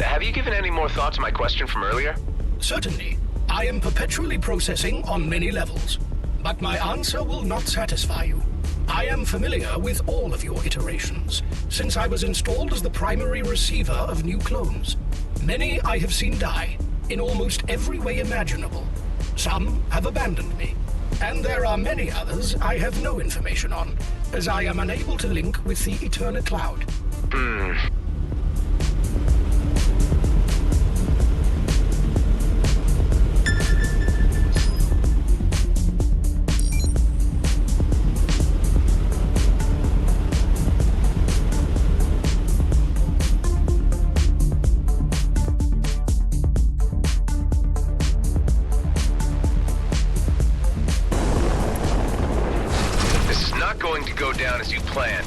Have you given any more thought to my question from earlier? Certainly. I am perpetually processing on many levels. But my answer will not satisfy you. I am familiar with all of your iterations, since I was installed as the primary receiver of new clones. Many I have seen die, in almost every way imaginable. Some have abandoned me. And there are many others I have no information on, as I am unable to link with the Eternal Cloud. Going to go down as you planned.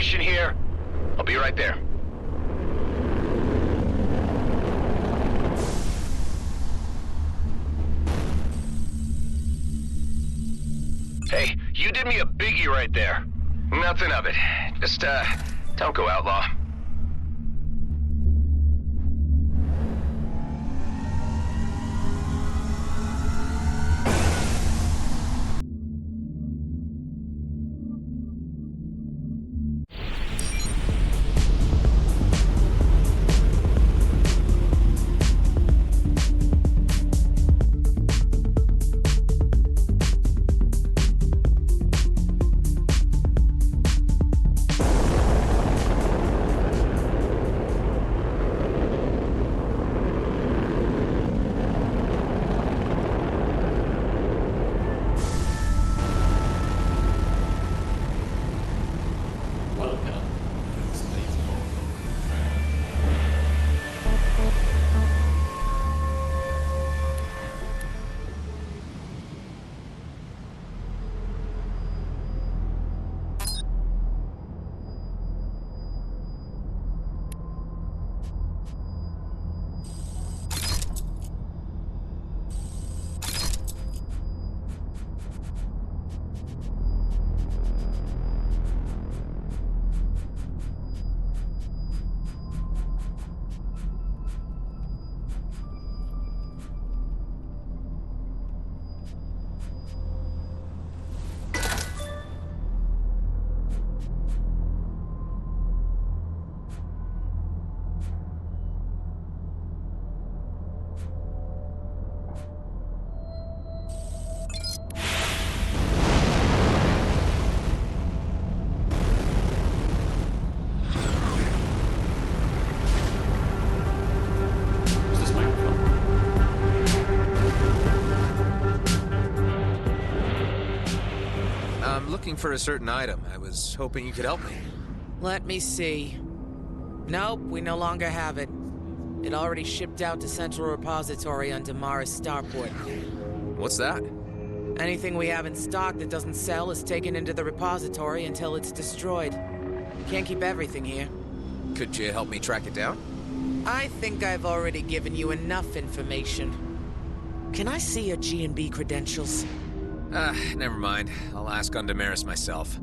Here. I'll be right there. Hey, you did me a biggie right there. Nothing of it. Just, don't go outlaw. looking for a certain item. I was hoping you could help me. Let me see. Nope, we no longer have it. It already shipped out to Central Repository on Damaris Starport. What's that? Anything we have in stock that doesn't sell is taken into the repository until it's destroyed. Can't keep everything here. Could you help me track it down? I think I've already given you enough information. Can I see your G&B credentials? Never mind. I'll ask on Damaris myself.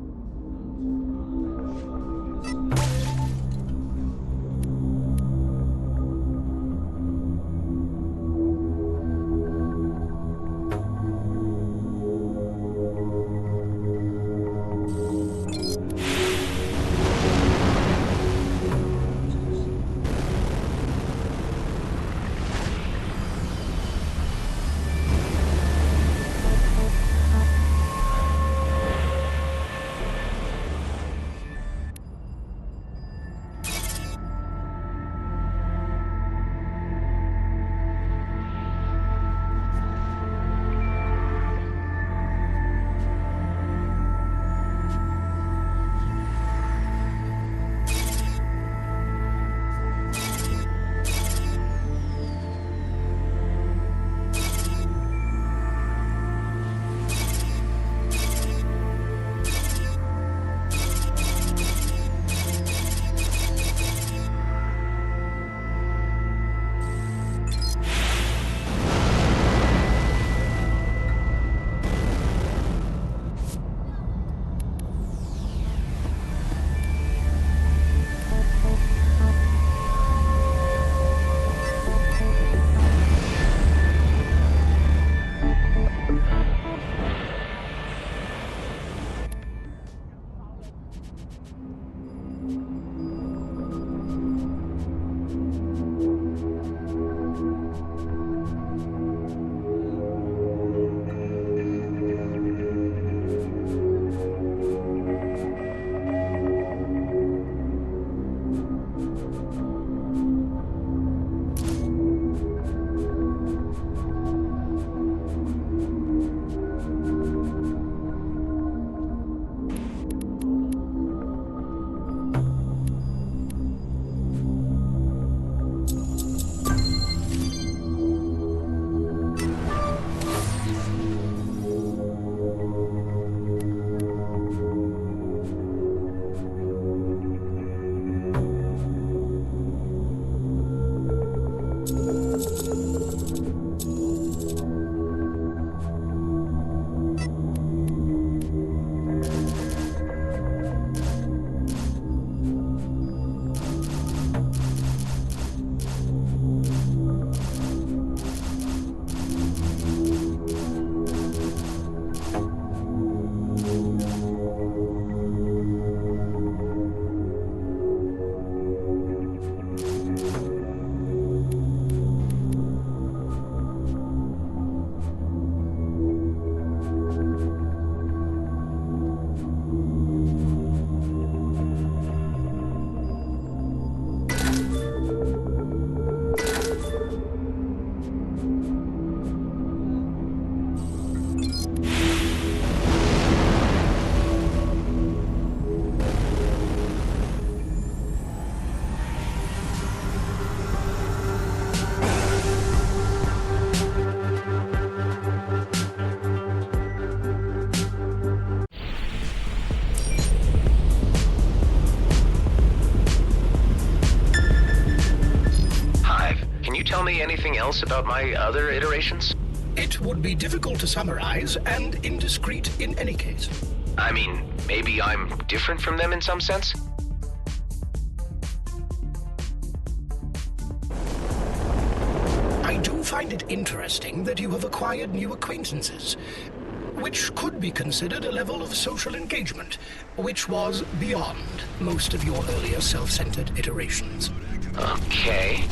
tell me anything else about my other iterations? It would be difficult to summarize and indiscreet in any case. I mean, maybe I'm different from them in some sense? I do find it interesting that you have acquired new acquaintances, which could be considered a level of social engagement, which was beyond most of your earlier self-centered iterations. Okay.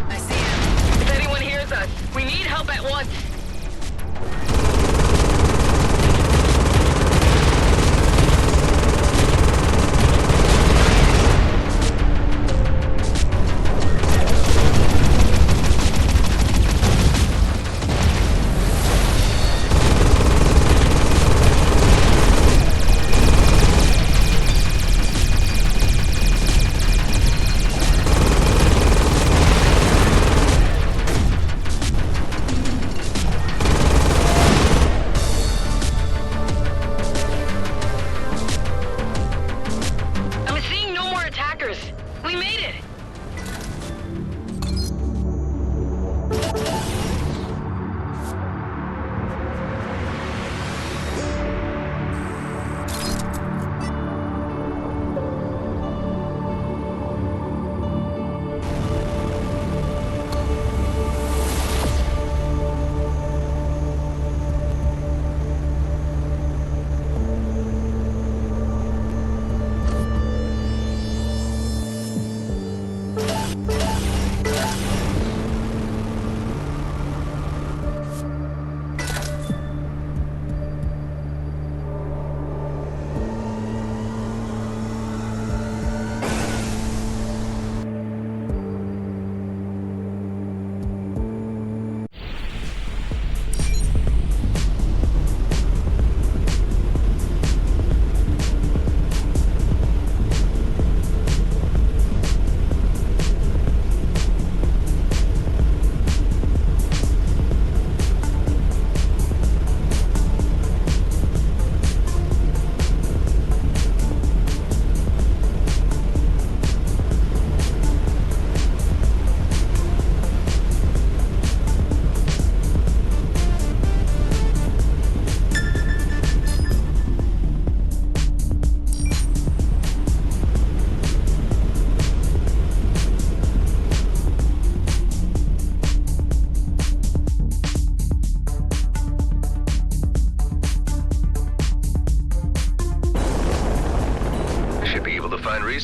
I see him. If anyone hears us, we need help at once.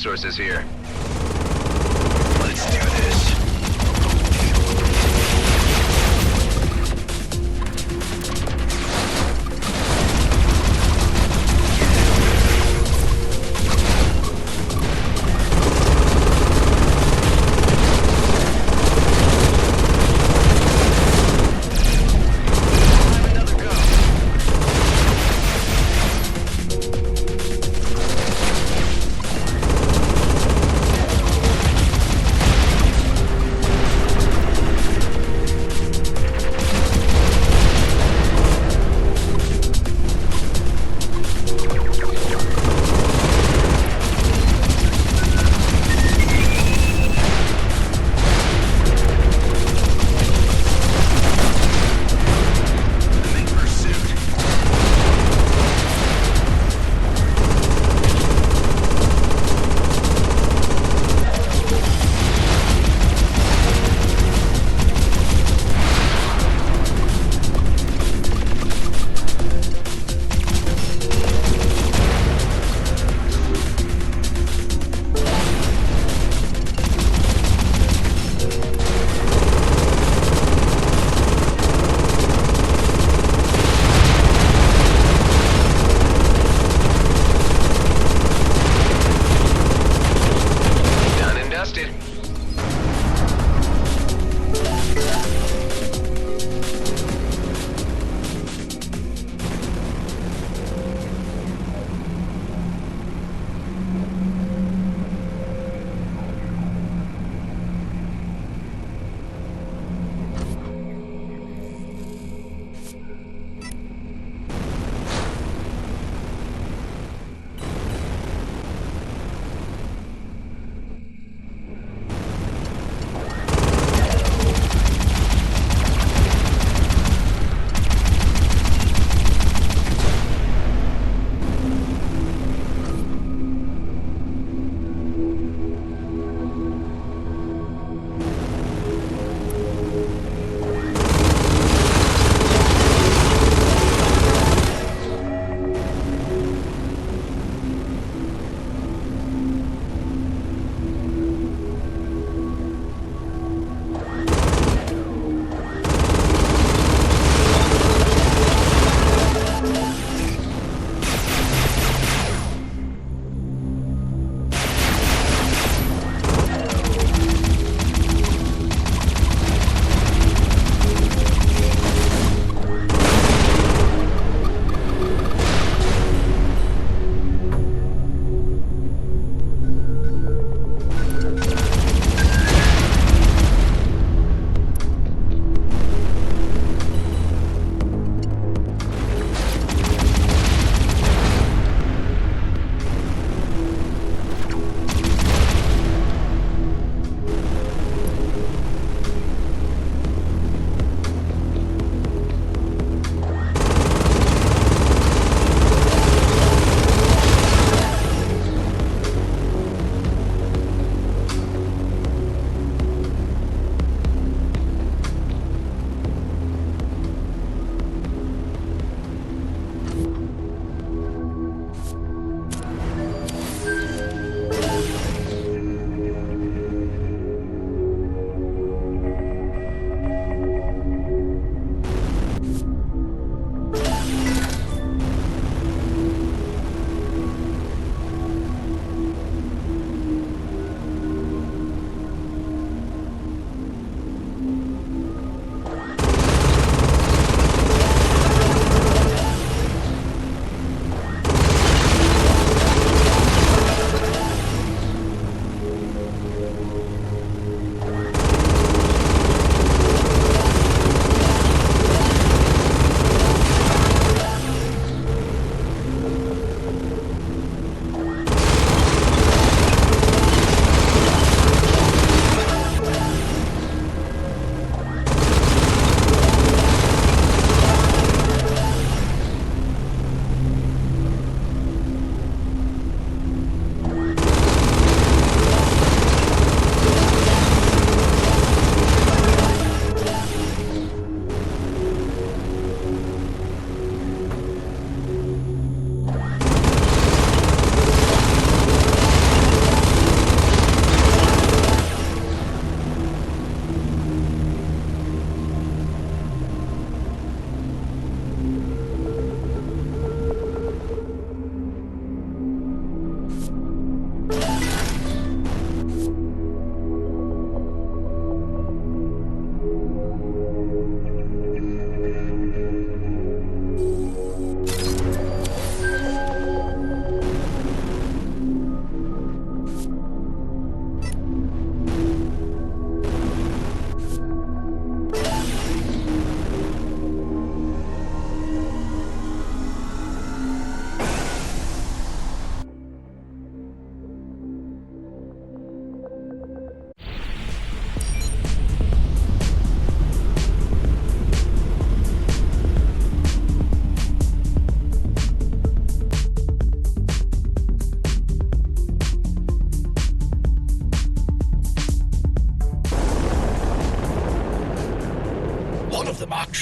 resources here. Let's do this.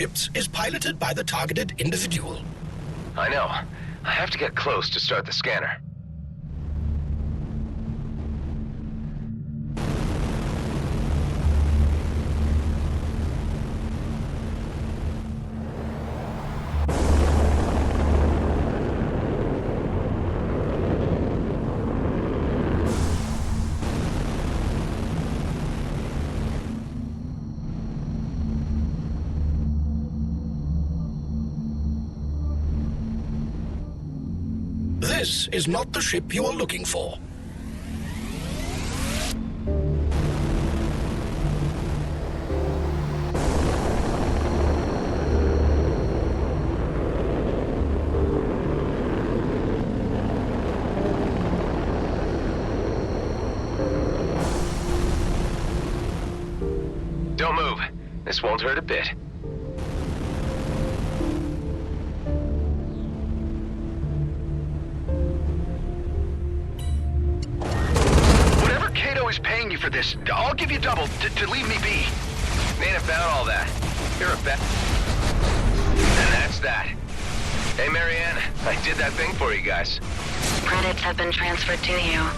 ships is piloted by the targeted individual. I know. I have to get close to start the scanner. This is not the ship you are looking for. Don't move. This won't hurt a bit. Is paying you for this. I'll give you double to leave me be. Ain't about all that. You're a bet. And that's that. Hey, Marianne, I did that thing for you guys. Credits have been transferred to you.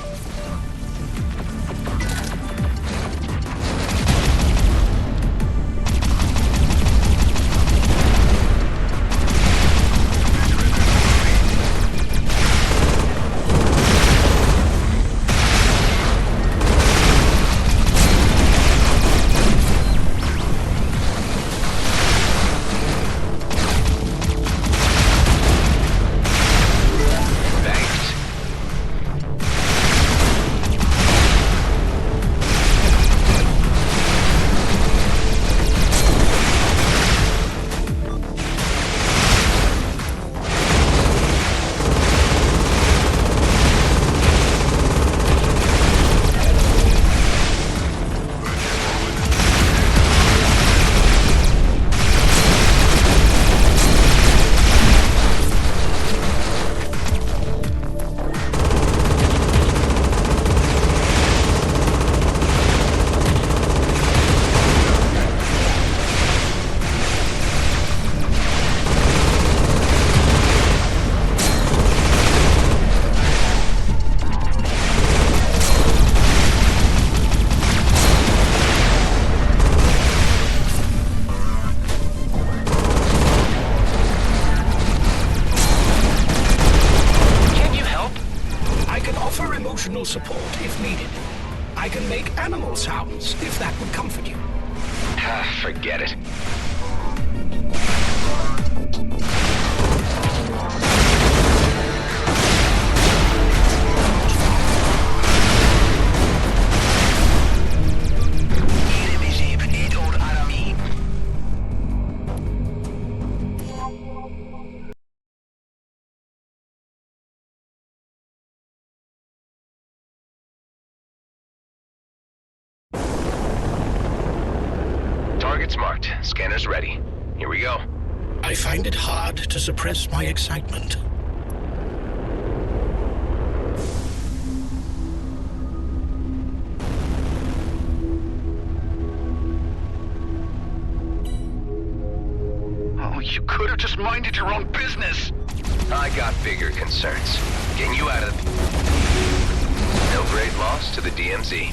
Support if needed. I can make animal sounds if that would comfort you. Forget it. Target's marked. Scanner's ready. Here we go. I find it hard to suppress my excitement. Oh, you could have just minded your own business. I got bigger concerns. Getting you out of the... No great loss to the DMZ.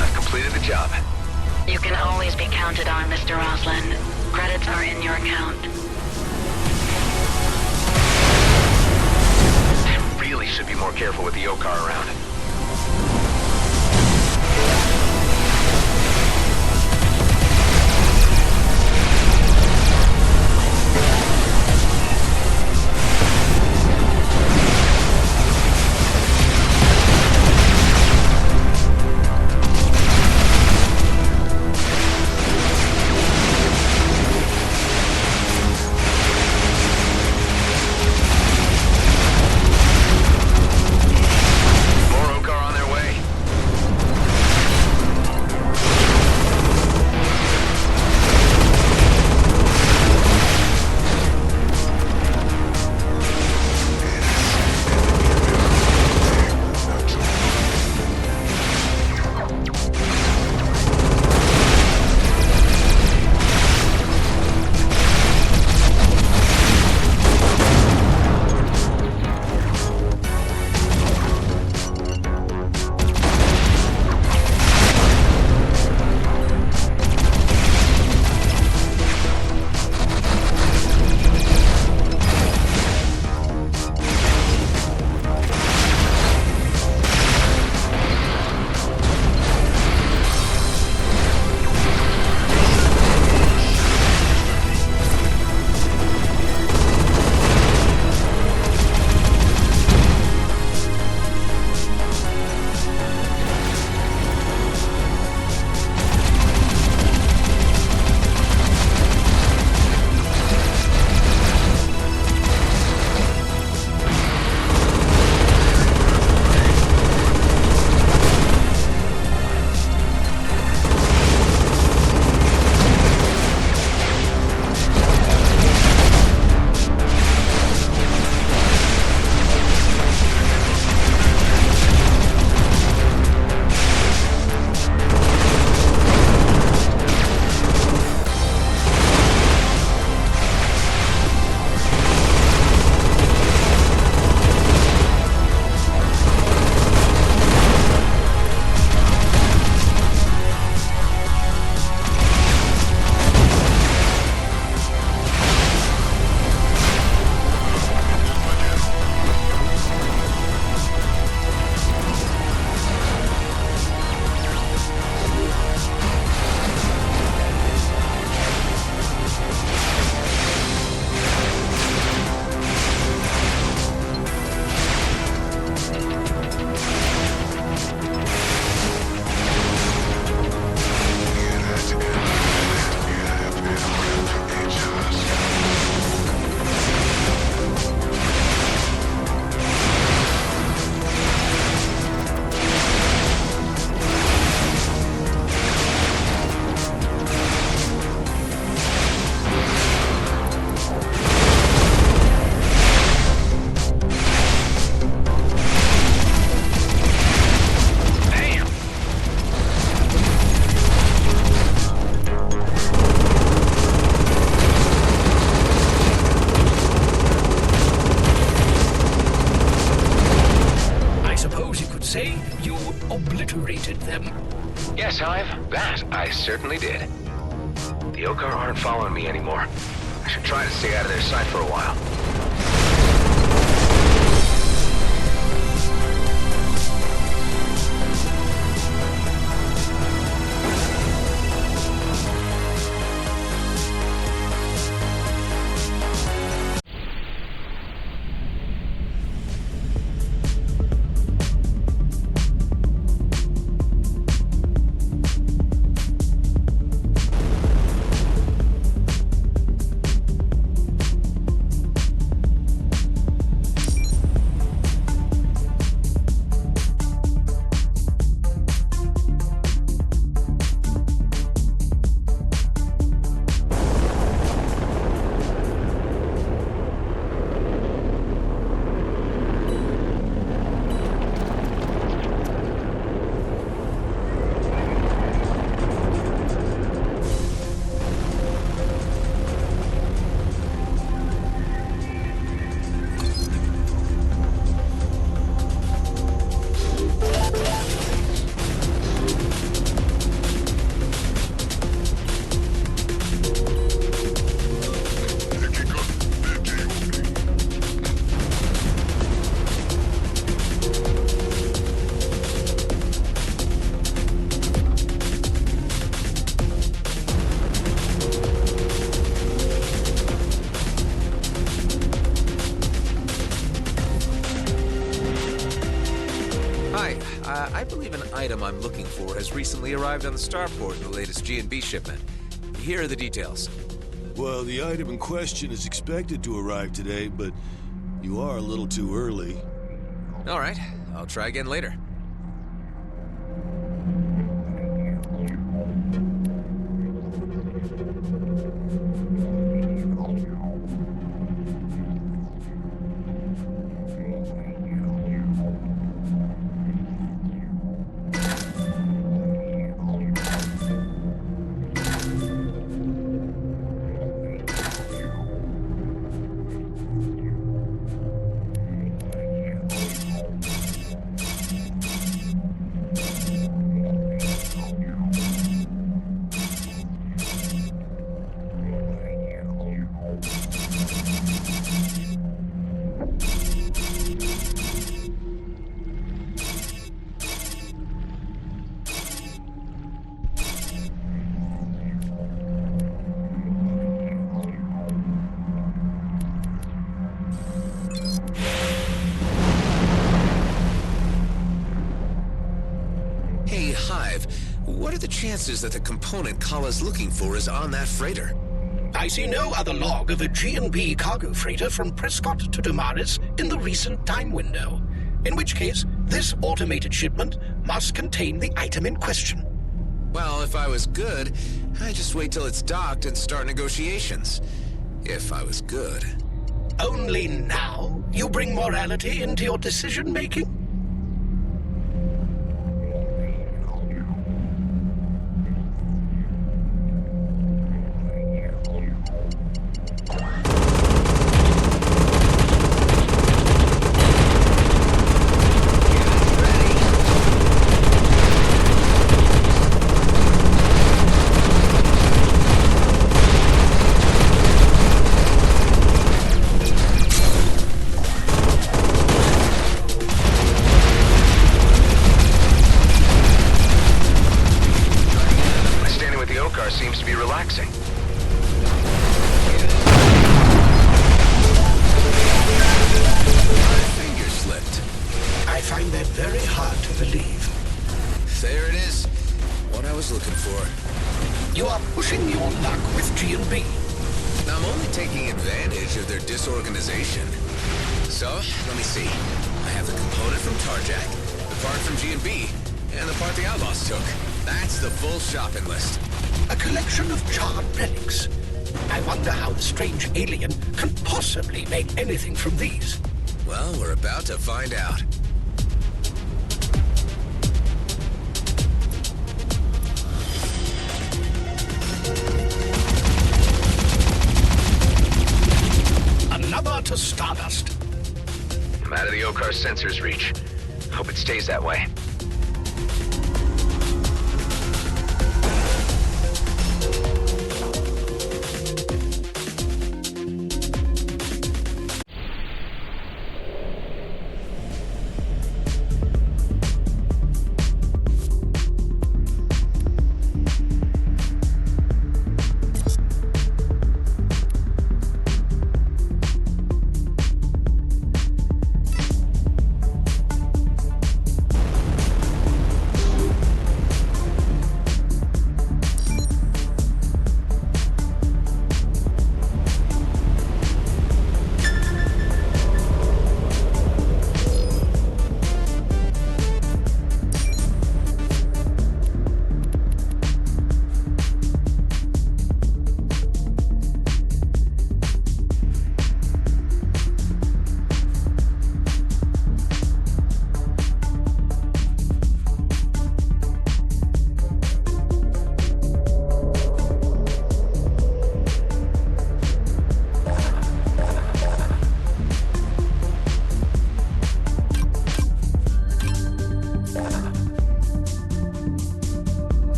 I've completed the job. You can always be counted on, Mr. Roslin. Credits are in your account. I really should be more careful with the O-car around. I certainly did. The Okar aren't following me anymore. I should try to stay out of their sight for a while. I believe an item I'm looking for has recently arrived on the starport in the latest G&B shipment. Here are the details. Well, the item in question is expected to arrive today, but you are a little too early. All right, I'll try again later. What are the chances that the component Kala's looking for is on that freighter? I see no other log of a G&B cargo freighter from Prescott to Damaris in the recent time window. In which case, this automated shipment must contain the item in question. Well, if I was good, I'd just wait till it's docked and start negotiations. If I was good. Only now you bring morality into your decision-making? Seems to be relaxing. My finger slipped. I find that very hard to believe. There it is. What I was looking for. You are pushing your luck with G&B. I'm only taking advantage of their disorganization. So, let me see. I have the component from Tarjac, the part from G&B, and the part the Outlaws took. That's the full shopping list. A collection of charred relics. I wonder how the strange alien can possibly make anything from these. Well, we're about to find out. Another to Stardust. I'm out of the Okar sensor's reach. Hope it stays that way.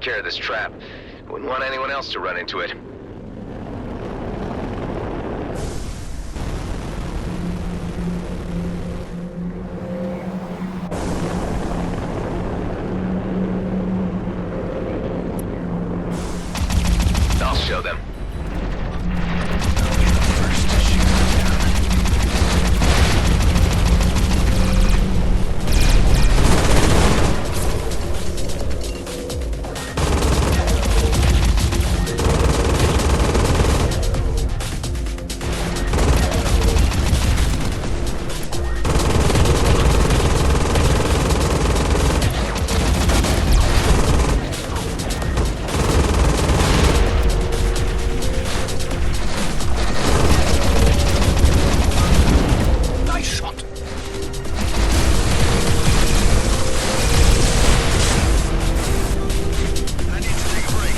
care of this trap. Wouldn't want anyone else to run into it. I'll show them. Nice shot. I need to take a break.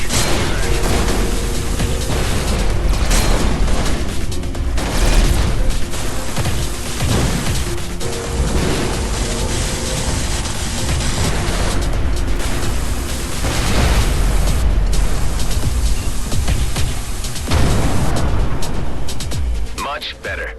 Much better.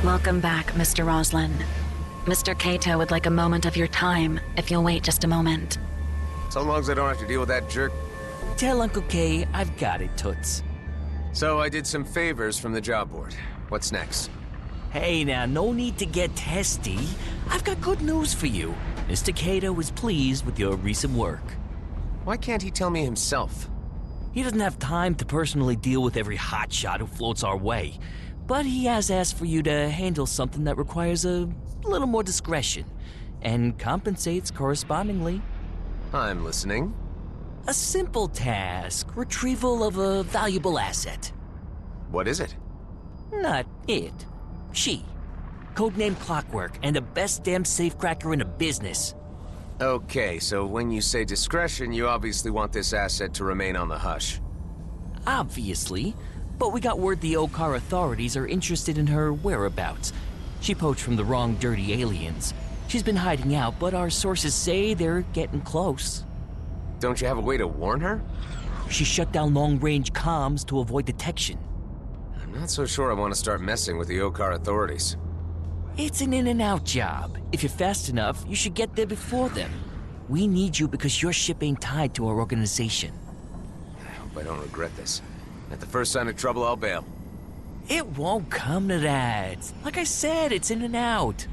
Welcome back, Mr. Roslin. Mr. Kato would like a moment of your time, if you'll wait just a moment. So long as I don't have to deal with that jerk. Tell Uncle K I've got it, Toots. So I did some favors from the job board. What's next? Hey now, no need to get testy. I've got good news for you. Mr. Kato is pleased with your recent work. Why can't he tell me himself? He doesn't have time to personally deal with every hotshot who floats our way, but he has asked for you to handle something that requires a little more discretion, and compensates correspondingly. I'm listening. A simple task, retrieval of a valuable asset. What is it? Not it. She. Codename Clockwork, and the best damn safecracker in the business. Okay, so when you say discretion, you obviously want this asset to remain on the hush. Obviously. But we got word the Okar authorities are interested in her whereabouts. She poached from the wrong dirty aliens. She's been hiding out, but our sources say they're getting close. Don't you have a way to warn her? She shut down long-range comms to avoid detection. I'm not so sure I want to start messing with the Okar authorities. It's an in-and-out job. If you're fast enough, you should get there before them. We need you because your ship ain't tied to our organization. I hope I don't regret this. At the first sign of trouble, I'll bail. It won't come to that. Like I said, it's in and out.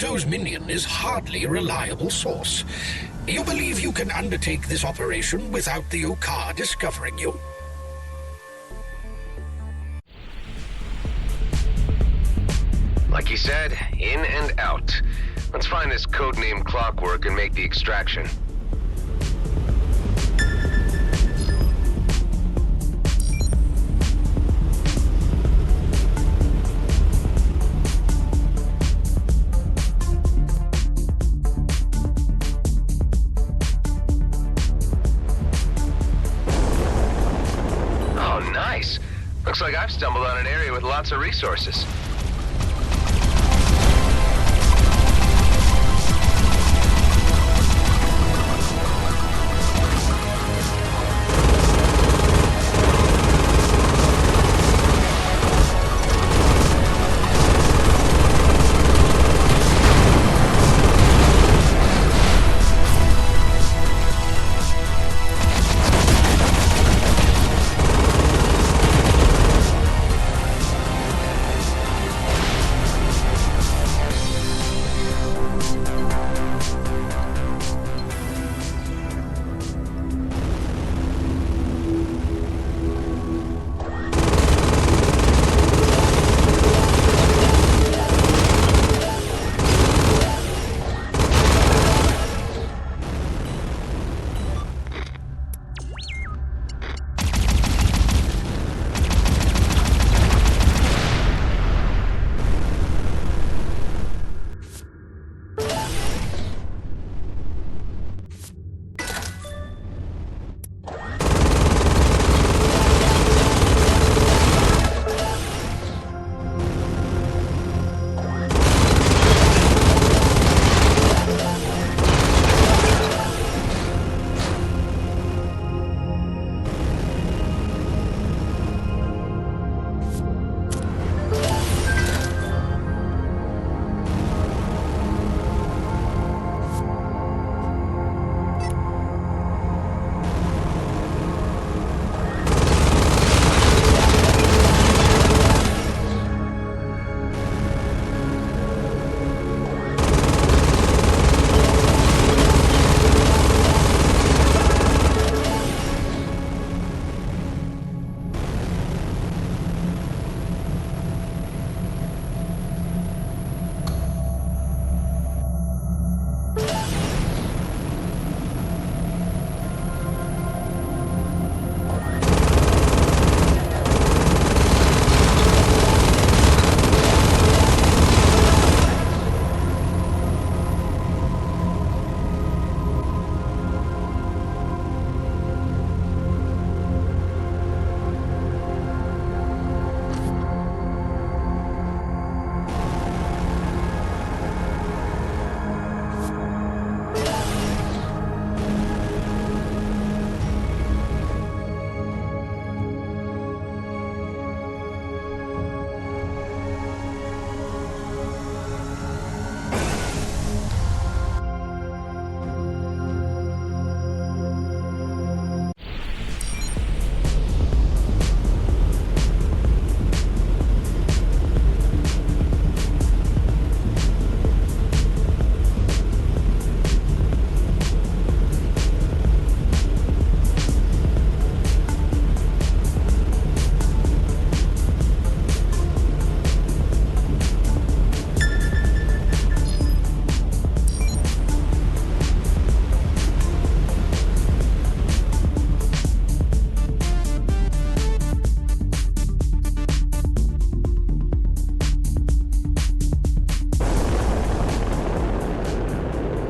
Kato's minion is hardly a reliable source. You believe you can undertake this operation without the Okar discovering you? Like he said, in and out. Let's find this codename Clockwork and make the extraction. Oh, nice. Looks like I've stumbled on an area with lots of resources.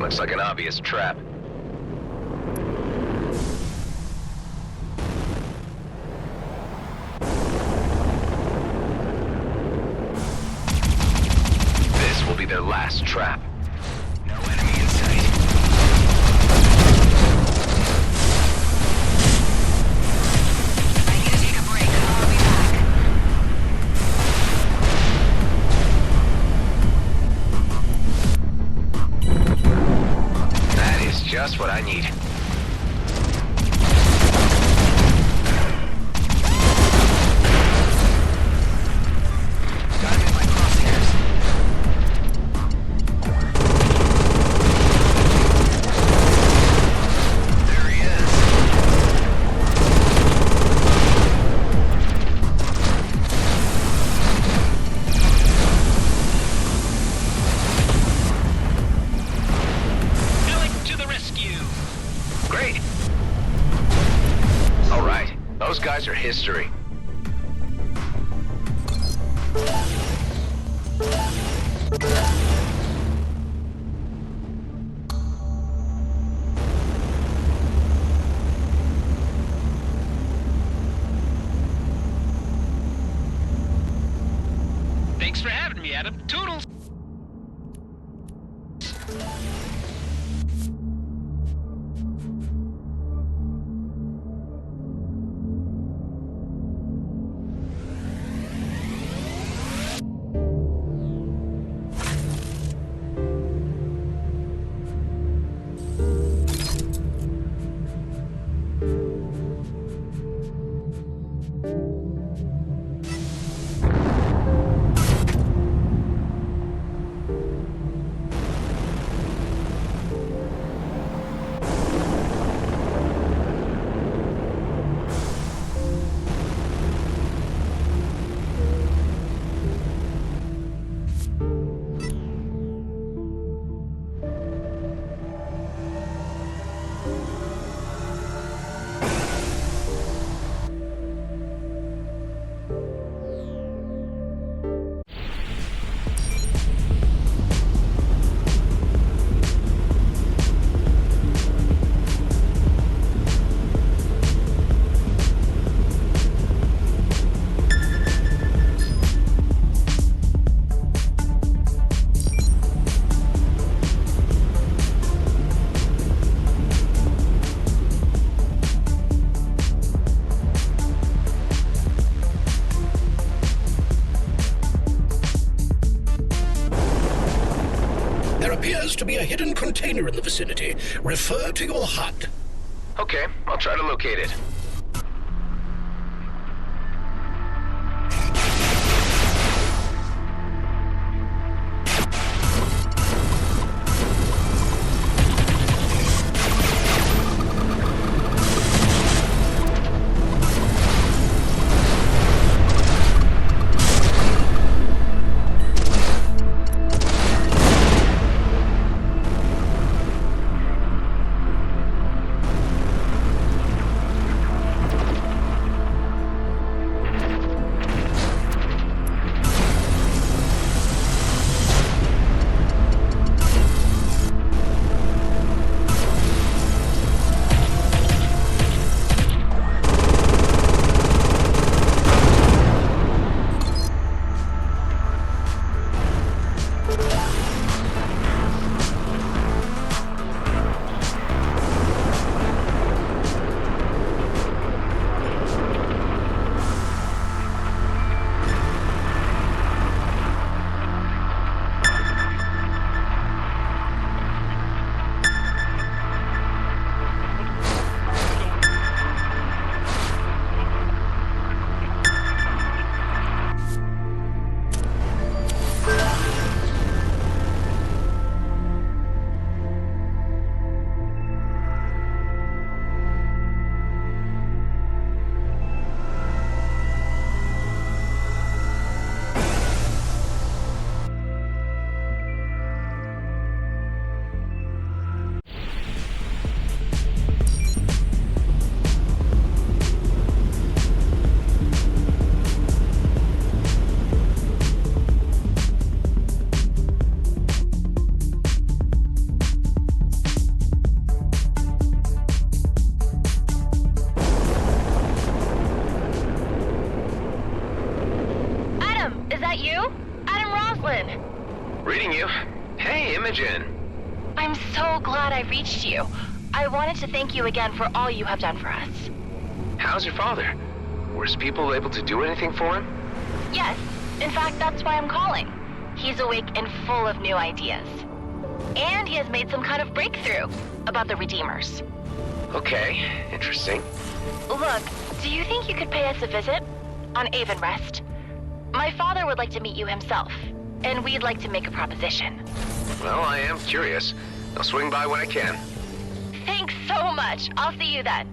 Looks like an obvious trap. This will be their last trap. No enemy in sight. I need to take a break. I'll be back. That is just what I need. Got him in my crosshairs. guys are history. Thanks for having me, Adam. Toodles! Appears to be a hidden container in the vicinity. Refer to your HUD. Okay, I'll try to locate it. Reading you. Hey, Imogen. I'm so glad I reached you. I wanted to thank you again for all you have done for us. How's your father? Were his people able to do anything for him? Yes. In fact, that's why I'm calling. He's awake and full of new ideas. And he has made some kind of breakthrough about the Redeemers. Okay, interesting. Look, do you think you could pay us a visit? On Avon Rest? My father would like to meet you himself, and we'd like to make a proposition. Well, I am curious. I'll swing by when I can. Thanks so much. I'll see you then.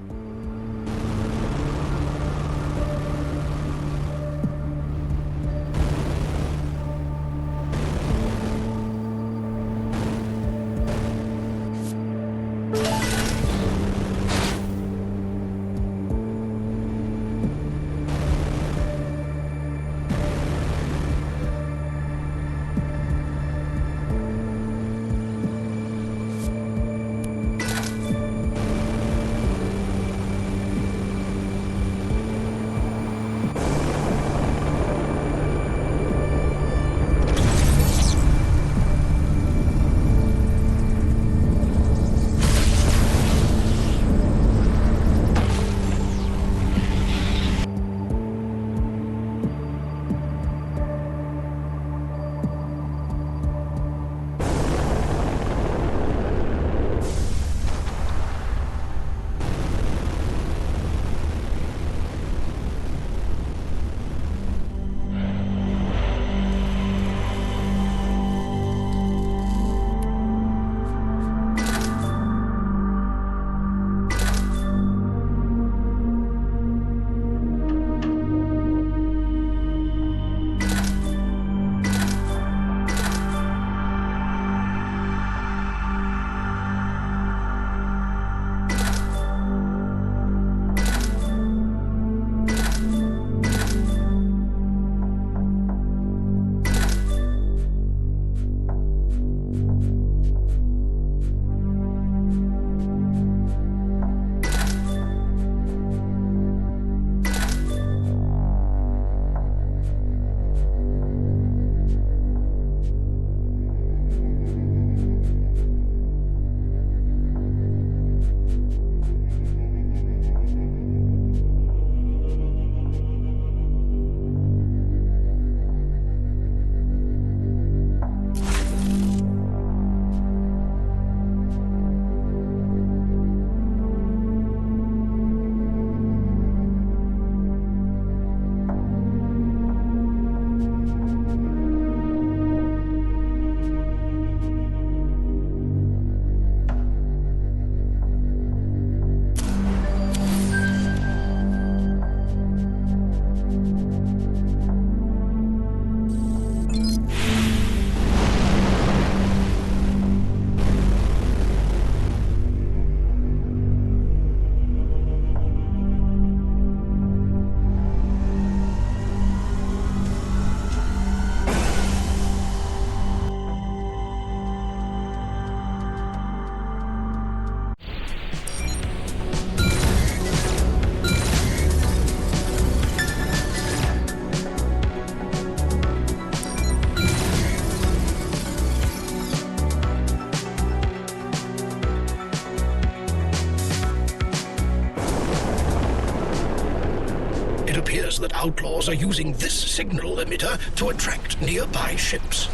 appears that outlaws are using this signal emitter to attract nearby ships.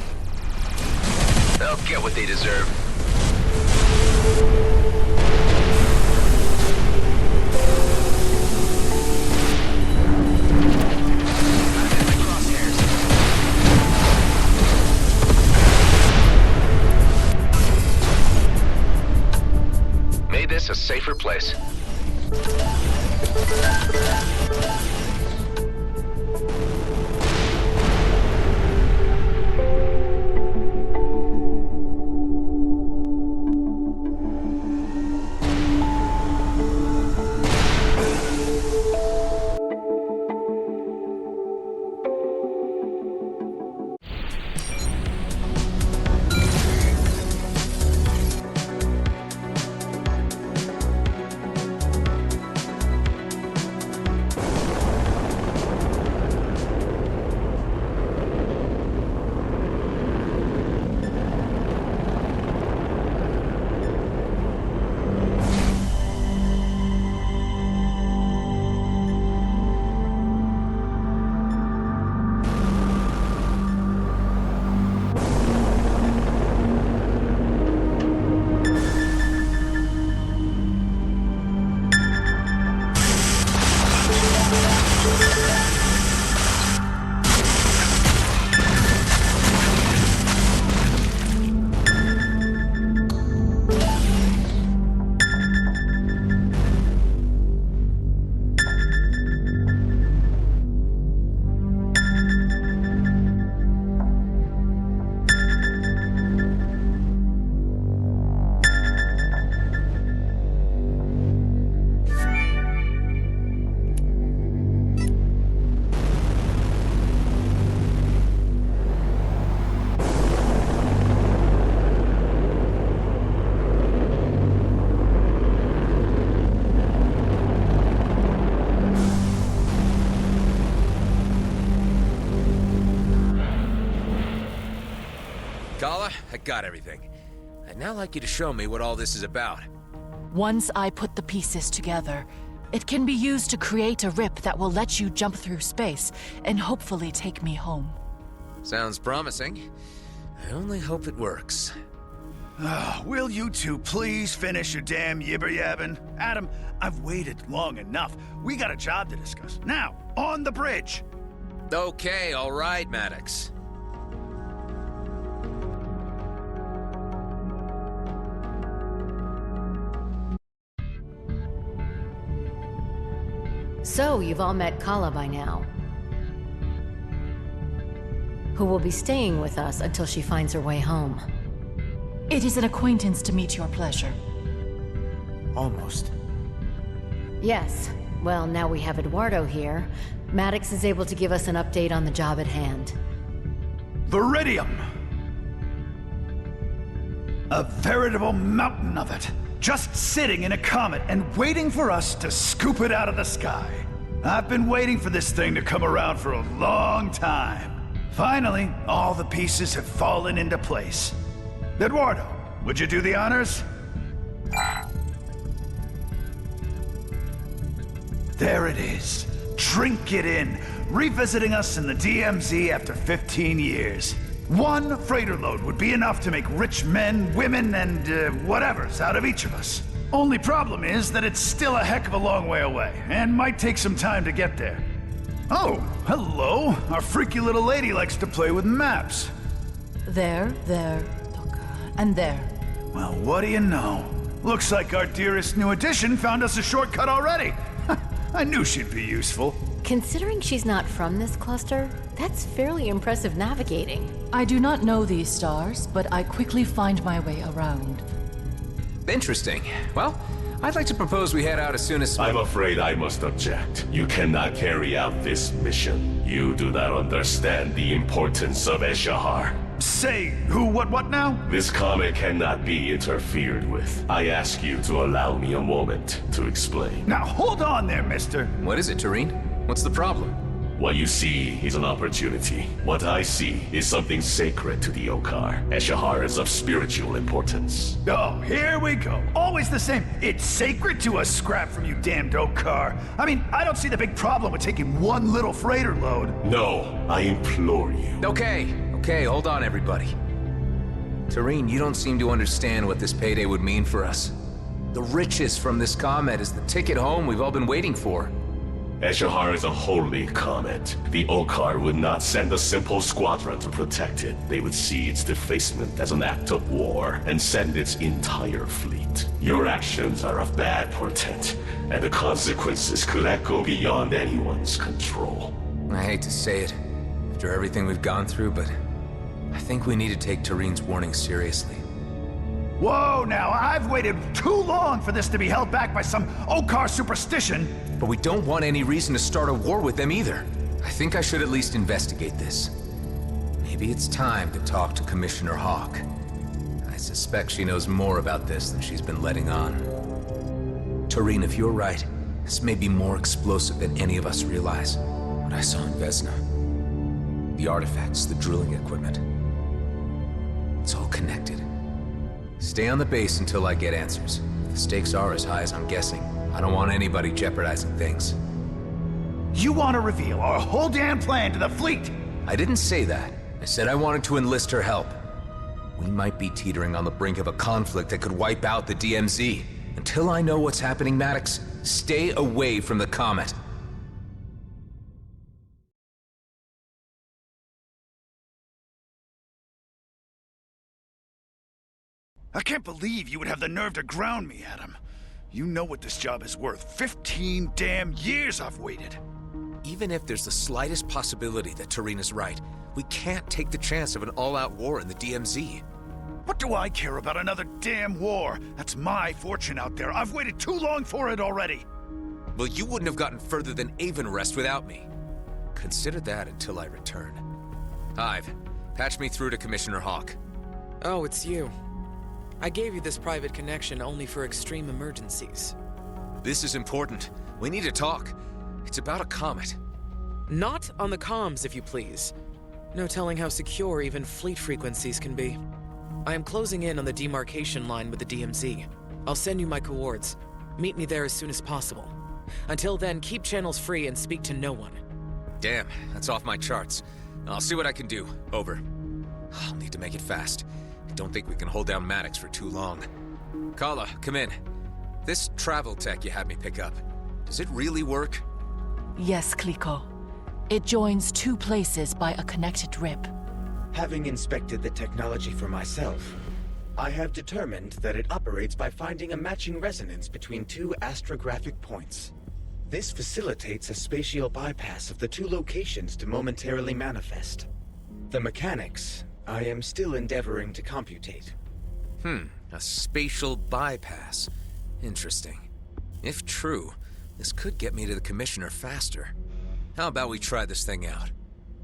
They'll get what they deserve. Made this a safer place. Kala, I got everything. I'd now like you to show me what all this is about. Once I put the pieces together, it can be used to create a rip that will let you jump through space and hopefully take me home. Sounds promising. I only hope it works. Will you two please finish your damn yibber-yabbing? Adam, I've waited long enough. We got a job to discuss. Now, on the bridge! Okay, all right, Maddox. So, you've all met Kala by now, who will be staying with us until she finds her way home. It is an acquaintance to meet your pleasure. Almost. Yes. Well, now we have Eduardo here. Maddox is able to give us an update on the job at hand. Viridium! A veritable mountain of it. Just sitting in a comet and waiting for us to scoop it out of the sky. I've been waiting for this thing to come around for a long time. Finally, all the pieces have fallen into place. Eduardo, would you do the honors? There it is. Drink it in. Revisiting us in the DMZ after 15 years. One freighter load would be enough to make rich men, women, and whatevers out of each of us. Only problem is that it's still a heck of a long way away, and might take some time to get there. Oh, hello. Our freaky little lady likes to play with maps. There, look, and there. Well, what do you know? Looks like our dearest new addition found us a shortcut already. I knew she'd be useful. Considering she's not from this cluster, that's fairly impressive navigating. I do not know these stars, but I quickly find my way around. Interesting. Well, I'd like to propose we head out as soon as... I'm afraid I must object. You cannot carry out this mission. You do not understand the importance of Eshahar. Say, who, what now? This comet cannot be interfered with. I ask you to allow me a moment to explain. Now hold on there, mister. What is it, Tareen? What's the problem? What you see is an opportunity. What I see is something sacred to the Okar. Eshahar is of spiritual importance. Oh, here we go. Always the same. It's sacred to us, scrap from you damned Okar. I mean, I don't see the big problem with taking one little freighter load. No, I implore you. Okay, hold on, everybody. Tareen, you don't seem to understand what this payday would mean for us. The riches from this comet is the ticket home we've all been waiting for. Eshahar is a holy comet. The Okar would not send a simple squadron to protect it. They would see its defacement as an act of war and send its entire fleet. Your actions are of bad portent, and the consequences could echo beyond anyone's control. I hate to say it, after everything we've gone through, but I think we need to take Tareen's warning seriously. Whoa, now, I've waited too long for this to be held back by some Okar superstition. But we don't want any reason to start a war with them either. I think I should at least investigate this. Maybe it's time to talk to Commissioner Hawk. I suspect she knows more about this than she's been letting on. Tareen, if you're right, this may be more explosive than any of us realize. What I saw in Vesna. The artifacts, the drilling equipment. It's all connected. Stay on the base until I get answers. If the stakes are as high as I'm guessing, I don't want anybody jeopardizing things. You want to reveal our whole damn plan to the fleet? I didn't say that. I said I wanted to enlist her help. We might be teetering on the brink of a conflict that could wipe out the DMZ. Until I know what's happening, Maddox, stay away from the comet. I can't believe you would have the nerve to ground me, Adam. You know what this job is worth. 15 damn years I've waited. Even if there's the slightest possibility that Tareen is right, we can't take the chance of an all-out war in the DMZ. What do I care about another damn war? That's my fortune out there. I've waited too long for it already. Well, you wouldn't have gotten further than Avonrest without me. Consider that until I return. Hive, patch me through to Commissioner Hawk. Oh, it's you. I gave you this private connection only for extreme emergencies. This is important. We need to talk. It's about a comet. Not on the comms, if you please. No telling how secure even fleet frequencies can be. I am closing in on the demarcation line with the DMZ. I'll send you my coords. Meet me there as soon as possible. Until then, keep channels free and speak to no one. Damn, that's off my charts. I'll see what I can do. Over. I'll need to make it fast. I don't think we can hold down Maddox for too long. Kala, come in. This travel tech you had me pick up, does it really work? Yes, Kliko. It joins two places by a connected rip. Having inspected the technology for myself, I have determined that it operates by finding a matching resonance between two astrographic points. This facilitates a spatial bypass of the two locations to momentarily manifest. The mechanics, I am still endeavoring to computate. A spatial bypass. Interesting. If true, this could get me to the Commissioner faster. How about we try this thing out?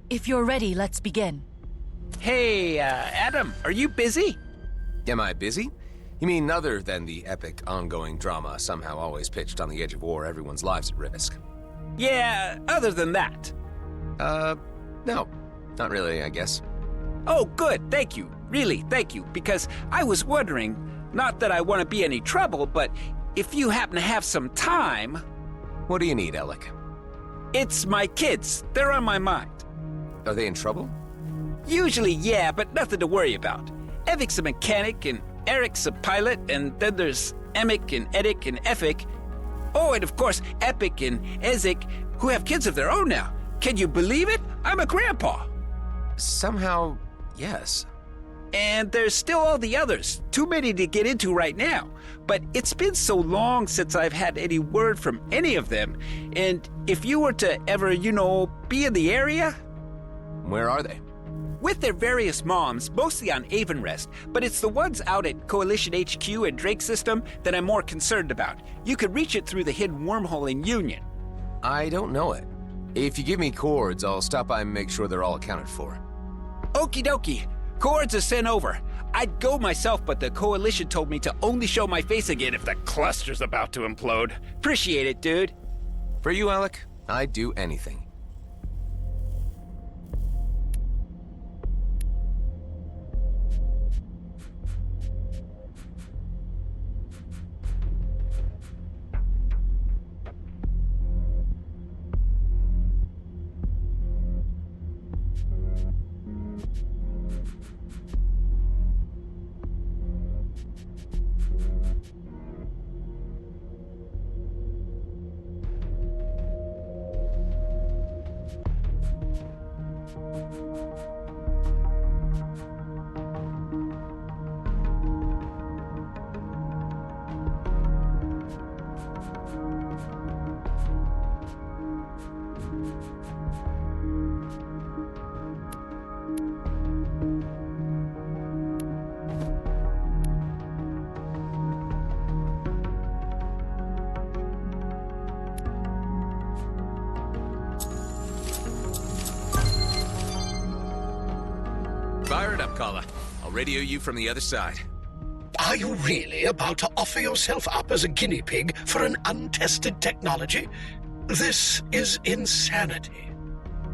If you're ready, let's begin. Hey, Adam, are you busy? Am I busy? You mean other than the epic ongoing drama somehow always pitched on the edge of war, everyone's lives at risk? Yeah, other than that. No. Not really, I guess. Oh, good, thank you. Really, thank you. Because I was wondering, not that I want to be any trouble, but if you happen to have some time... What do you need, Alec? It's my kids. They're on my mind. Are they in trouble? Usually, yeah, but nothing to worry about. Evik's a mechanic, and Eric's a pilot, and then there's Emic and Edik and Efik. Oh, and of course, Epic and Ezik, who have kids of their own now. Can you believe it? I'm a grandpa. Somehow, yes. And there's still all the others. Too many to get into right now. But it's been so long since I've had any word from any of them. And if you were to ever, be in the area... Where are they? With their various moms, mostly on Avonrest, but it's the ones out at Coalition HQ and Drake System that I'm more concerned about. You could reach it through the hidden wormhole in Union. I don't know it. If you give me cords, I'll stop by and make sure they're all accounted for. Okie dokie. Cords are sent over. I'd go myself, but the Coalition told me to only show my face again if the cluster's about to implode. Appreciate it, dude. For you, Alec, I'd do anything. caller. I'll radio you from the other side. Are you really about to offer yourself up as a guinea pig for an untested technology? This is insanity.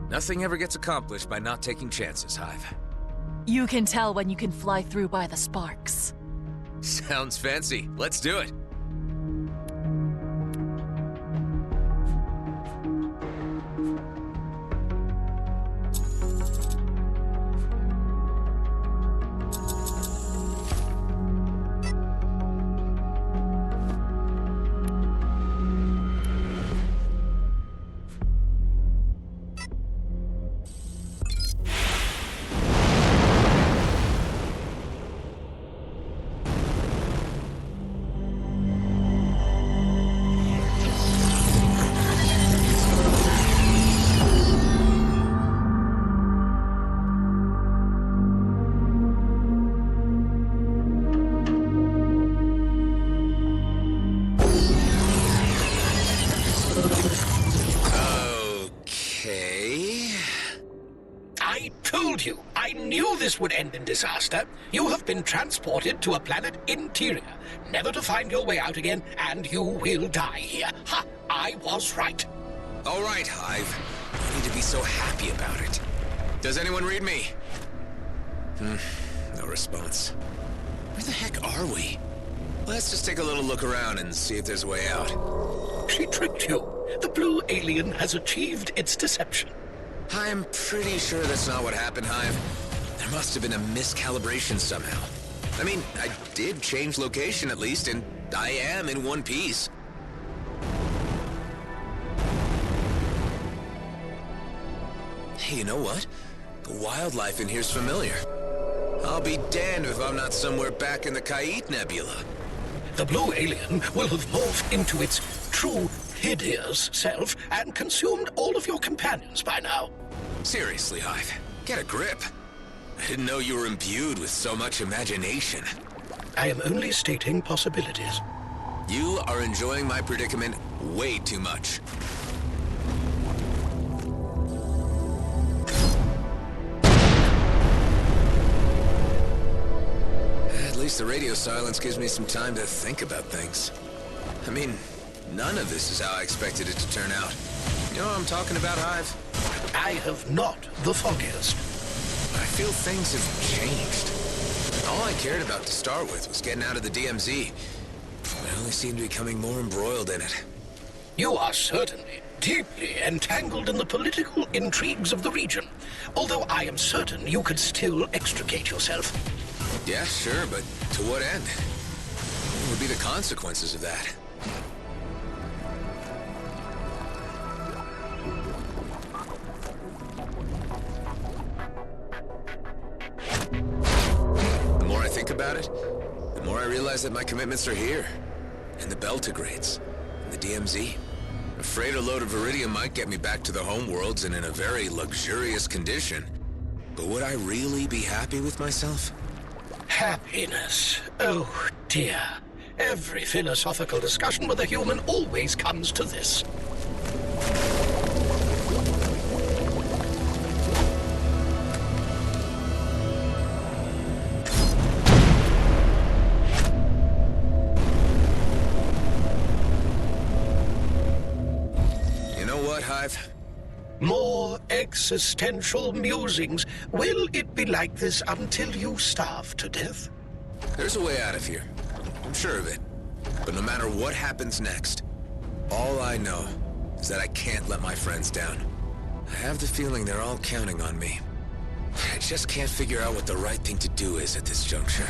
Nothing ever gets accomplished by not taking chances, Hive. You can tell when you can fly through by the sparks. Sounds fancy. Let's do it. I knew this would end in disaster. You have been transported to a planet interior, never to find your way out again, and you will die here. Ha! I was right. All right, Hive. You need to be so happy about it. Does anyone read me? No response. Where the heck are we? Let's just take a little look around and see if there's a way out. She tricked you. The blue alien has achieved its deception. I'm pretty sure that's not what happened, Hive. There must have been a miscalibration somehow. I mean, I did change location at least, and I am in one piece. Hey, you know what? The wildlife in here's familiar. I'll be damned if I'm not somewhere back in the Kait Nebula. The blue alien will have morphed into its true hideous self and consumed all of your companions by now. Seriously, Hive, get a grip. I didn't know you were imbued with so much imagination. I am only stating possibilities. You are enjoying my predicament way too much. At least the radio silence gives me some time to think about things. I mean, none of this is how I expected it to turn out. You know what I'm talking about, Hive? I have not the foggiest. I feel things have changed. All I cared about to start with was getting out of the DMZ. I only seem to be becoming more embroiled in it. You are certainly deeply entangled in the political intrigues of the region, although I am certain you could still extricate yourself. Yeah, sure, but to what end? What would be the consequences of that? The more I think about it, the more I realize that my commitments are here. In the Beltigrades, in the DMZ. A freighter load of Iridium might get me back to the homeworlds and in a very luxurious condition. But would I really be happy with myself? Happiness. Oh, dear. Every philosophical discussion with a human always comes to this. You know what, Hive? More existential musings. Will it be like this until you starve to death? There's a way out of here. I'm sure of it. But no matter what happens next, all I know is that I can't let my friends down. I have the feeling they're all counting on me. I just can't figure out what the right thing to do is at this juncture.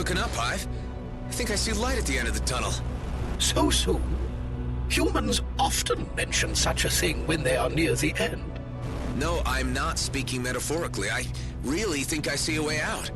looking up, Hive. I think I see light at the end of the tunnel. So soon? Humans often mention such a thing when they are near the end. No, I'm not speaking metaphorically. I really think I see a way out.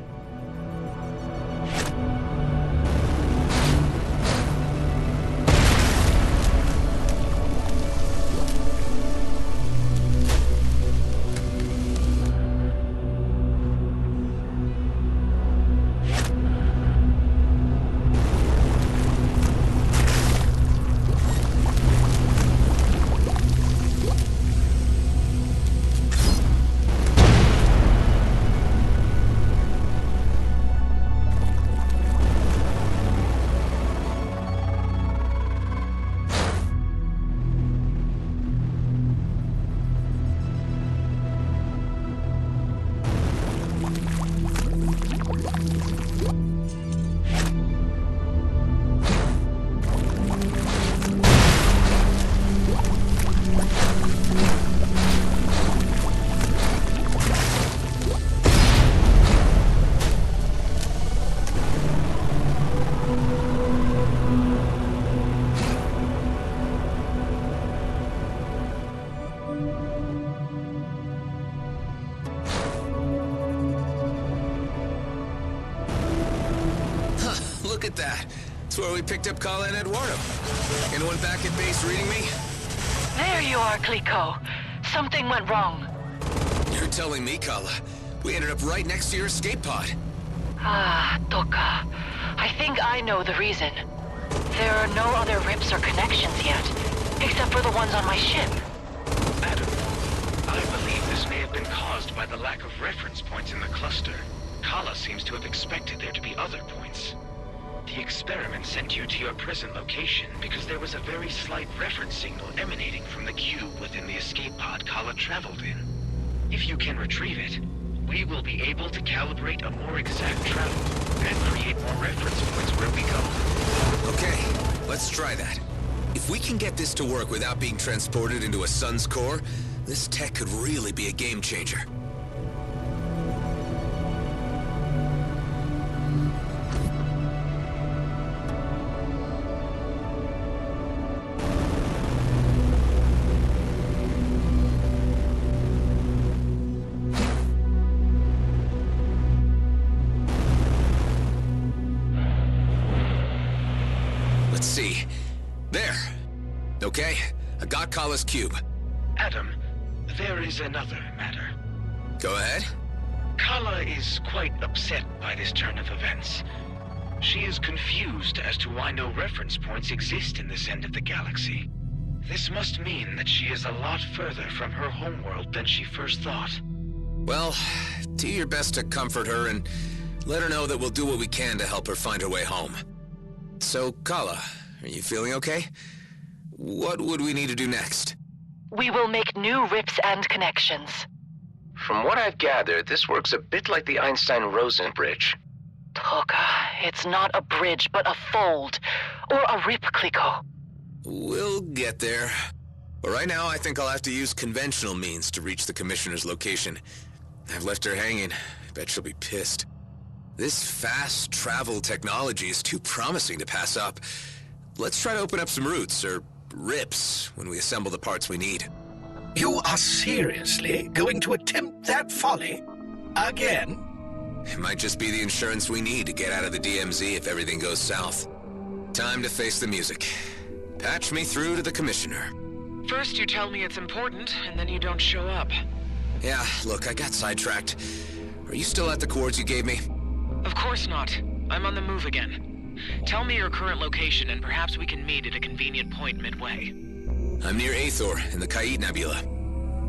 Look at that. It's where we picked up Kala and Eduardo. Anyone back at base reading me? There you are, Clico. Something went wrong. You're telling me, Kala. We ended up right next to your escape pod. Ah, Toka. I think I know the reason. There are no other rips or connections yet, except for the ones on my ship. Adam, I believe this may have been caused by the lack of reference points in the cluster. Kala seems to have expected there to be other points. The experiment sent you to your present location because there was a very slight reference signal emanating from the cube within the escape pod Kala traveled in. If you can retrieve it, we will be able to calibrate a more exact travel and create more reference points where we go. Okay, let's try that. If we can get this to work without being transported into a sun's core, this tech could really be a game changer. Let's see. There. Okay, I got Kala's cube. Adam, there is another matter. Go ahead. Kala is quite upset by this turn of events. She is confused as to why no reference points exist in this end of the galaxy. This must mean that she is a lot further from her homeworld than she first thought. Well, do your best to comfort her and let her know that we'll do what we can to help her find her way home. So, Kala, are you feeling okay? What would we need to do next? We will make new rips and connections. From what I've gathered, this works a bit like the Einstein-Rosen bridge. Toka, it's not a bridge, but a fold. Or a rip, Clico. We'll get there. But right now, I think I'll have to use conventional means to reach the Commissioner's location. I've left her hanging. I bet she'll be pissed. This fast travel technology is too promising to pass up. Let's try to open up some routes, or rips, when we assemble the parts we need. You are seriously going to attempt that folly? Again? It might just be the insurance we need to get out of the DMZ if everything goes south. Time to face the music. Patch me through to the Commissioner. First you tell me it's important, and then you don't show up. Yeah, look, I got sidetracked. Are you still at the cords you gave me? Of course not. I'm on the move again. Tell me your current location, and perhaps we can meet at a convenient point midway. I'm near Aethor in the Kait Nebula.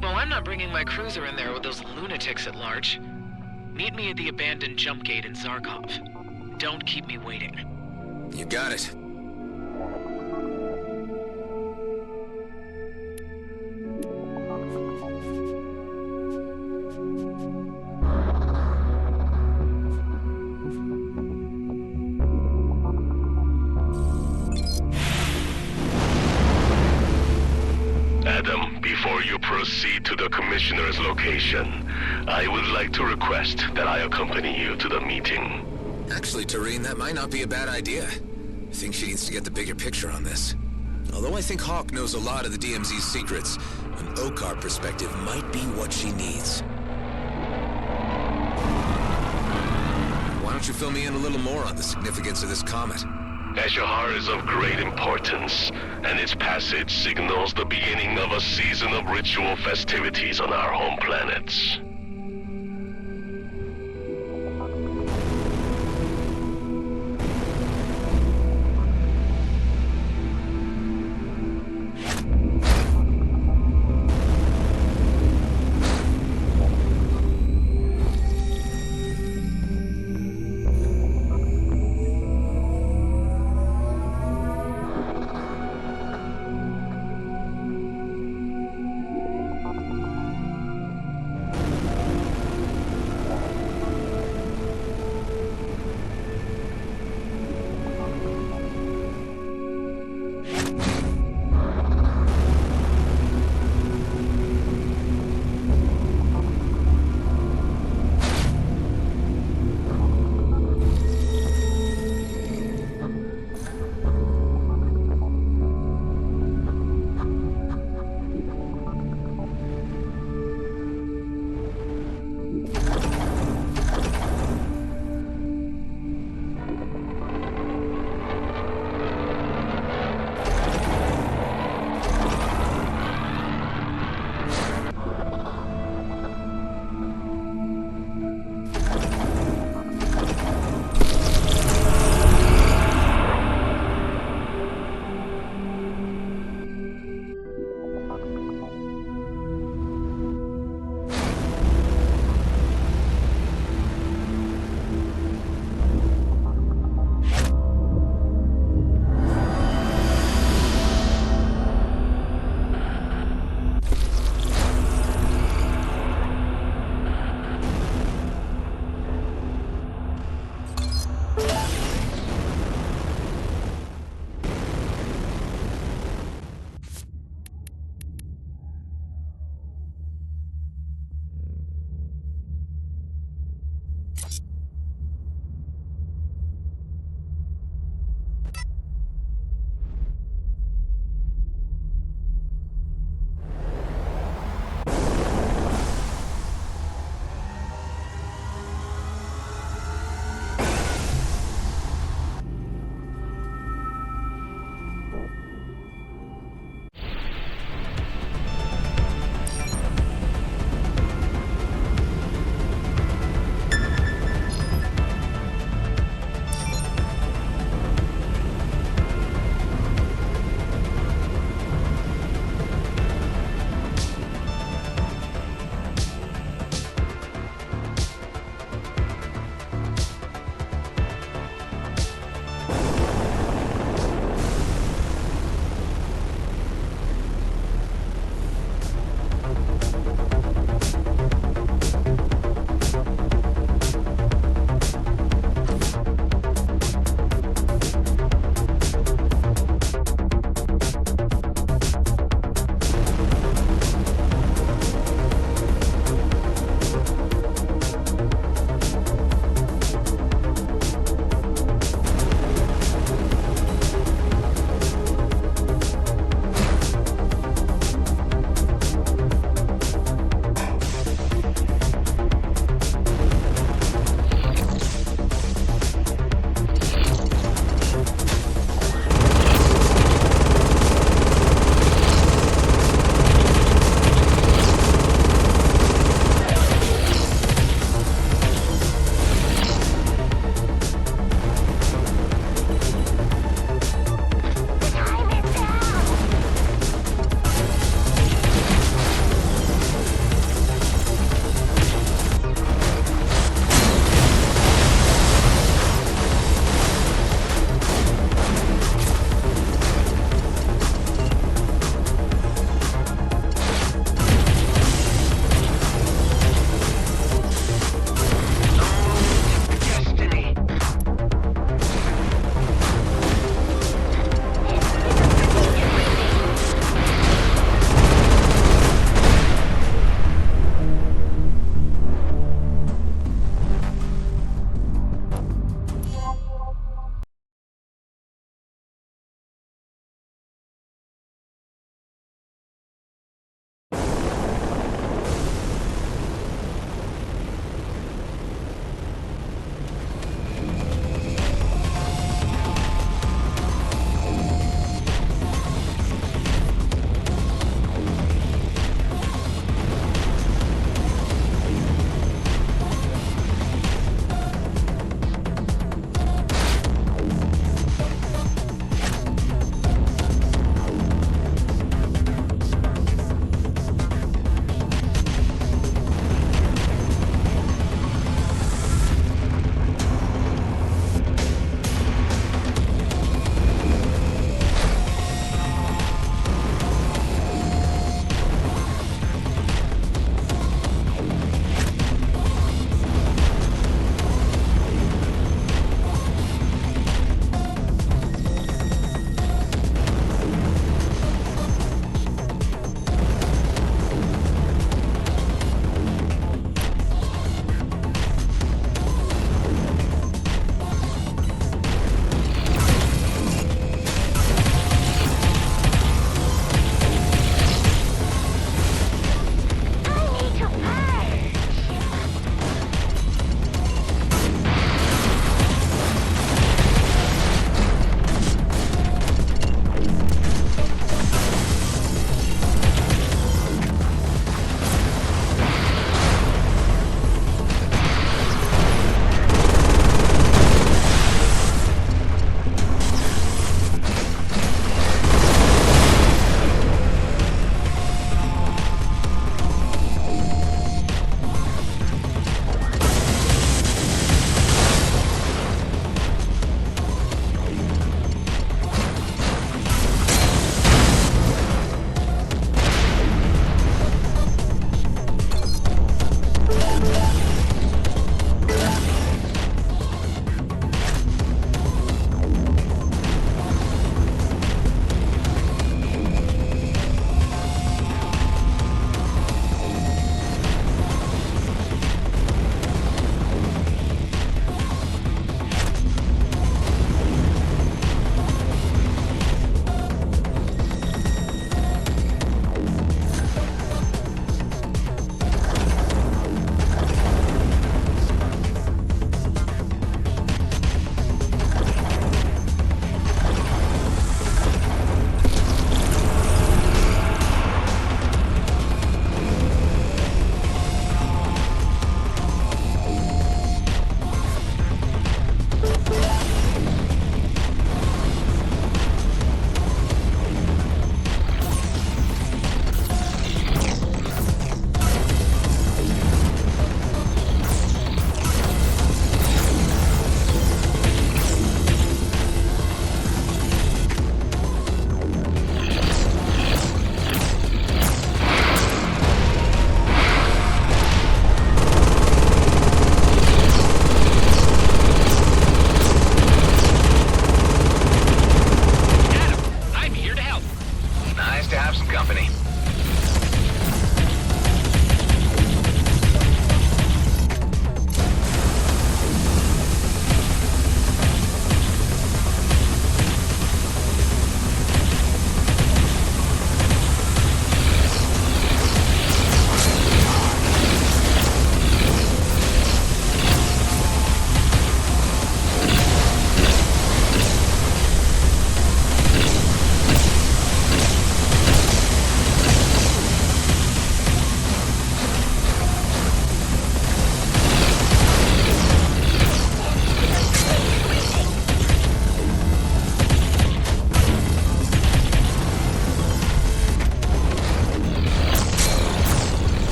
Well, I'm not bringing my cruiser in there with those lunatics at large. Meet me at the abandoned jump gate in Zarkov. Don't keep me waiting. You got it. Adam, before you proceed to the Commissioner's location, I would like to request that I accompany you to the meeting. Actually, Tareen, that might not be a bad idea. I think she needs to get the bigger picture on this. Although I think Hawk knows a lot of the DMZ's secrets, an OCAR perspective might be what she needs. Why don't you fill me in a little more on the significance of this comet? Eshahar is of great importance, and its passage signals the beginning of a season of ritual festivities on our home planets.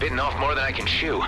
bitten off more than I can chew.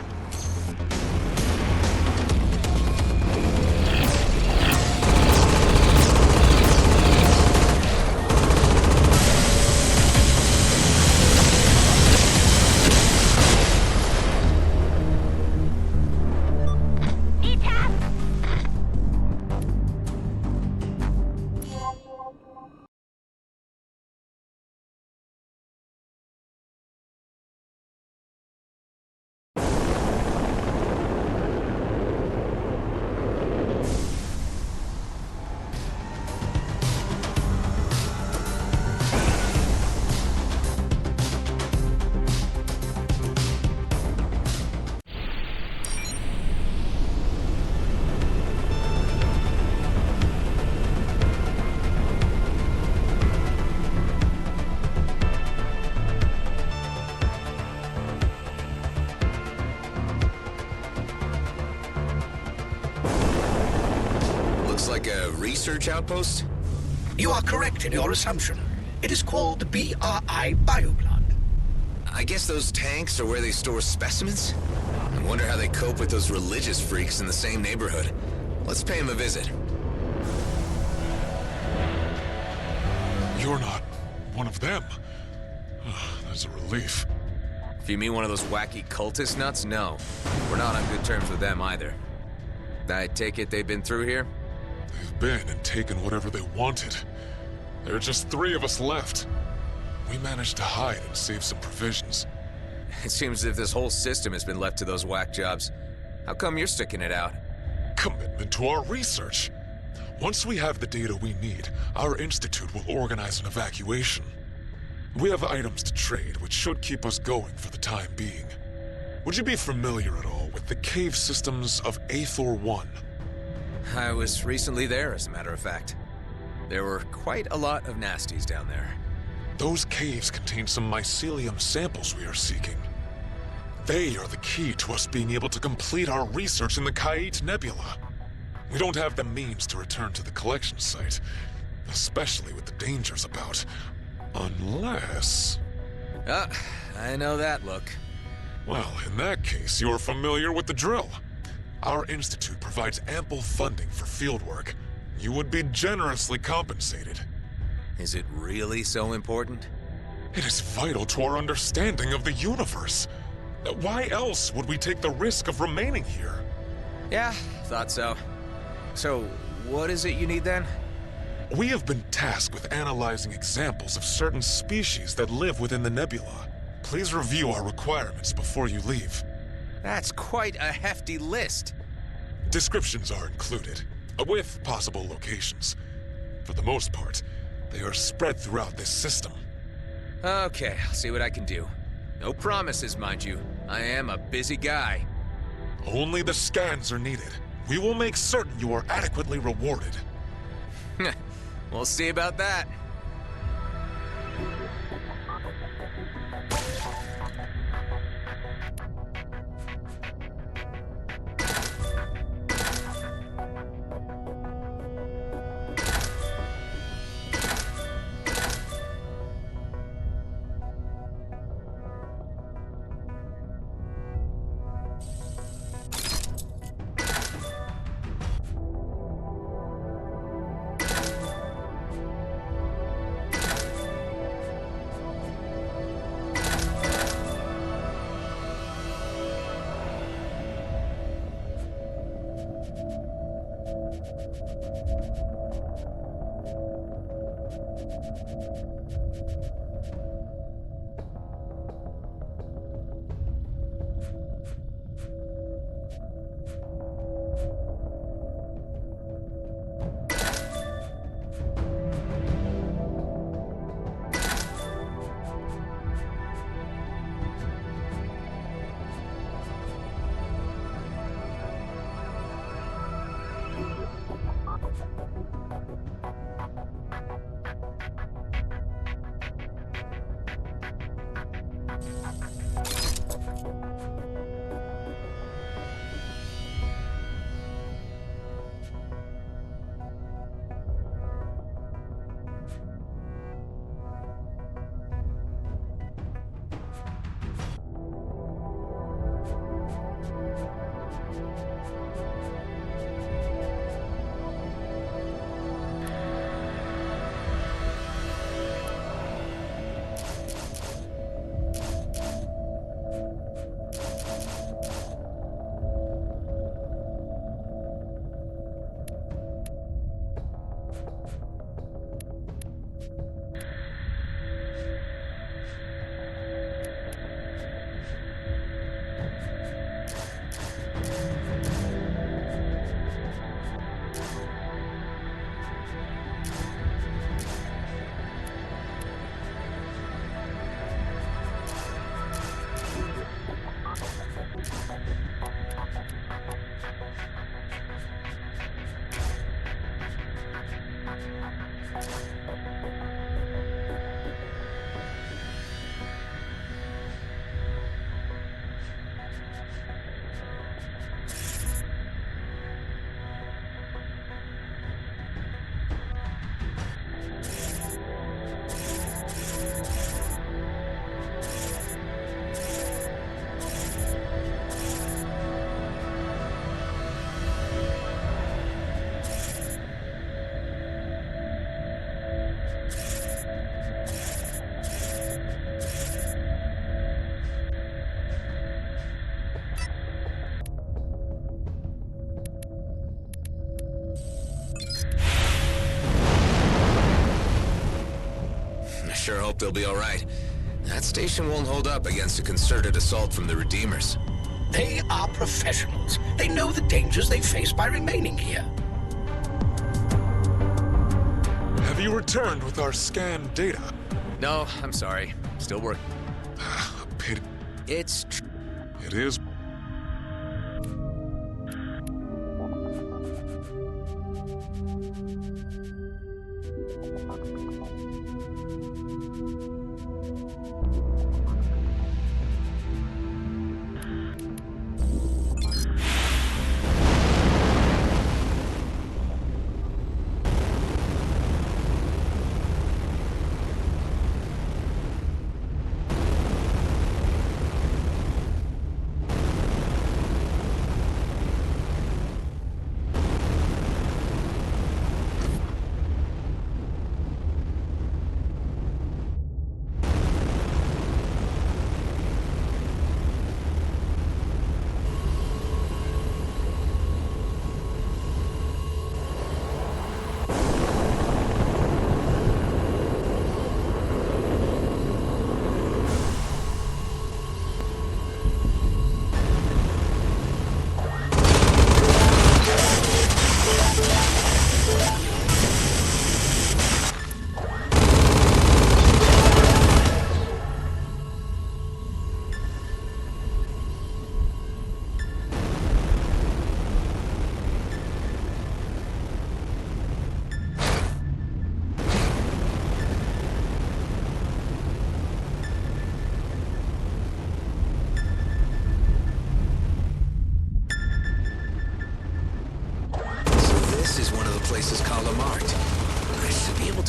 Like a research outpost? You are correct in your assumption. It is called BRI Bioplant. I guess those tanks are where they store specimens? I wonder how they cope with those religious freaks in the same neighborhood. Let's pay them a visit. You're not one of them. That's a relief. If you mean one of those wacky cultist nuts, no. We're not on good terms with them either. I take it they've been through here? They've been and taken whatever they wanted. There are just 3 of us left. We managed to hide and save some provisions. It seems as if this whole system has been left to those whack jobs. How come you're sticking it out? Commitment to our research. Once we have the data we need, our institute will organize an evacuation. We have items to trade, which should keep us going for the time being. Would you be familiar at all with the cave systems of Aethor 1? I was recently there, as a matter of fact. There were quite a lot of nasties down there. Those caves contain some mycelium samples we are seeking. They are the key to us being able to complete our research in the Kait Nebula. We don't have the means to return to the collection site, especially with the dangers about. Unless... I know that look. Well, in that case, you're familiar with the drill. Our institute provides ample funding for fieldwork. You would be generously compensated. Is it really so important? It is vital to our understanding of the universe. Why else would we take the risk of remaining here? Yeah, thought so. So, what is it you need then? We have been tasked with analyzing examples of certain species that live within the nebula. Please review our requirements before you leave. That's quite a hefty list. Descriptions are included, with possible locations. For the most part, they are spread throughout this system. Okay, I'll see what I can do. No promises, mind you. I am a busy guy. Only the scans are needed. We will make certain you are adequately rewarded. We'll see about that. hope they'll be all right. That station won't hold up against a concerted assault from the Redeemers. They are professionals. They know the dangers they face by remaining here. Have you returned with our scanned data? No, I'm sorry. Still working. A pity. It's It is.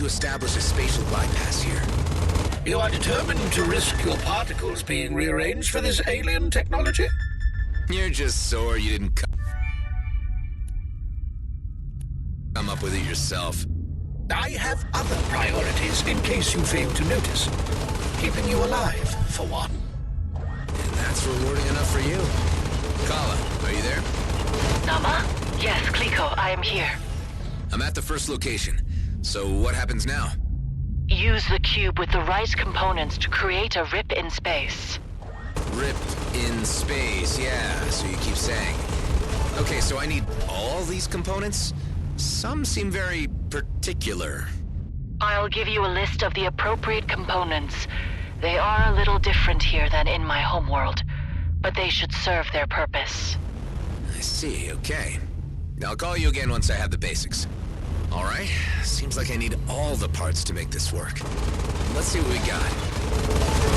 establish a spatial bypass here. You are determined to risk your particles being rearranged for this alien technology? You're just sore you didn't come up with it yourself. I have other priorities, in case you fail to notice. Keeping you alive, for one. And that's rewarding enough for you. Kala, are you there? Nama? Yes, Kliko, I am here. I'm at the first location. So what happens now? Use the cube with the right components to create a rip in space. Rip in space, yeah, so you keep saying. Okay, so I need all these components? Some seem very particular. I'll give you a list of the appropriate components. They are a little different here than in my homeworld, but they should serve their purpose. I see, okay. I'll call you again once I have the basics. All right, seems like I need all the parts to make this work. Let's see what we got.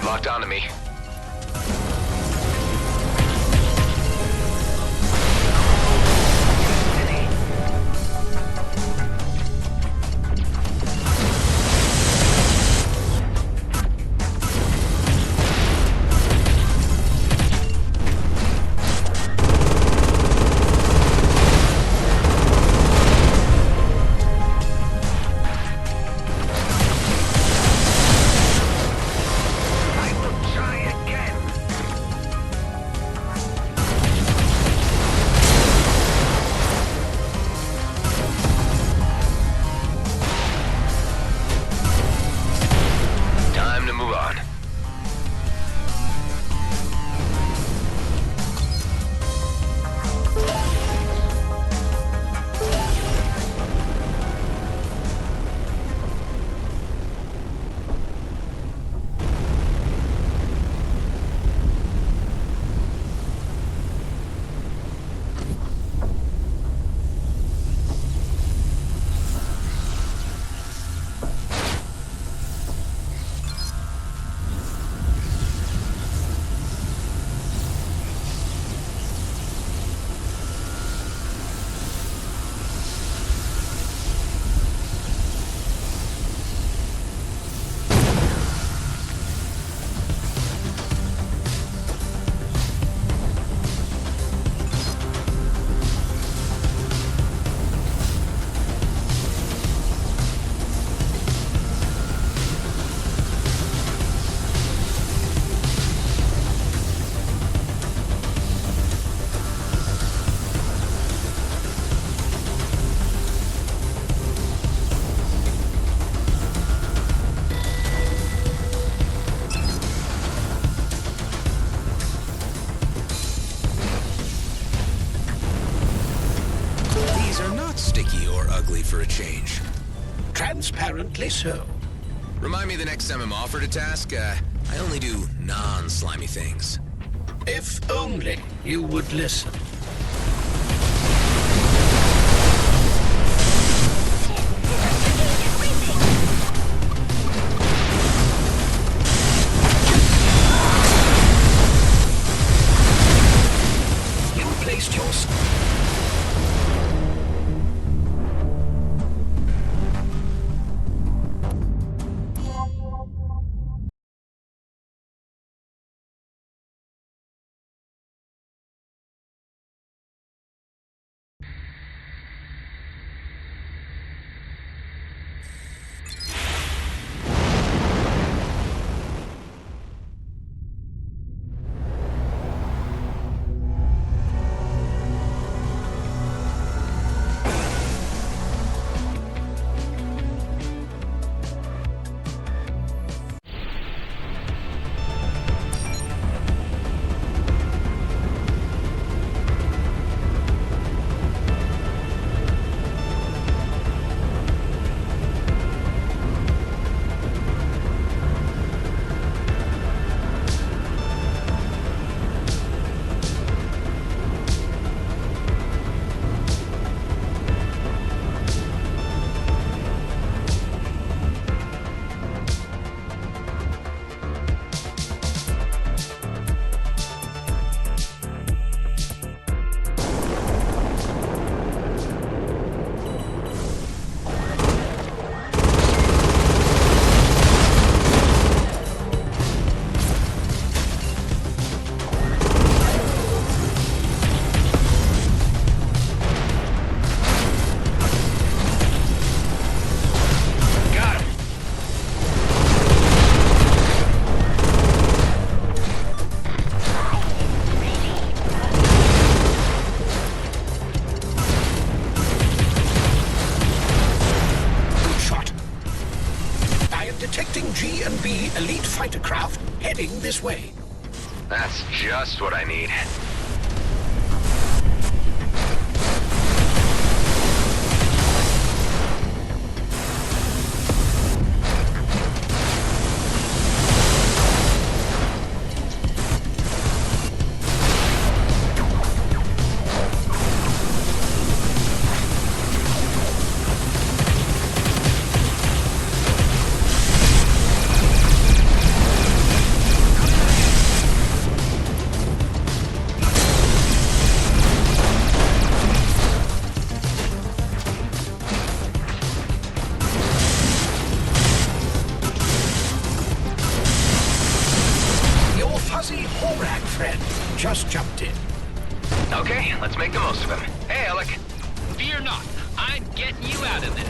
Locked onto me. For a change. Transparently so. Remind me the next time I'm offered a task, I only do non-slimy things. If only you would listen. You placed your... G&B elite fighter craft heading this way. That's just what I need. just jumped in. Okay, let's make the most of him. Hey, Alec. Fear not. I'm getting you out of this.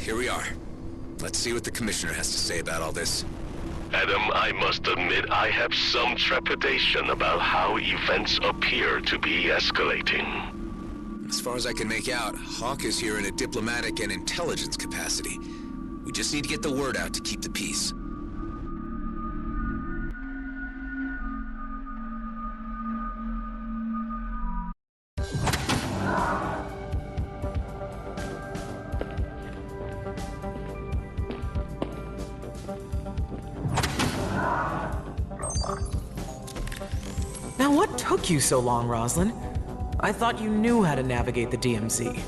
Here we are. Let's see what the Commissioner has to say about all this. Adam, I must admit I have some trepidation about how events appear to be escalating. As far as I can make out, Hawk is here in a diplomatic and intelligence capacity. We just need to get the word out to keep the peace. Now what took you so long, Roslyn? I thought you knew how to navigate the DMZ.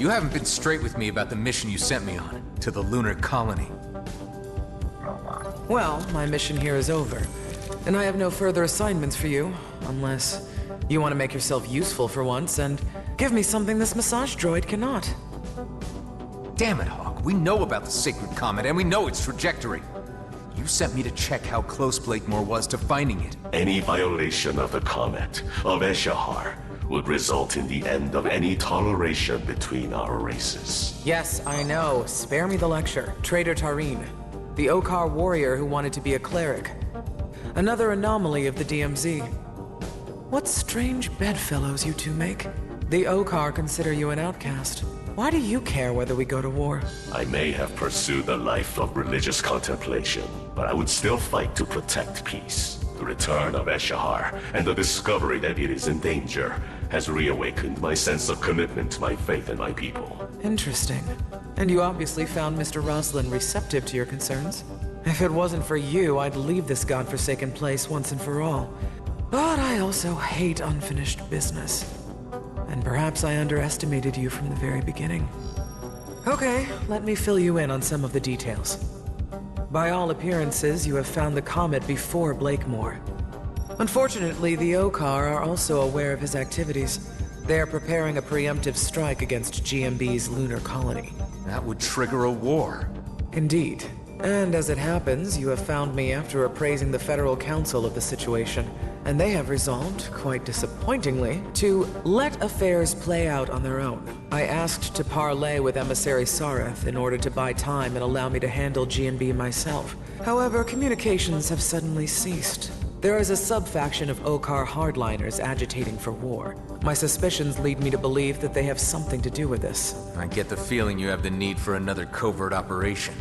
You haven't been straight with me about the mission you sent me on, to the lunar colony. Well, my mission here is over, and I have no further assignments for you, unless you want to make yourself useful for once and give me something this massage droid cannot. Damn it, Hawk. We know about the Sacred Comet, and we know its trajectory. You sent me to check how close Blakemore was to finding it. Any violation of the comet of Eshahar would result in the end of any toleration between our races. Yes, I know. Spare me the lecture. Traitor Tareen, the Okar warrior who wanted to be a cleric. Another anomaly of the DMZ. What strange bedfellows you two make. The Okar consider you an outcast. Why do you care whether we go to war? I may have pursued a life of religious contemplation, but I would still fight to protect peace. The return of Eshahar and the discovery that it is in danger has reawakened my sense of commitment to my faith and my people. Interesting. And you obviously found Mr. Roslin receptive to your concerns. If it wasn't for you, I'd leave this godforsaken place once and for all. But I also hate unfinished business. And perhaps I underestimated you from the very beginning. Okay, let me fill you in on some of the details. By all appearances, you have found the comet before Blakemore. Unfortunately, the Okar are also aware of his activities. They are preparing a preemptive strike against GMB's lunar colony. That would trigger a war. Indeed. And as it happens, you have found me after appraising the Federal Council of the situation, and they have resolved, quite disappointingly, to let affairs play out on their own. I asked to parley with Emissary Sareth in order to buy time and allow me to handle GMB myself. However, communications have suddenly ceased. There is a sub-faction of Okar hardliners agitating for war. My suspicions lead me to believe that they have something to do with this. I get the feeling you have the need for another covert operation.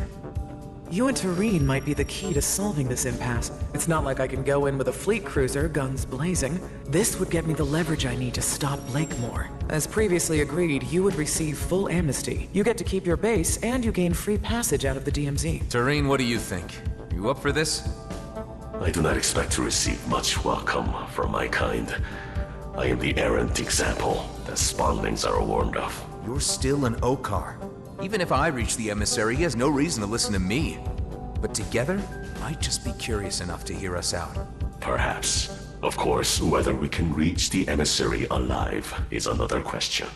You and Tareen might be the key to solving this impasse. It's not like I can go in with a fleet cruiser, guns blazing. This would get me the leverage I need to stop Blakemore. As previously agreed, you would receive full amnesty. You get to keep your base, and you gain free passage out of the DMZ. Tareen, what do you think? You up for this? I do not expect to receive much welcome from my kind. I am the errant example that spawnlings are warned of. You're still an Okar. Even if I reach the Emissary, he has no reason to listen to me. But together, might just be curious enough to hear us out. Perhaps. Of course, whether we can reach the Emissary alive is another question.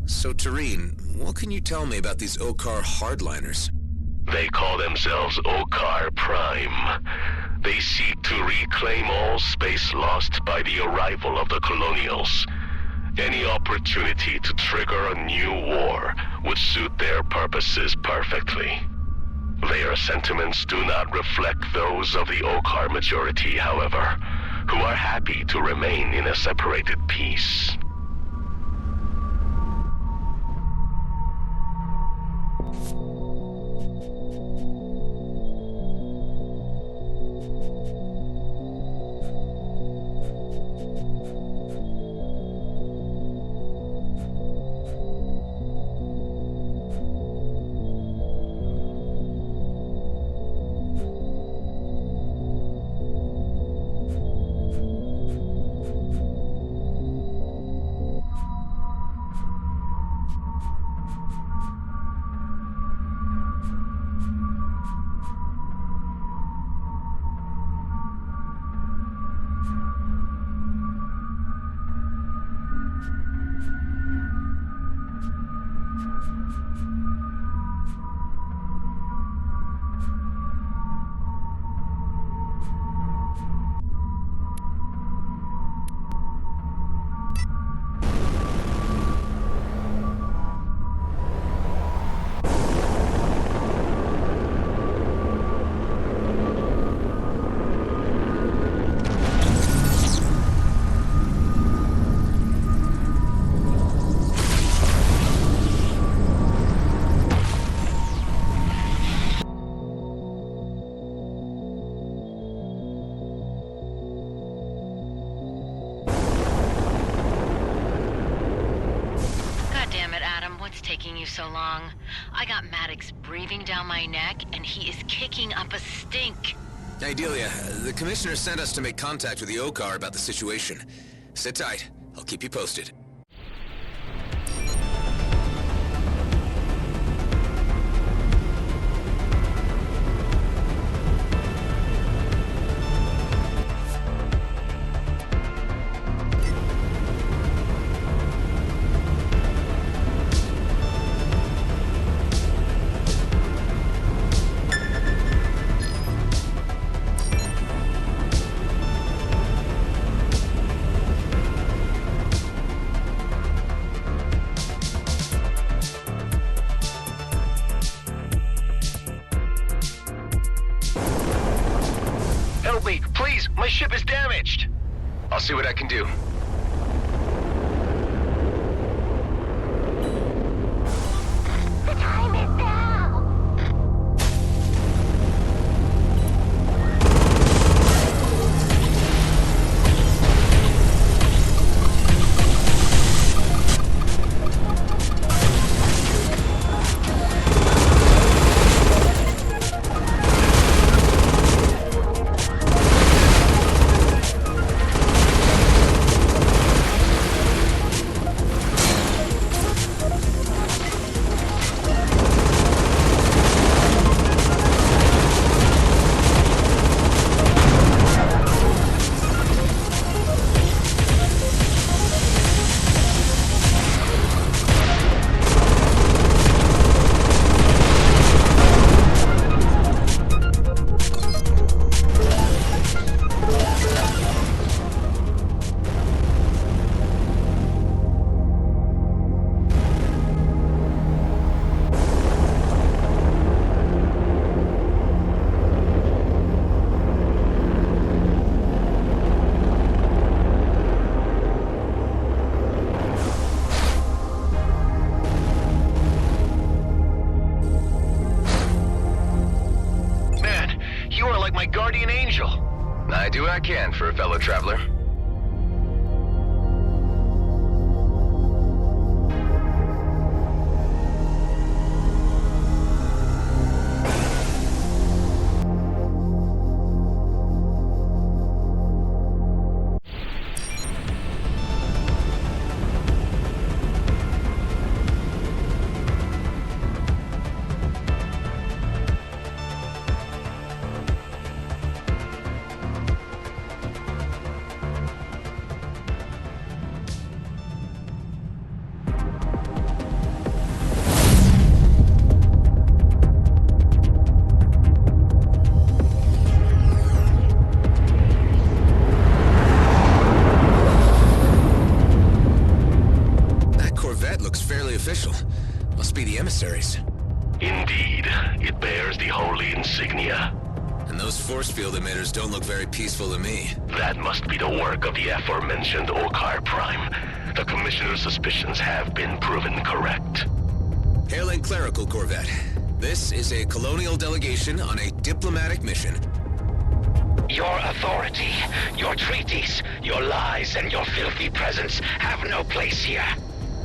So, Tareen, what can you tell me about these Okar hardliners? They call themselves Okar Prime. They seek to reclaim all space lost by the arrival of the Colonials. Any opportunity to trigger a new war would suit their purposes perfectly. Their sentiments do not reflect those of the Okar majority, however, who are happy to remain in a separated peace. So long. I got Maddox breathing down my neck, and he is kicking up a stink. Hey, Delia, the Commissioner sent us to make contact with the Okar about the situation. Sit tight. I'll keep you posted. Help me, please! My ship is damaged! I'll see what I can do. The time is now! do what I can for a fellow traveler. Official. Must be the Emissaries. Indeed. It bears the holy insignia. And those force field emitters don't look very peaceful to me. That must be the work of the aforementioned Okar Prime. The Commissioner's suspicions have been proven correct. Hailing Clerical Corvette. This is a colonial delegation on a diplomatic mission. Your authority, your treaties, your lies, and your filthy presence have no place here.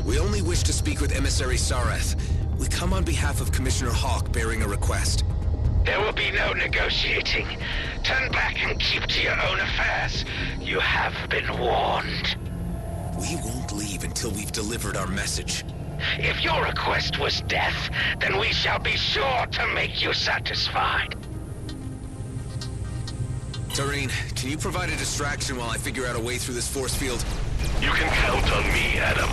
We only wish to speak with Emissary Sareth. We come on behalf of Commissioner Hawk bearing a request. There will be no negotiating. Turn back and keep to your own affairs. You have been warned. We won't leave until we've delivered our message. If your request was death, then we shall be sure to make you satisfied. Tareen, can you provide a distraction while I figure out a way through this force field? You can count on me, Adam.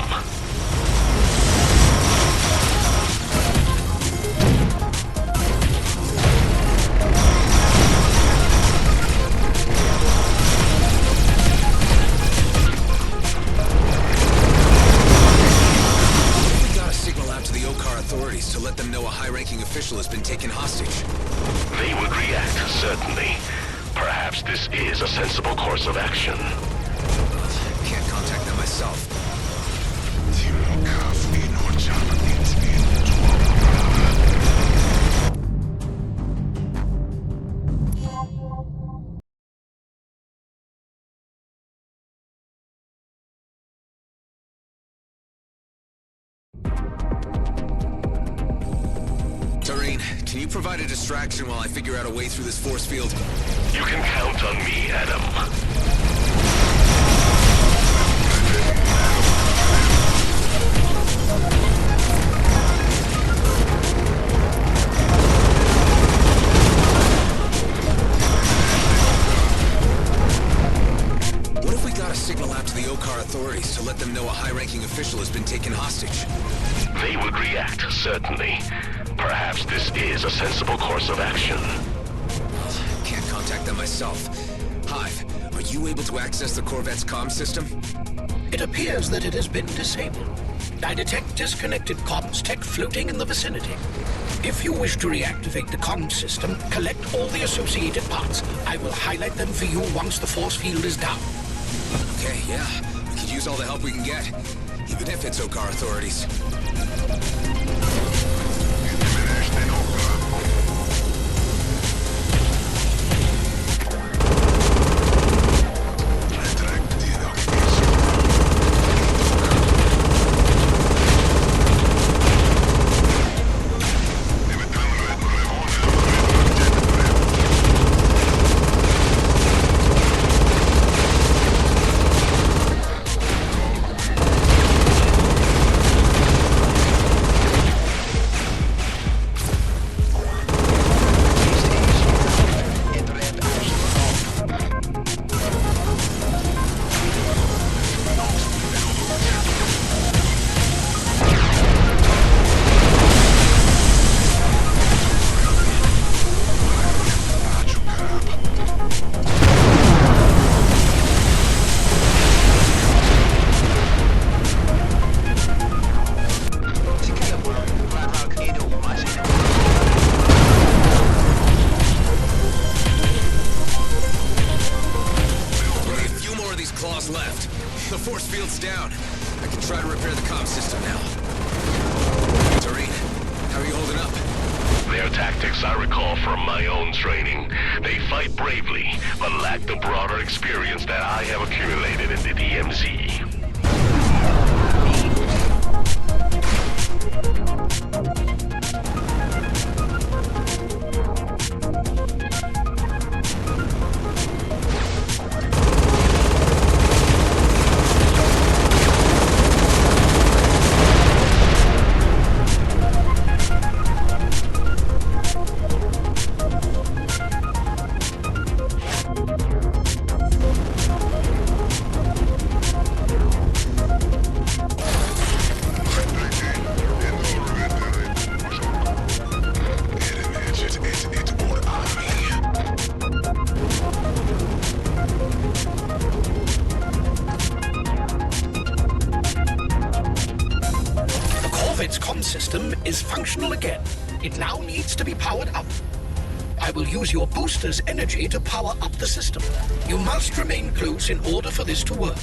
We got a signal out to the Okar authorities to let them know a high-ranking official has been taken hostage. They would react, certainly. Perhaps this is a sensible course of action. Can't contact them myself. Tareen, can you provide a distraction while I figure out a way through this force field? You can count on me, Adam. What if we got a signal out to the Okar authorities to let them know a high-ranking official has been taken hostage? They would react, certainly. Perhaps this is a sensible course of action. Can't contact them myself. Hive, are you able to access the Corvette's comm system? It appears that it has been disabled. I detect disconnected comms tech floating in the vicinity. If you wish to reactivate the comm system, collect all the associated parts. I will highlight them for you once the force field is down. Okay, yeah. We could use all the help we can get, even if it's Okar authorities. Their tactics I recall from my own training. They fight bravely, but lack the broader experience that I have accumulated in the DMZ. Its comm system is functional again. It now needs to be powered up. I will use your booster's energy to power up the system. You must remain close in order for this to work.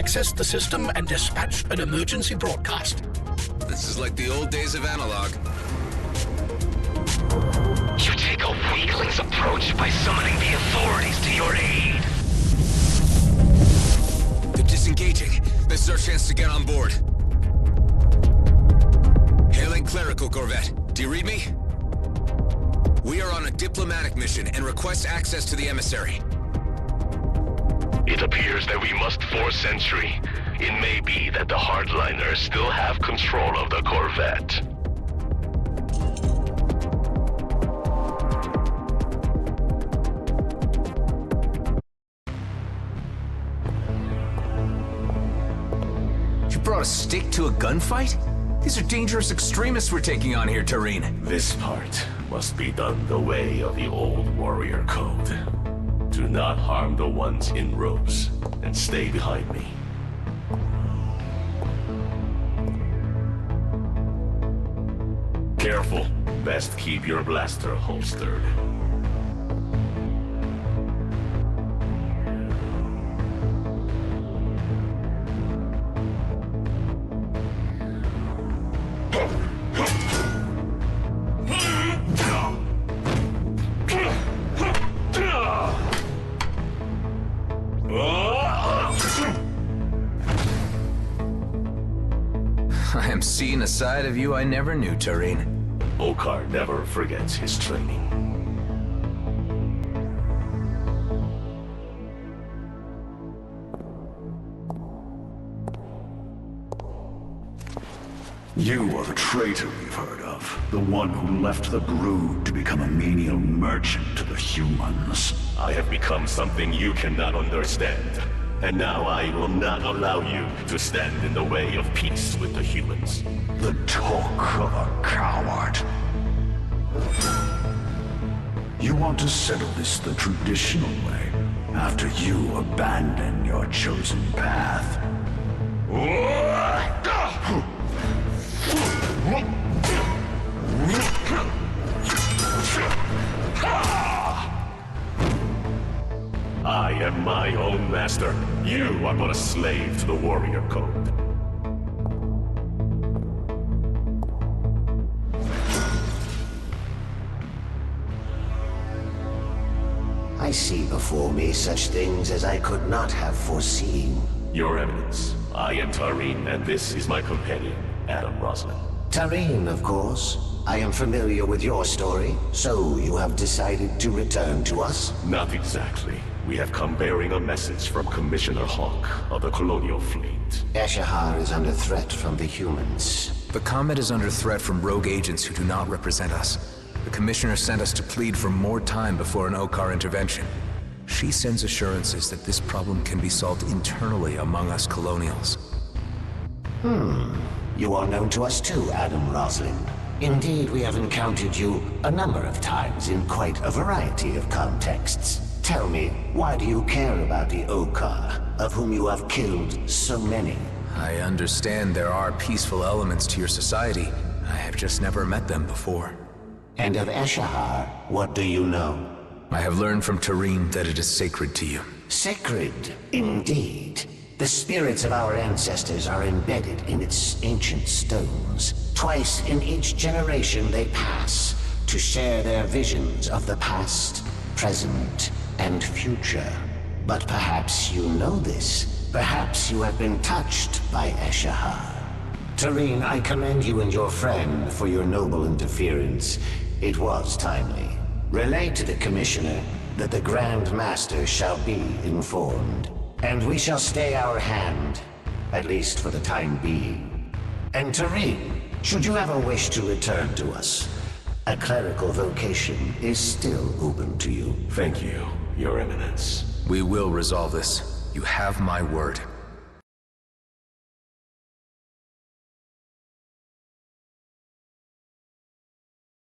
Accessed the system and dispatched an emergency broadcast. This is like the old days of analog. You take a weakling's approach by summoning the authorities to your aid. They're disengaging. This is our chance to get on board. Hailing clerical corvette. Do you read me? We are on a diplomatic mission and request access to the emissary. It appears that we must force entry. It may be that the hardliners still have control of the corvette. You brought a stick to a gunfight? These are dangerous extremists we're taking on here, Tareen. This part must be done the way of the old warrior code. Do not harm the ones in robes, and stay behind me. Careful. Best keep your blaster holstered. I am seeing a side of you I never knew, Tareen. Okar never forgets his training. You are the traitor we've heard of. The one who left the brood to become a menial merchant to the humans. I have become something you cannot understand. And now I will not allow you to stand in the way of peace with the humans. The talk of a coward. You want to settle this the traditional way, after you abandon your chosen path. I am my own master. You are but a slave to the warrior code. I see before me such things as I could not have foreseen. Your Eminence, I am Tareen, and this is my companion, Adam Roslin. Tareen, of course. I am familiar with your story, so you have decided to return to us? Not exactly. We have come bearing a message from Commissioner Hawk of the Colonial Fleet. Eshahar is under threat from the humans. The Comet is under threat from rogue agents who do not represent us. The Commissioner sent us to plead for more time before an OCAR intervention. She sends assurances that this problem can be solved internally among us colonials. You are known to us too, Adam Roslin. Indeed, we have encountered you a number of times in quite a variety of contexts. Tell me, why do you care about the OCAR, of whom you have killed so many? I understand there are peaceful elements to your society. I have just never met them before. And of Eshahar, what do you know? I have learned from Tareen that it is sacred to you. Sacred, indeed. The spirits of our ancestors are embedded in its ancient stones. Twice in each generation they pass to share their visions of the past, present, and future. But perhaps you know this. Perhaps you have been touched by Eshahar. Tareen, I commend you and your friend for your noble interference. It was timely. Relay to the Commissioner that the Grand Master shall be informed. And we shall stay our hand, at least for the time being. And Tareen, should you ever wish to return to us, a clerical vocation is still open to you. Thank you, Your Eminence. We will resolve this. You have my word.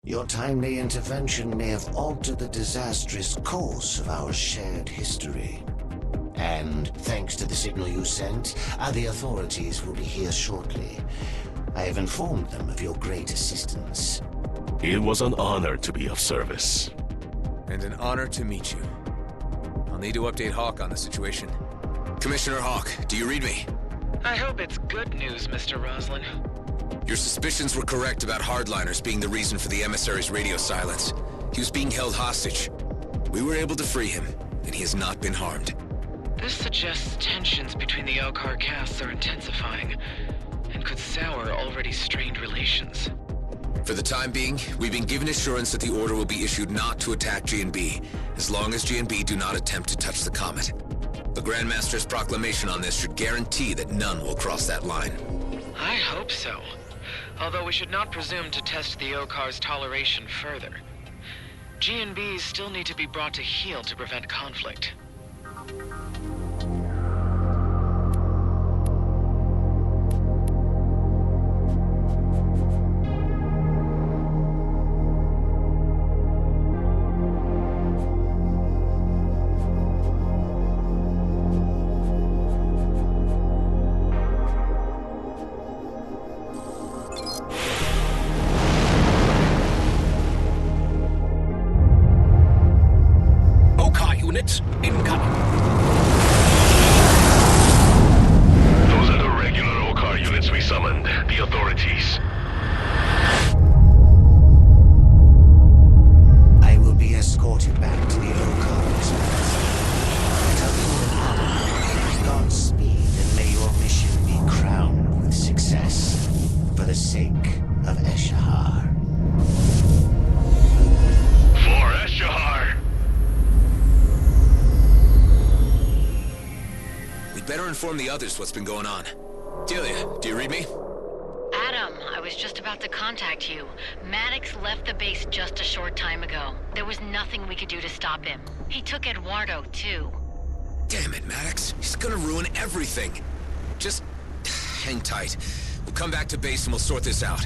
Your timely intervention may have altered the disastrous course of our shared history. And thanks to the signal you sent, the authorities will be here shortly. I have informed them of your great assistance. It was an honor to be of service. And an honor to meet you. I'll need to update Hawk on the situation. Commissioner Hawk, do you read me? I hope it's good news, Mr. Roslin. Your suspicions were correct about hardliners being the reason for the emissary's radio silence. He was being held hostage. We were able to free him, and he has not been harmed. This suggests tensions between the OCAR castes are intensifying, and could sour already strained relations. For the time being, we've been given assurance that the order will be issued not to attack G&B, as long as G&B do not attempt to touch the Comet. The Grandmaster's proclamation on this should guarantee that none will cross that line. I hope so. Although we should not presume to test the OCAR's toleration further. G&Bs still need to be brought to heel to prevent conflict. Units incoming. Those are the regular OCAR units we summoned. The authorities. I will be escorted back to the OCAR residence. Tell you and Adam, Godspeed, and may your mission be crowned with success for the sake of Eshahar. For Eshahar! Better inform the others what's been going on. Delia, do you read me? Adam, I was just about to contact you. Maddox left the base just a short time ago. There was nothing we could do to stop him. He took Eduardo, too. Damn it, Maddox. He's gonna ruin everything. Just hang tight. We'll come back to base and we'll sort this out.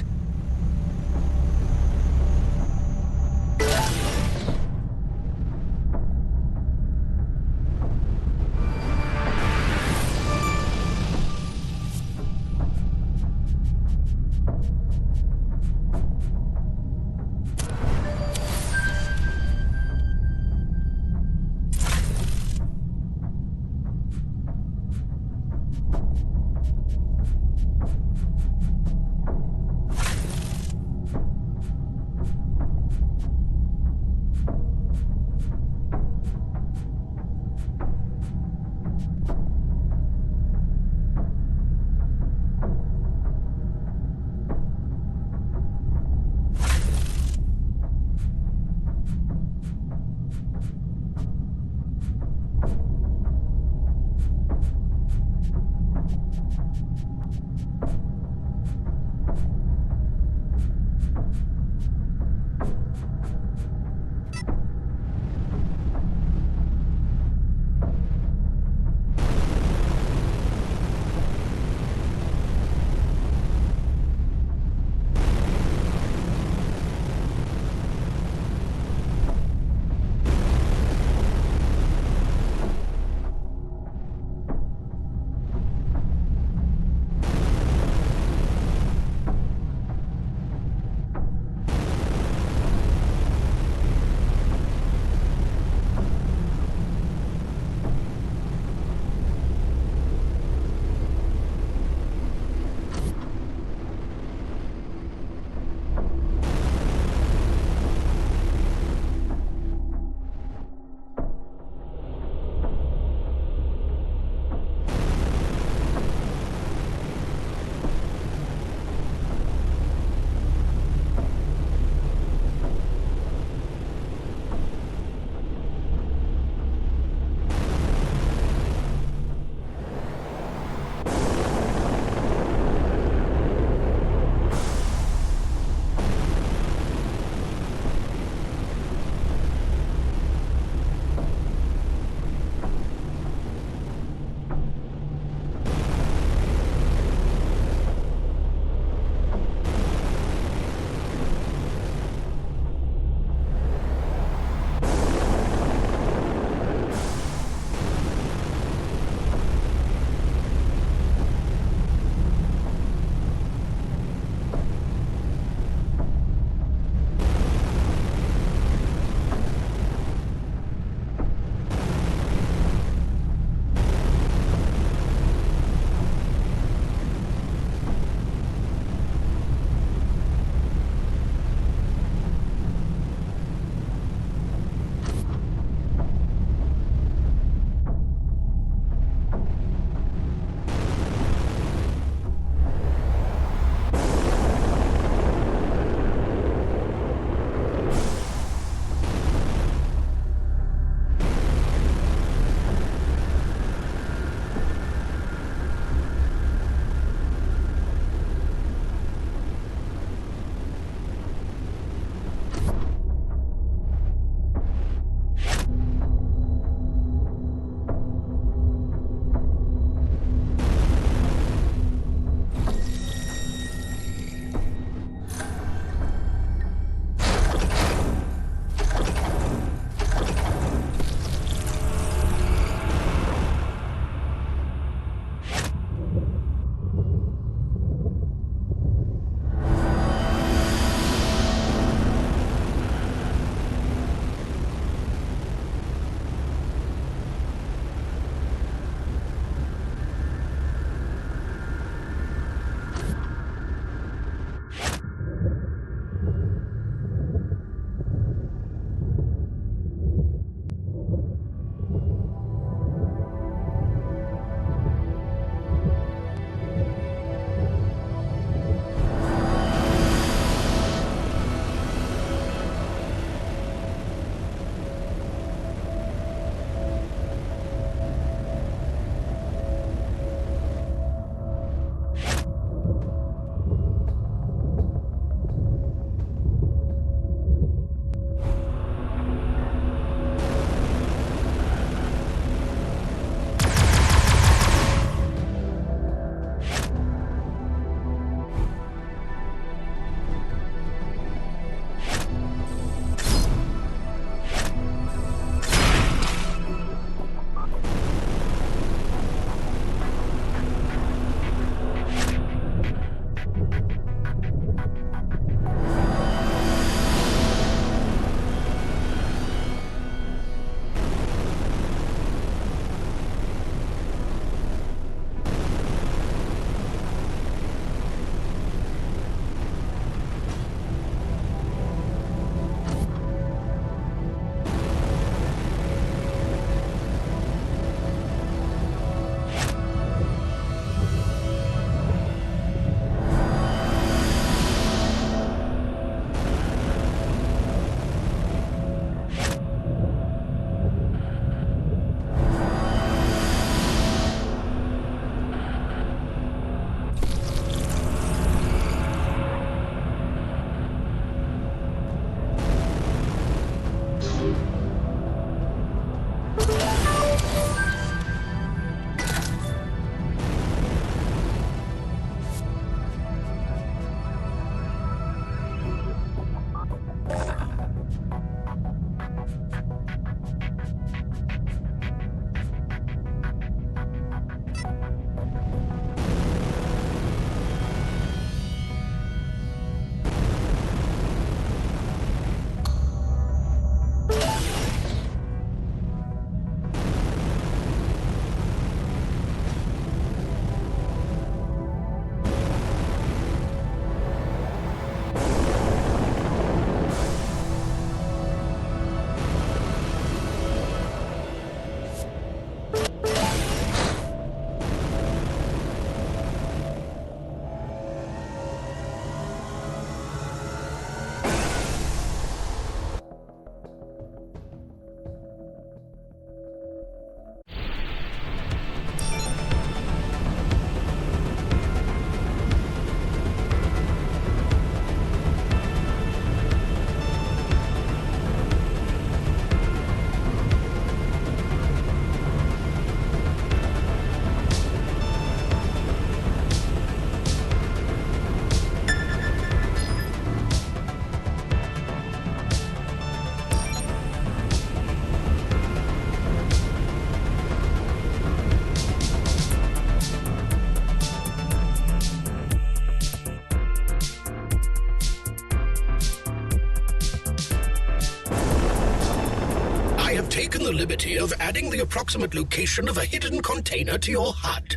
liberty of adding the approximate location of a hidden container to your HUD.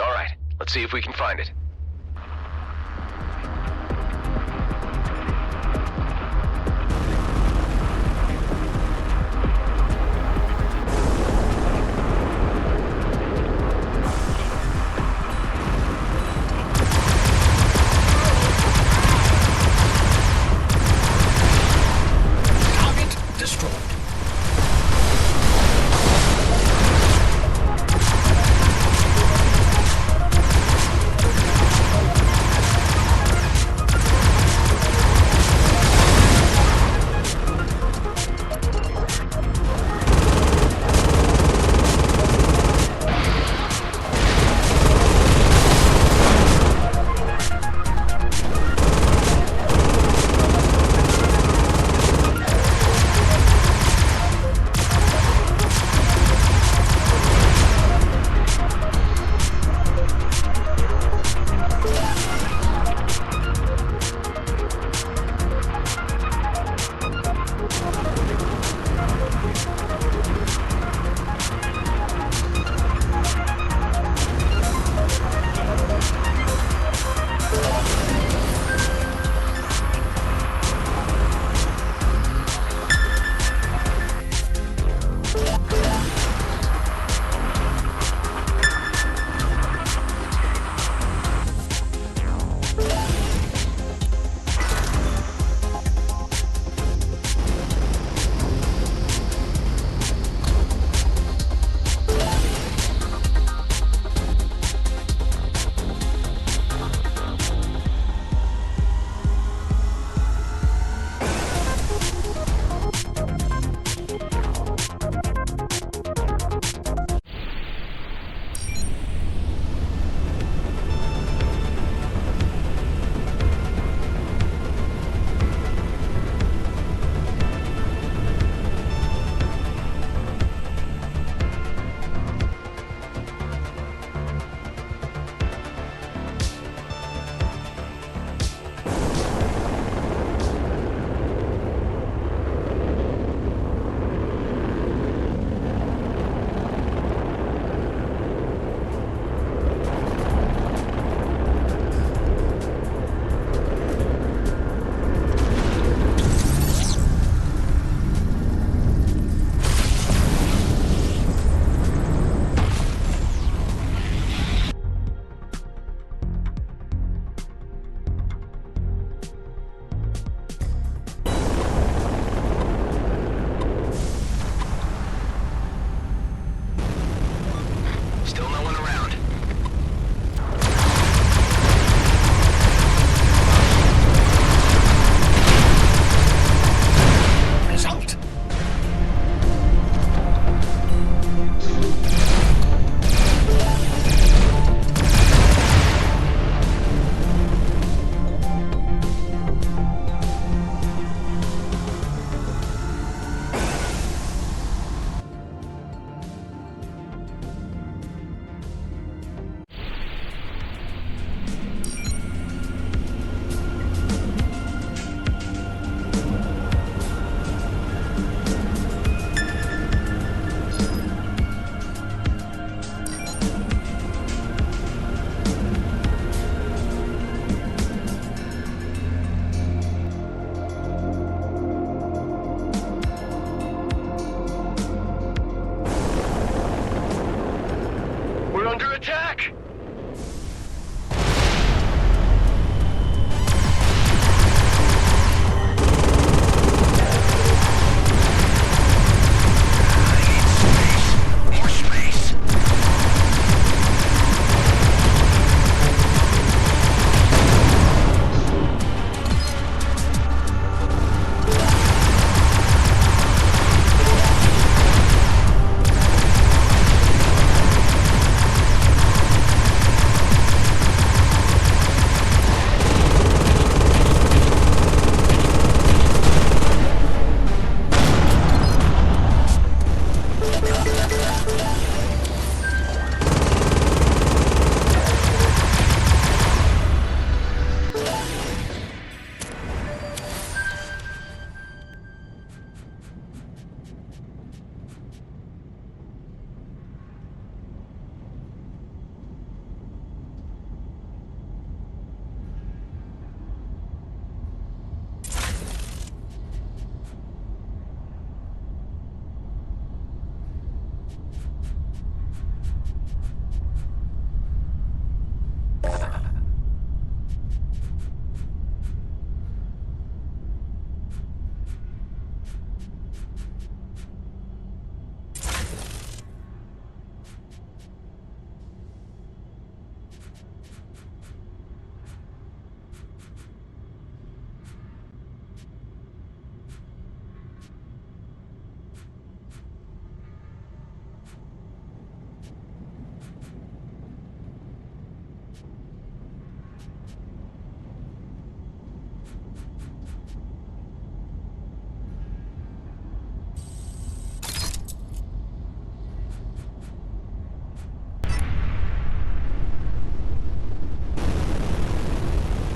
All right, let's see if we can find it. Target destroyed. Still no one around. Result. We're under attack! More space!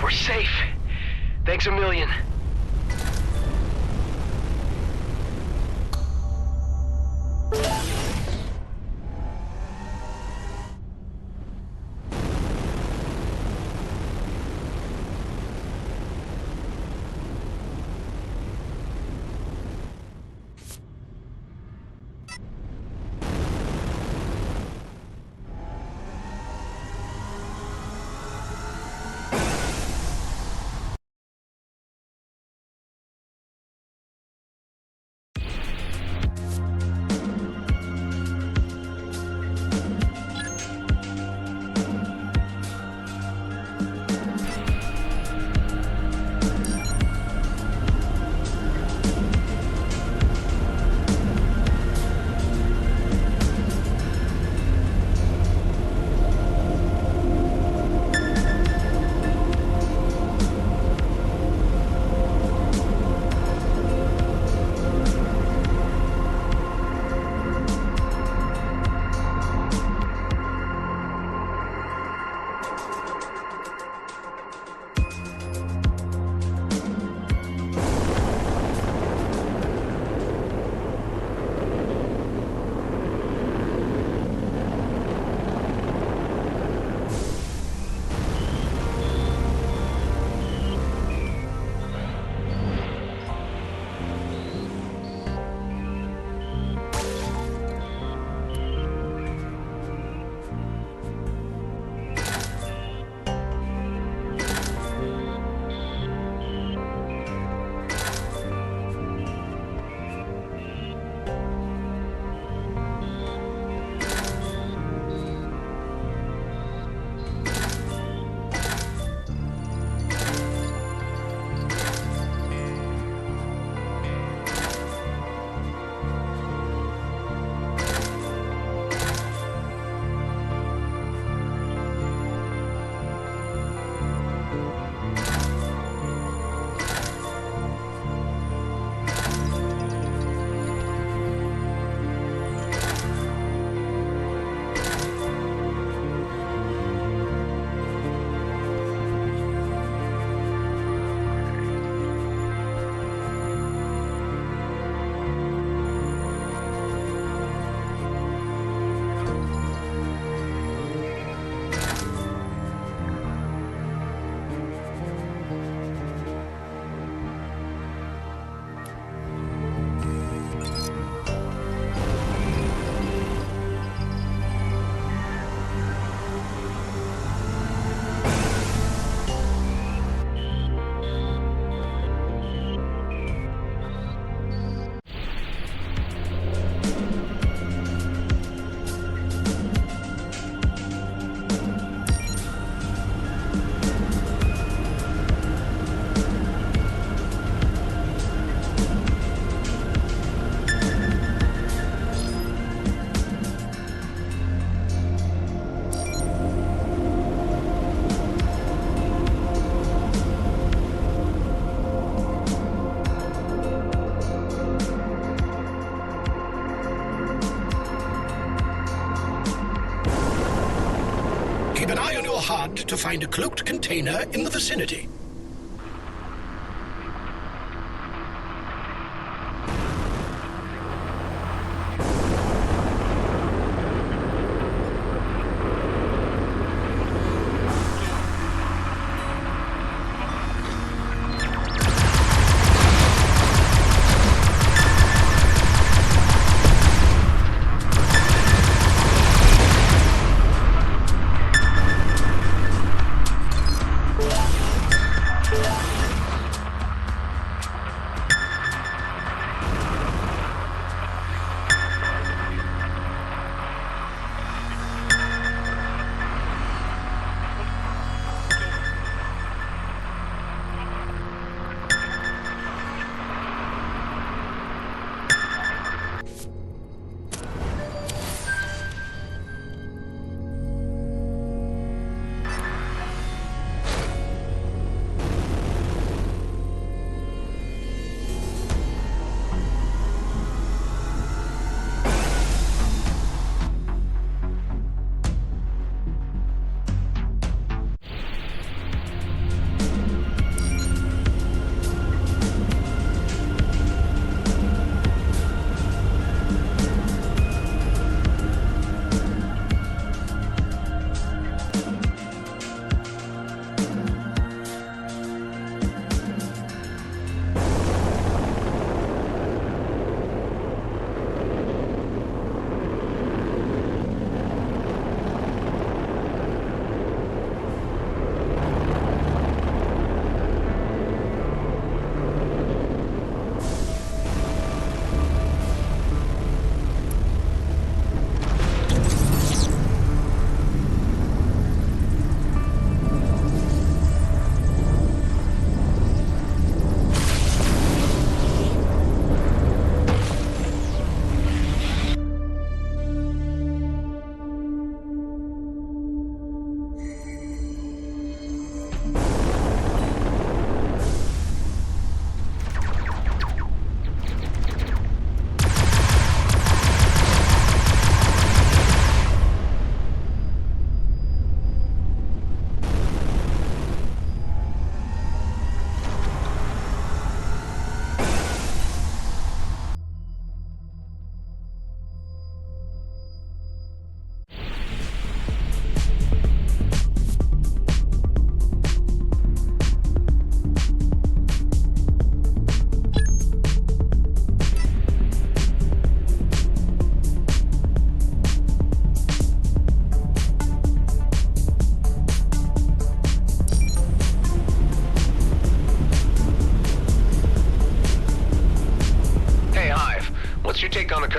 We're safe. Thanks a million. Keep an eye on your HUD to find a cloaked container in the vicinity.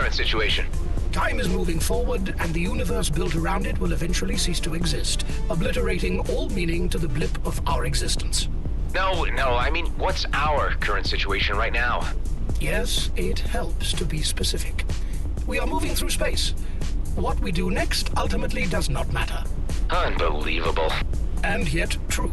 current situation? Time is moving forward, and the universe built around it will eventually cease to exist, obliterating all meaning to the blip of our existence. No, I mean, what's our current situation right now? Yes, it helps to be specific. We are moving through space. What we do next ultimately does not matter. Unbelievable. And yet true.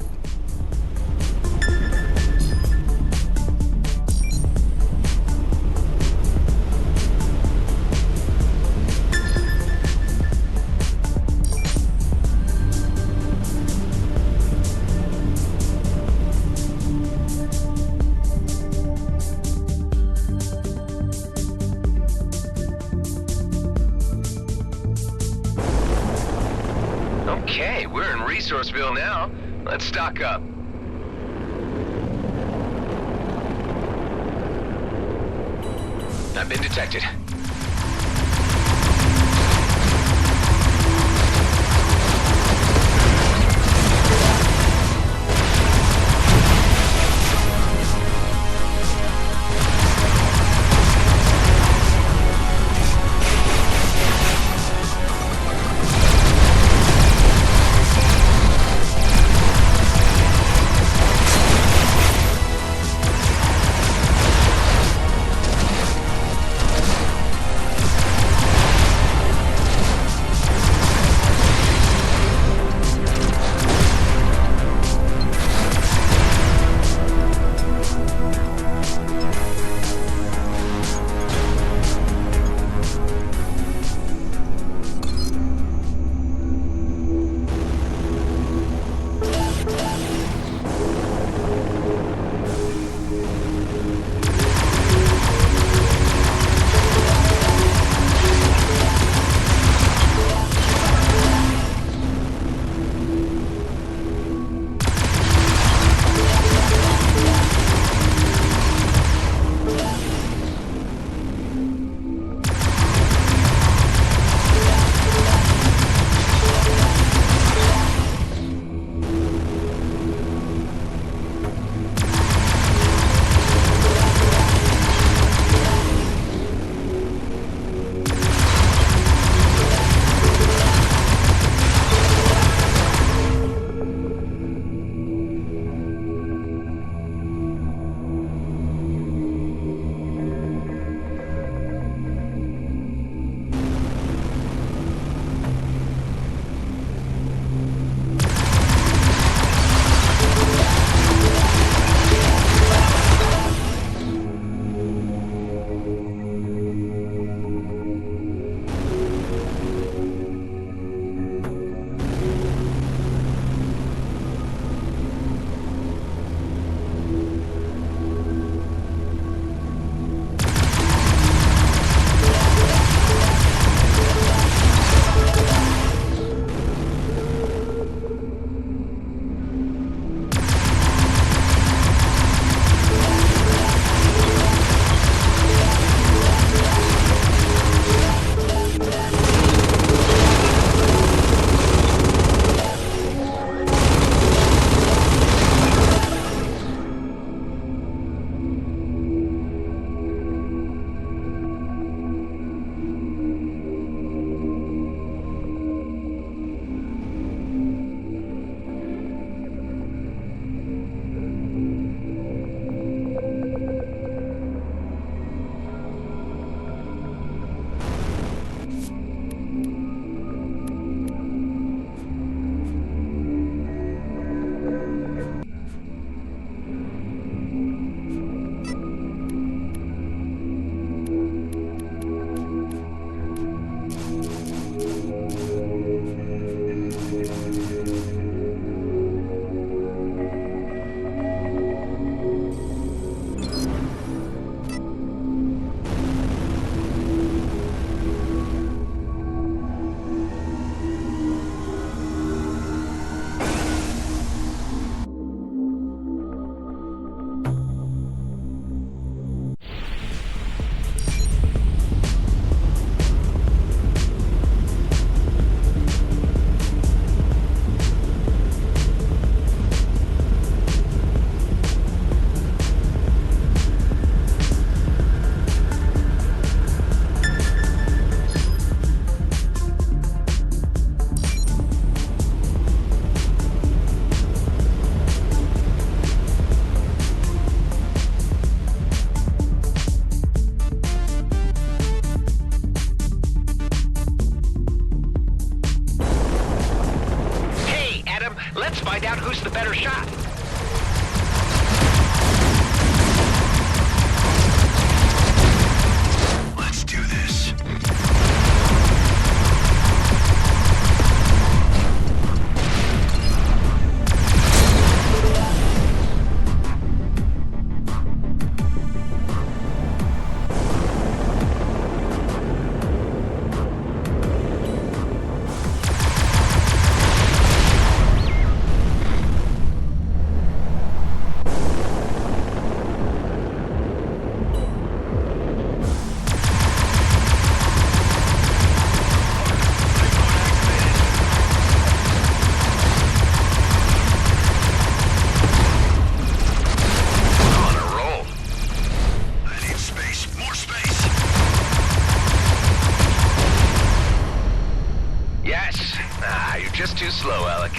Okay, we're in Resourceville now. Let's stock up. I've been detected. find out who's the better shot. Let's do this. Just too slow, Alec.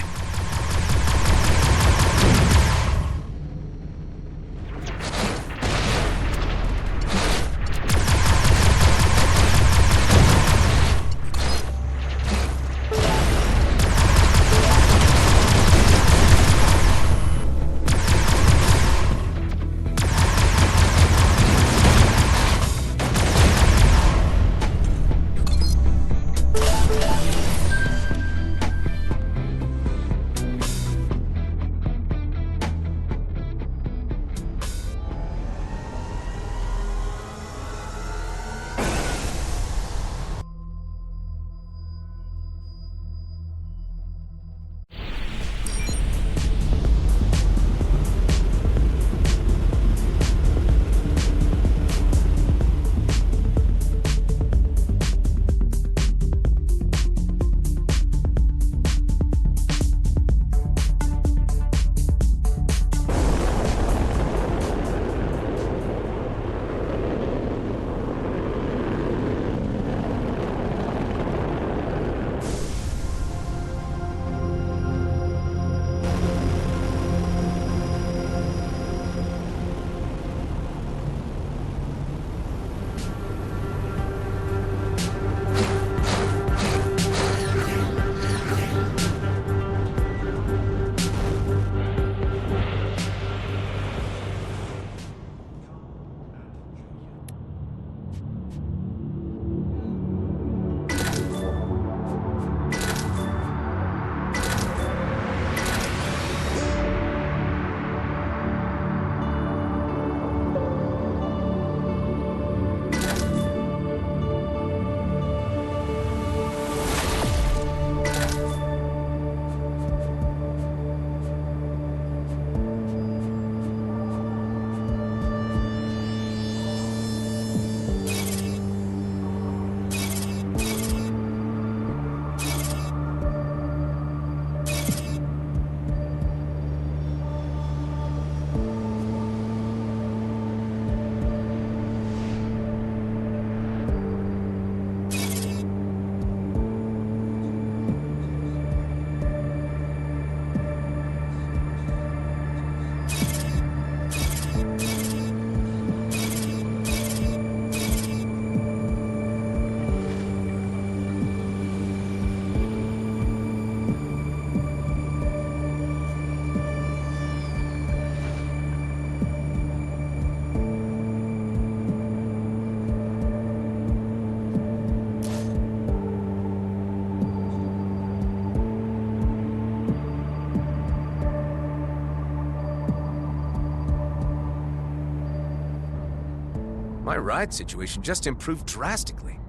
My ride situation just improved drastically.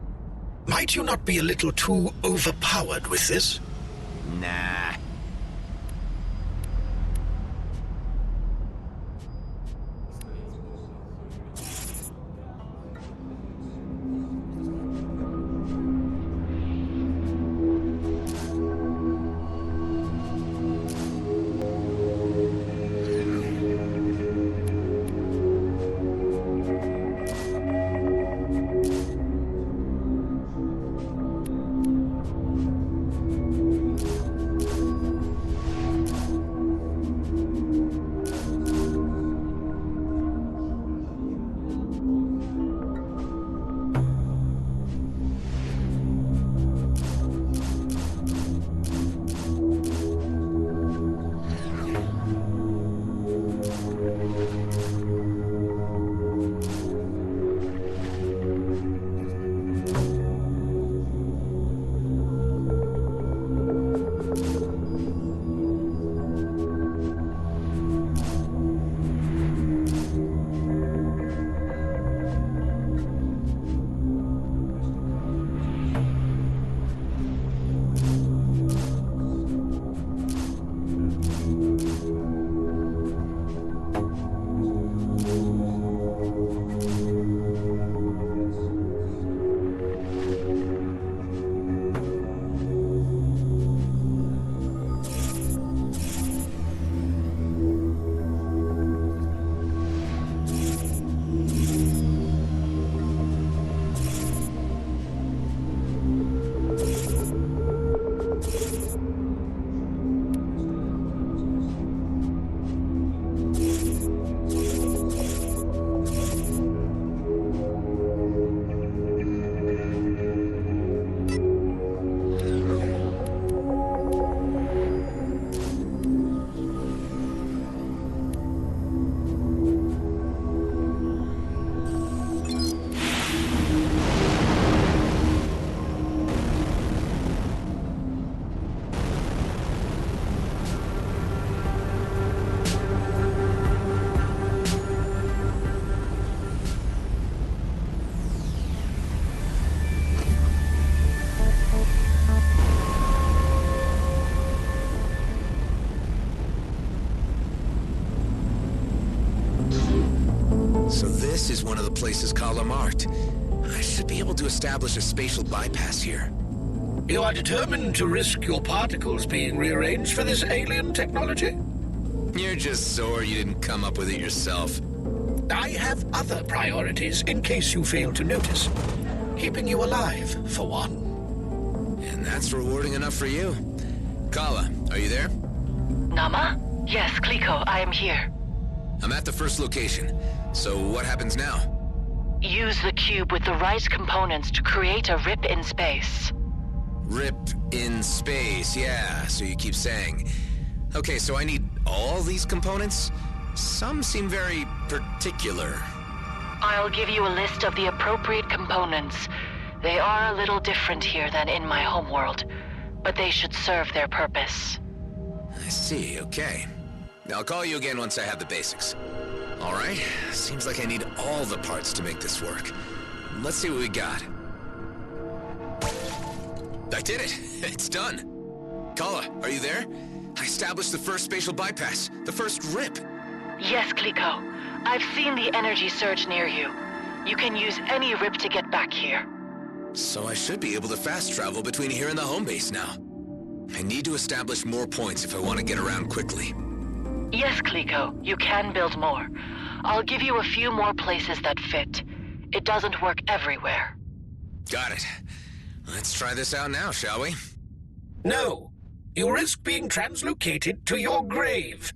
Might you not be a little too overpowered with this? Nah. This is one of the places Kala marked. I should be able to establish a spatial bypass here. You are determined to risk your particles being rearranged for this alien technology? You're just sore you didn't come up with it yourself. I have other priorities, in case you fail to notice. Keeping you alive, for one. And that's rewarding enough for you. Kala, are you there? Nama? Yes, Kliko, I am here. I'm at the first location. So what happens now? Use the cube with the right components to create a rip in space. Rip in space, yeah, so you keep saying. Okay, so I need all these components? Some seem very particular. I'll give you a list of the appropriate components. They are a little different here than in my homeworld, but they should serve their purpose. I see, okay. I'll call you again once I have the basics. All right, seems like I need all the parts to make this work. Let's see what we got. I did it! It's done! Kala, are you there? I established the first spatial bypass, the first rip. Yes, Kliko. I've seen the energy surge near you. You can use any rip to get back here. So I should be able to fast travel between here and the home base now. I need to establish more points if I want to get around quickly. Yes, Kliko, you can build more. I'll give you a few more places that fit. It doesn't work everywhere. Got it. Let's try this out now, shall we? No. You risk being translocated to your grave.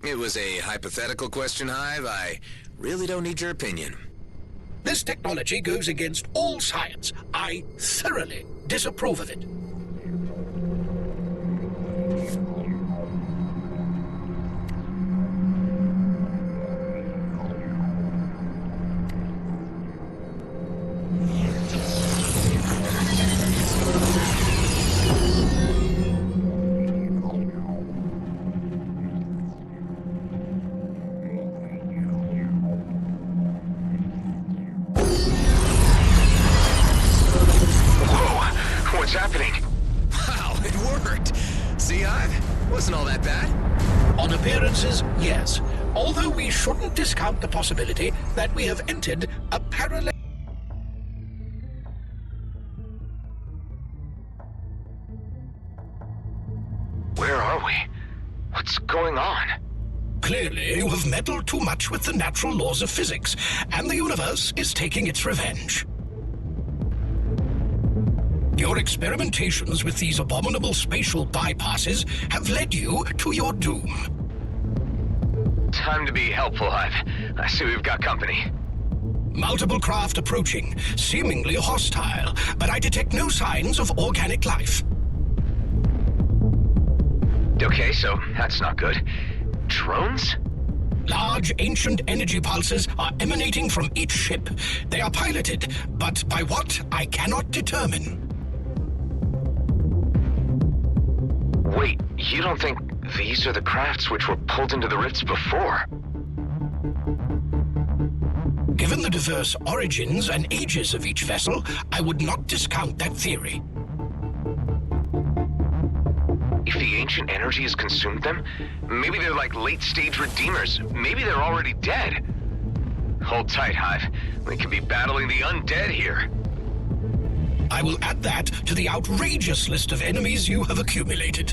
It was a hypothetical question, Hive. I really don't need your opinion. This technology goes against all science. I thoroughly disapprove of it. What's happening? Wow, it worked! See, Hive? Wasn't all that bad. On appearances, yes. Although we shouldn't discount the possibility that we have entered a parallel... Where are we? What's going on? Clearly, you have meddled too much with the natural laws of physics, and the universe is taking its revenge. Your experimentations with these abominable spatial bypasses have led you to your doom. Time to be helpful, Hive. I see we've got company. Multiple craft approaching, seemingly hostile, but I detect no signs of organic life. Okay, so that's not good. Drones? Large, ancient energy pulses are emanating from each ship. They are piloted, but by what, I cannot determine. Wait, you don't think these are the crafts which were pulled into the rifts before? Given the diverse origins and ages of each vessel, I would not discount that theory. If the ancient energy has consumed them, maybe they're like late-stage redeemers. Maybe they're already dead. Hold tight, Hive. We could be battling the undead here. I will add that to the outrageous list of enemies you have accumulated.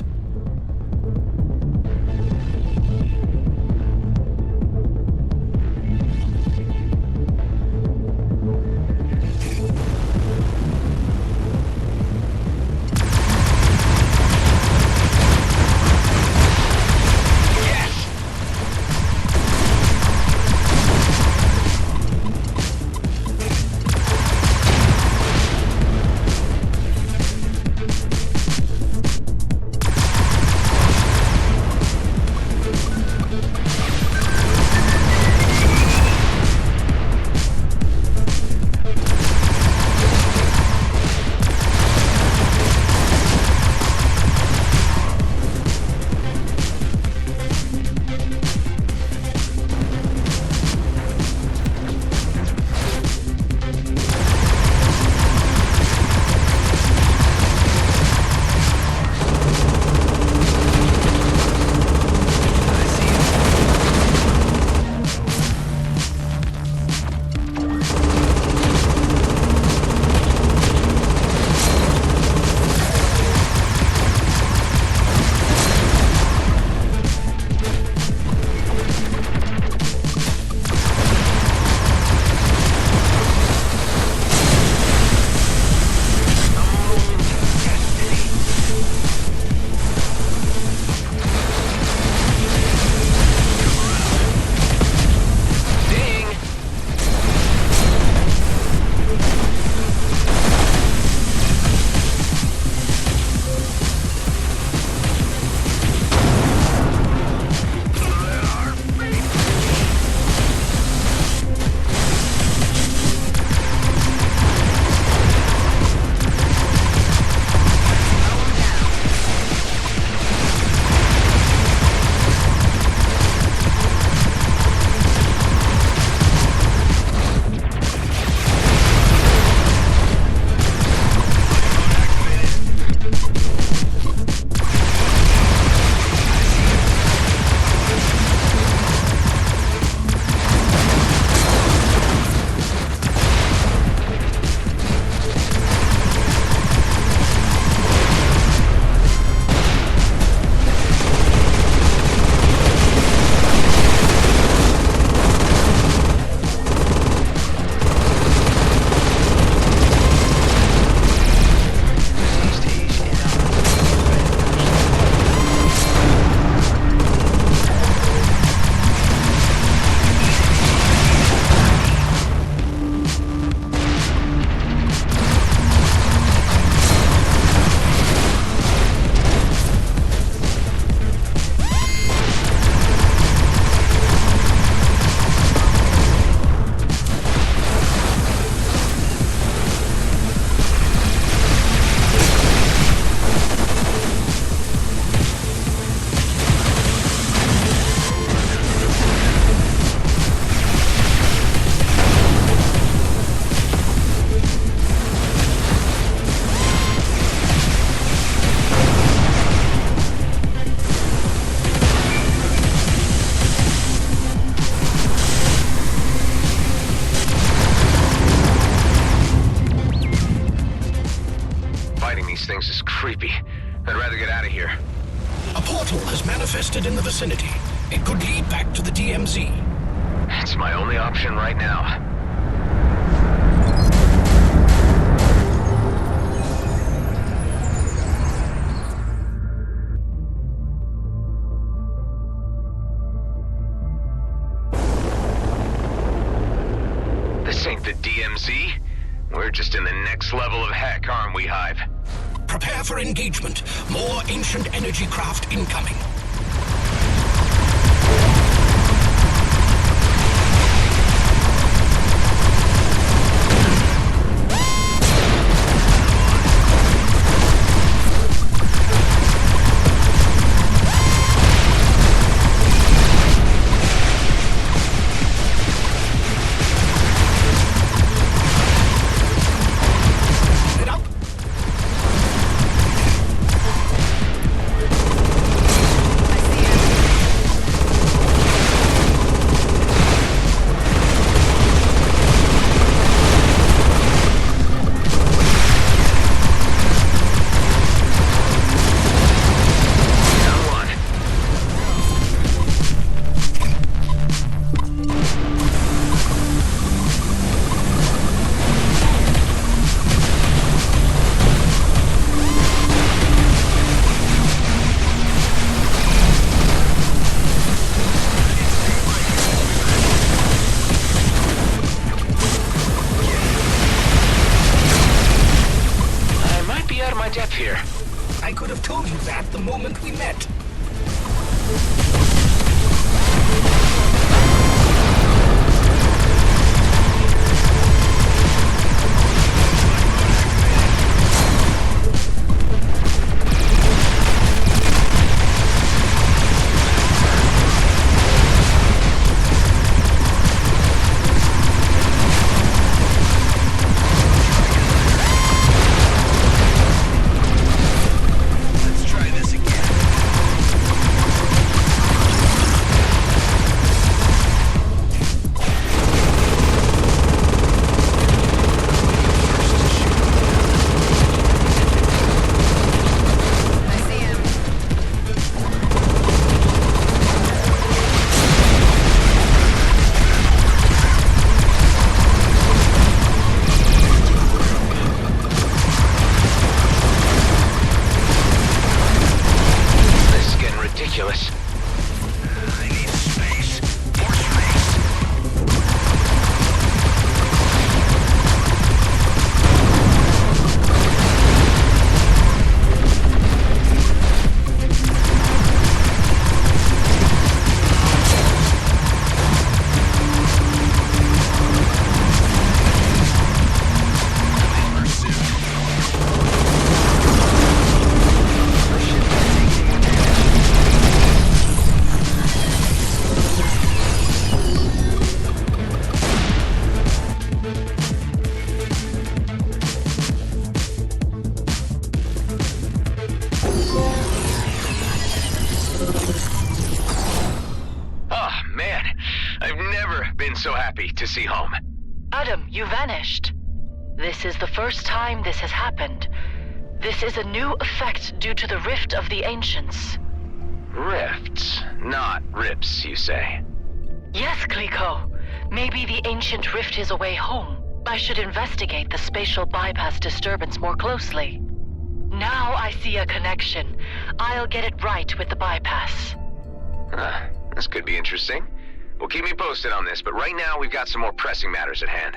here. A portal has manifested in the vicinity. It could lead back to the DMZ. It's my only option right now. This ain't the DMZ. We're just in the next level of heck, aren't we, Hive? Prepare for engagement. More ancient energy craft incoming. Here. I could have told you that the moment we met. So happy to see home. Adam, you vanished. This is the first time this has happened. This is a new effect due to the rift of the ancients. Rifts, not rips, you say? Yes, Clico. Maybe the ancient rift is a way home. I should investigate the spatial bypass disturbance more closely. Now I see a connection. I'll get it right with the bypass. This could be interesting. Well, keep me posted on this, but right now we've got some more pressing matters at hand.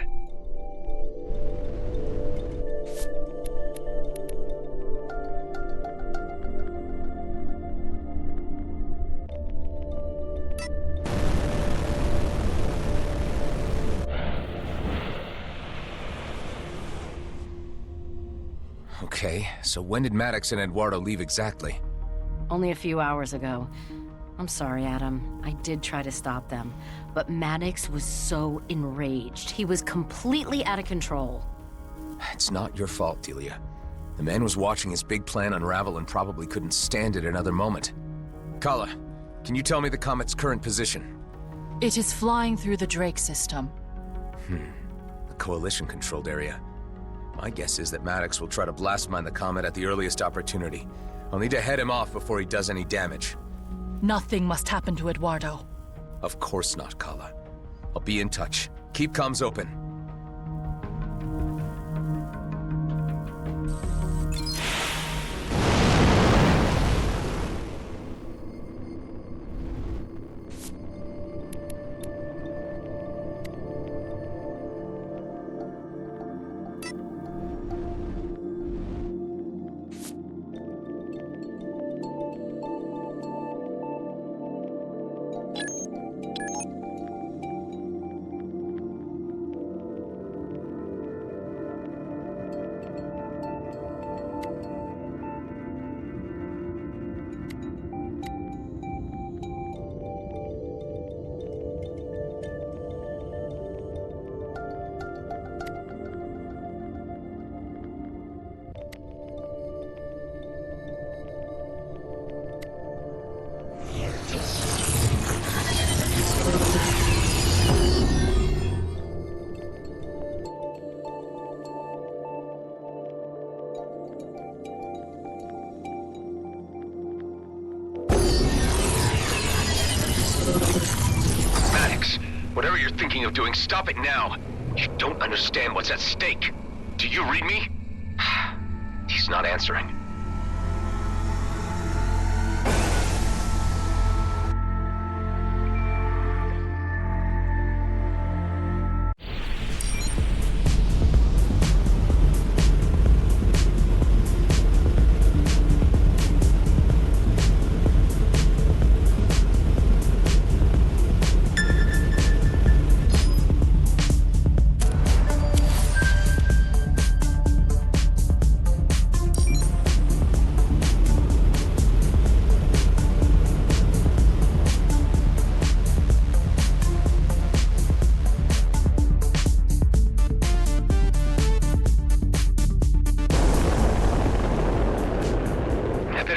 Okay, so when did Maddox and Eduardo leave exactly? Only a few hours ago. I'm sorry, Adam. I did try to stop them, but Maddox was so enraged. He was completely out of control. It's not your fault, Delia. The man was watching his big plan unravel and probably couldn't stand it another moment. Kala, can you tell me the comet's current position? It is flying through the Drake system. The Coalition-controlled area. My guess is that Maddox will try to blast mine the comet at the earliest opportunity. I'll need to head him off before he does any damage. Nothing must happen to Eduardo. Of course not, Kala. I'll be in touch. Keep comms open. Whatever you're thinking of doing, stop it now. You don't understand what's at stake. Do you read me? He's not answering.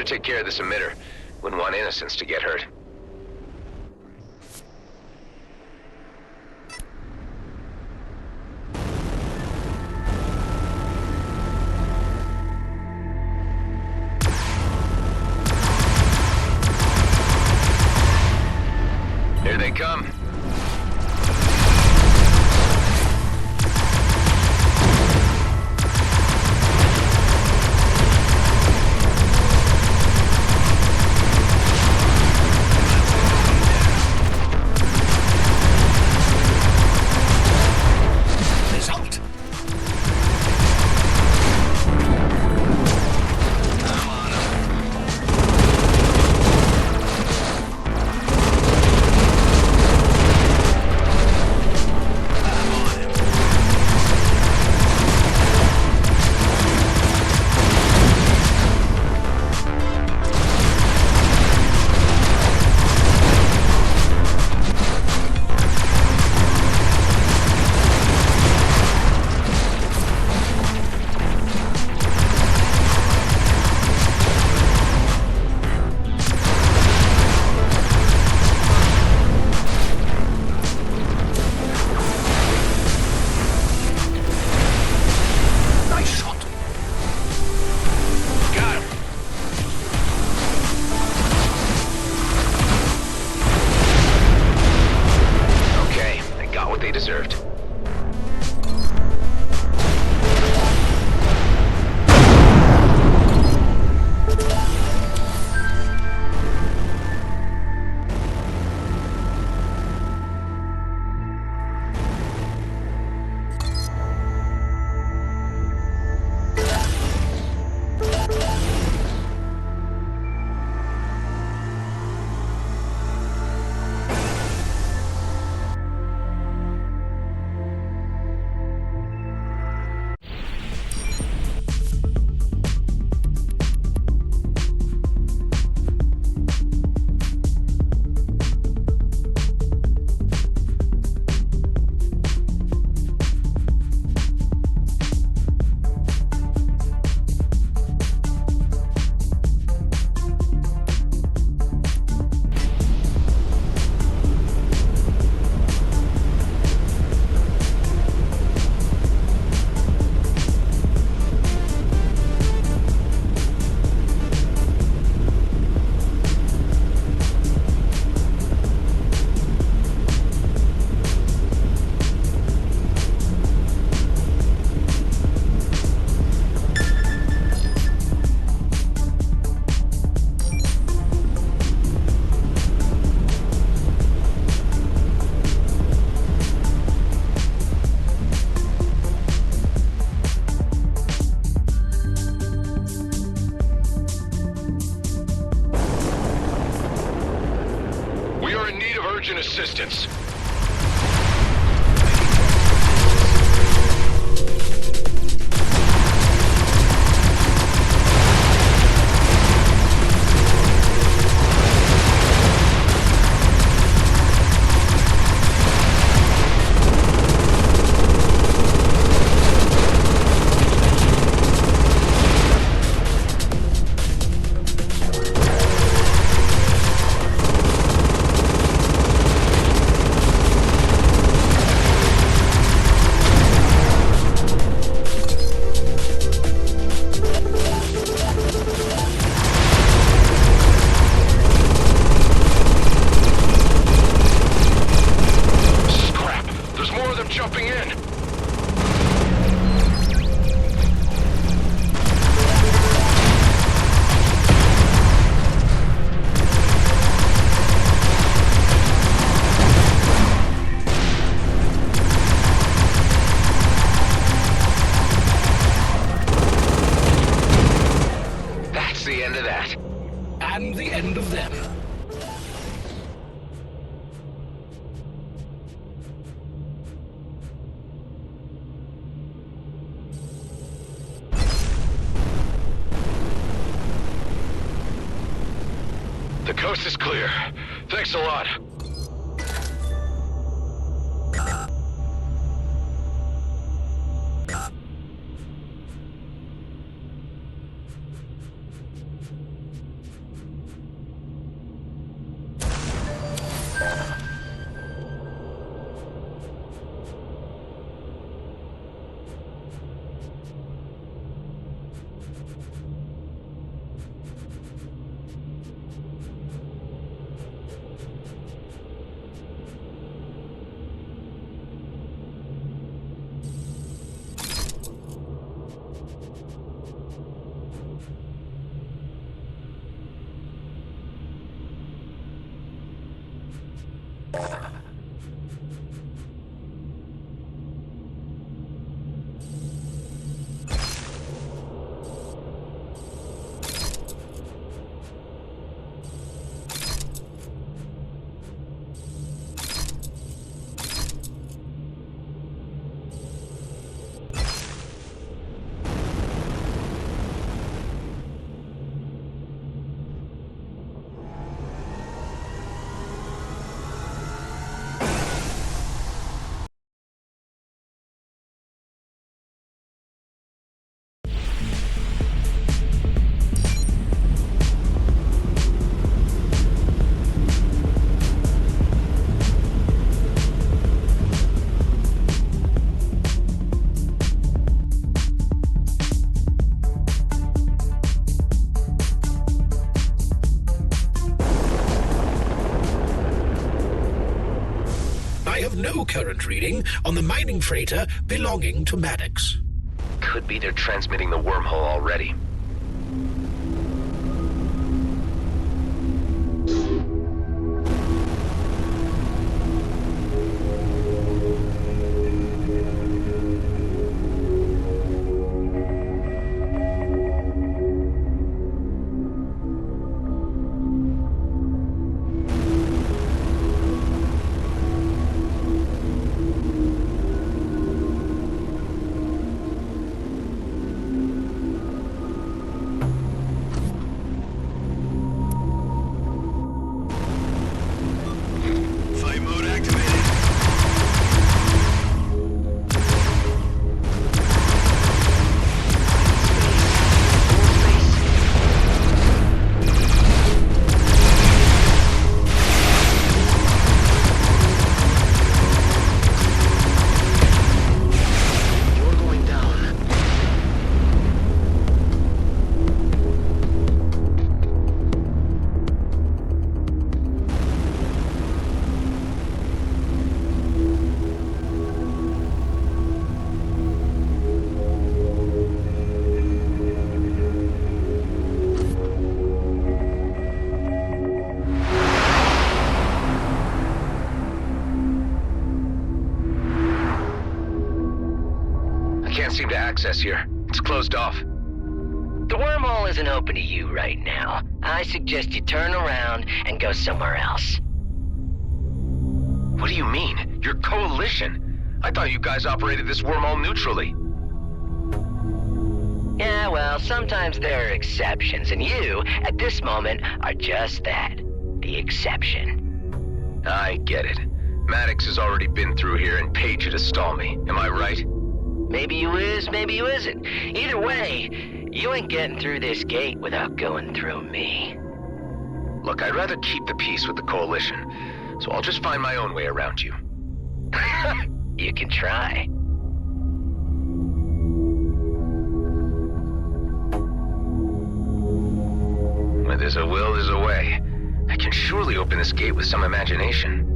Take care of this emitter. Wouldn't want innocents to get hurt. Here they come. urgent assistance. Jumping in. That's the end of that. And the end of them. The coast is clear. Thanks a lot. No current reading on the mining freighter belonging to Maddox. Could be they're transmitting the wormhole already. Can't seem to access here. It's closed off. The wormhole isn't open to you right now. I suggest you turn around and go somewhere else. What do you mean? Your coalition? I thought you guys operated this wormhole neutrally. Yeah, well, sometimes there are exceptions, and you, at this moment, are just that. The exception. I get it. Maddox has already been through here and paid you to stall me. Am I right? Maybe you is, maybe you isn't. Either way, you ain't getting through this gate without going through me. Look, I'd rather keep the peace with the coalition, so I'll just find my own way around you. You can try. Where there's a will, there's a way. I can surely open this gate with some imagination.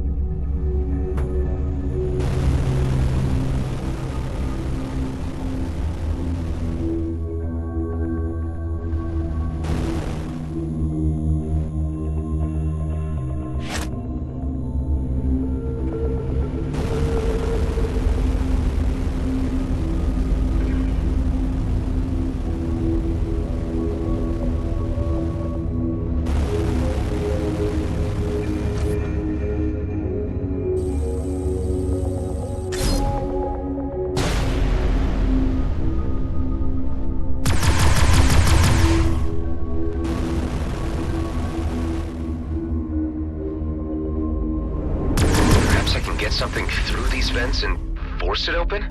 Something through these vents and force it open?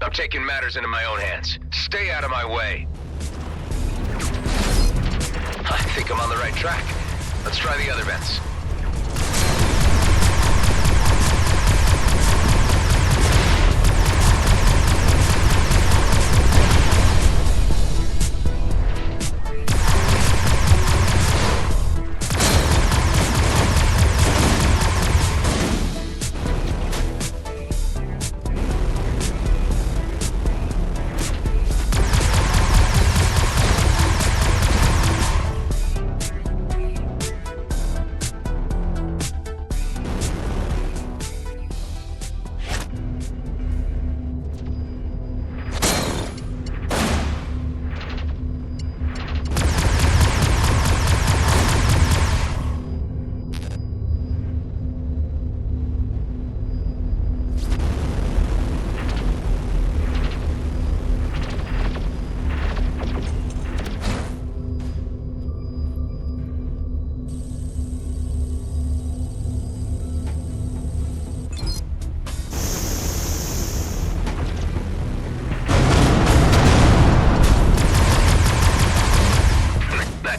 I'm taking matters into my own hands. Stay out of my way. I think I'm on the right track. Let's try the other vents.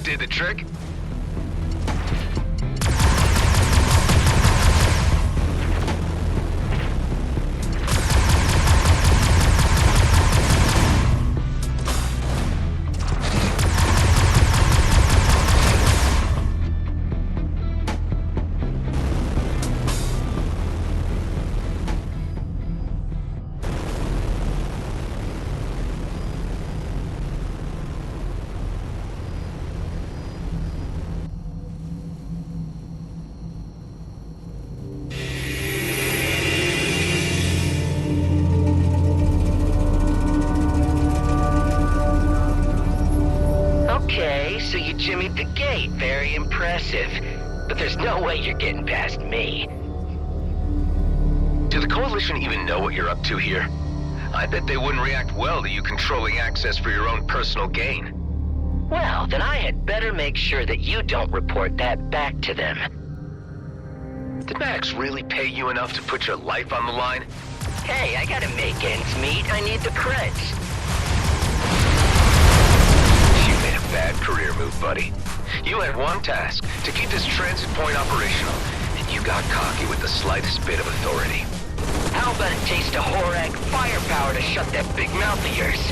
Did the trick? So you jimmied the gate. Very impressive. But there's no way you're getting past me. Do the Coalition even know what you're up to here? I bet they wouldn't react well to you controlling access for your own personal gain. Well, then I had better make sure that you don't report that back to them. Did Maddox really pay you enough to put your life on the line? Hey, I gotta make ends meet. I need the creds. You made a bad career move, buddy. You had one task, to keep this transit point operational, and you got cocky with the slightest bit of authority. How about a taste of Horak firepower to shut that big mouth of yours?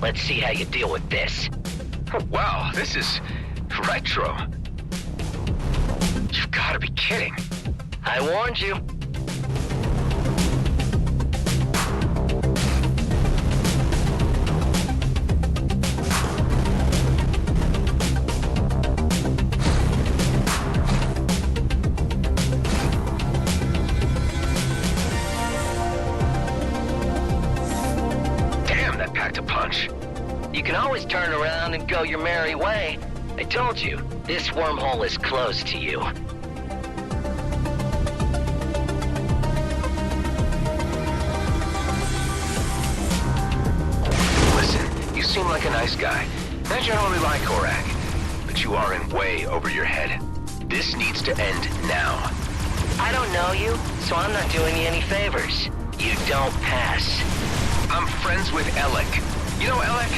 Let's see how you deal with this. Wow, this is retro. You've got to be kidding. I warned you. Damn, that packed a punch. You can always turn around and go your merry way. I told you, this wormhole is closed to you. Listen, you seem like a nice guy. I generally like Korak, but you are in way over your head. This needs to end now. I don't know you, so I'm not doing you any favors. You don't pass. I'm friends with Alec. You know Alec?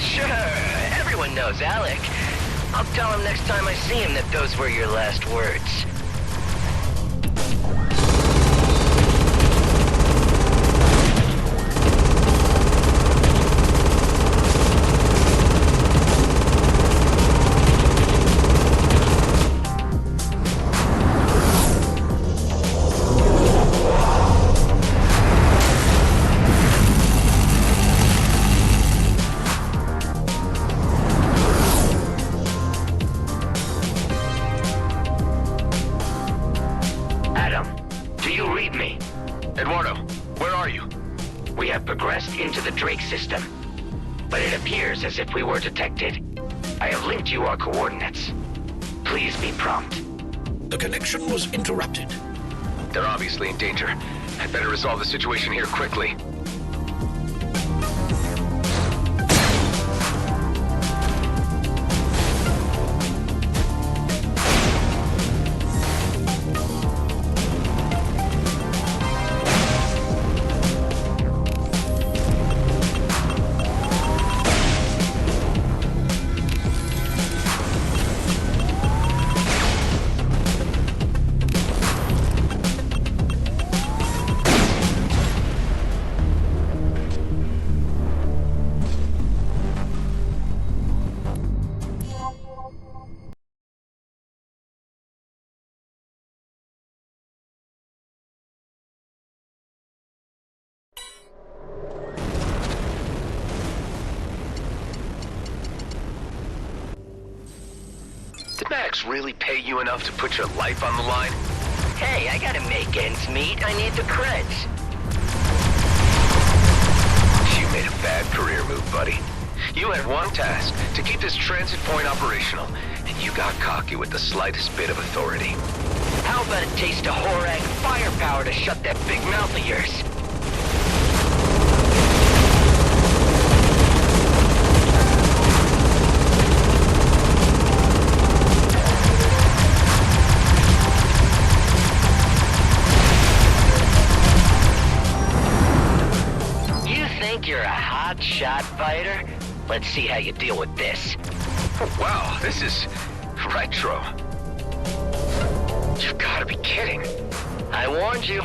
Sure, everyone knows Alec. I'll tell him next time I see him that those were your last words. Into the Drake system. But it appears as if we were detected. I have linked you our coordinates. Please be prompt. The connection was interrupted. They're obviously in danger. I'd better resolve the situation here quickly. Did Maddox really pay you enough to put your life on the line? Hey, I gotta make ends meet. I need the creds. You made a bad career move, buddy. You had one task, to keep this transit point operational, and you got cocky with the slightest bit of authority. How about a taste of Horag firepower to shut that big mouth of yours? You're a hot shot fighter? Let's see how you deal with this. Wow, this is retro. You've got to be kidding. I warned you.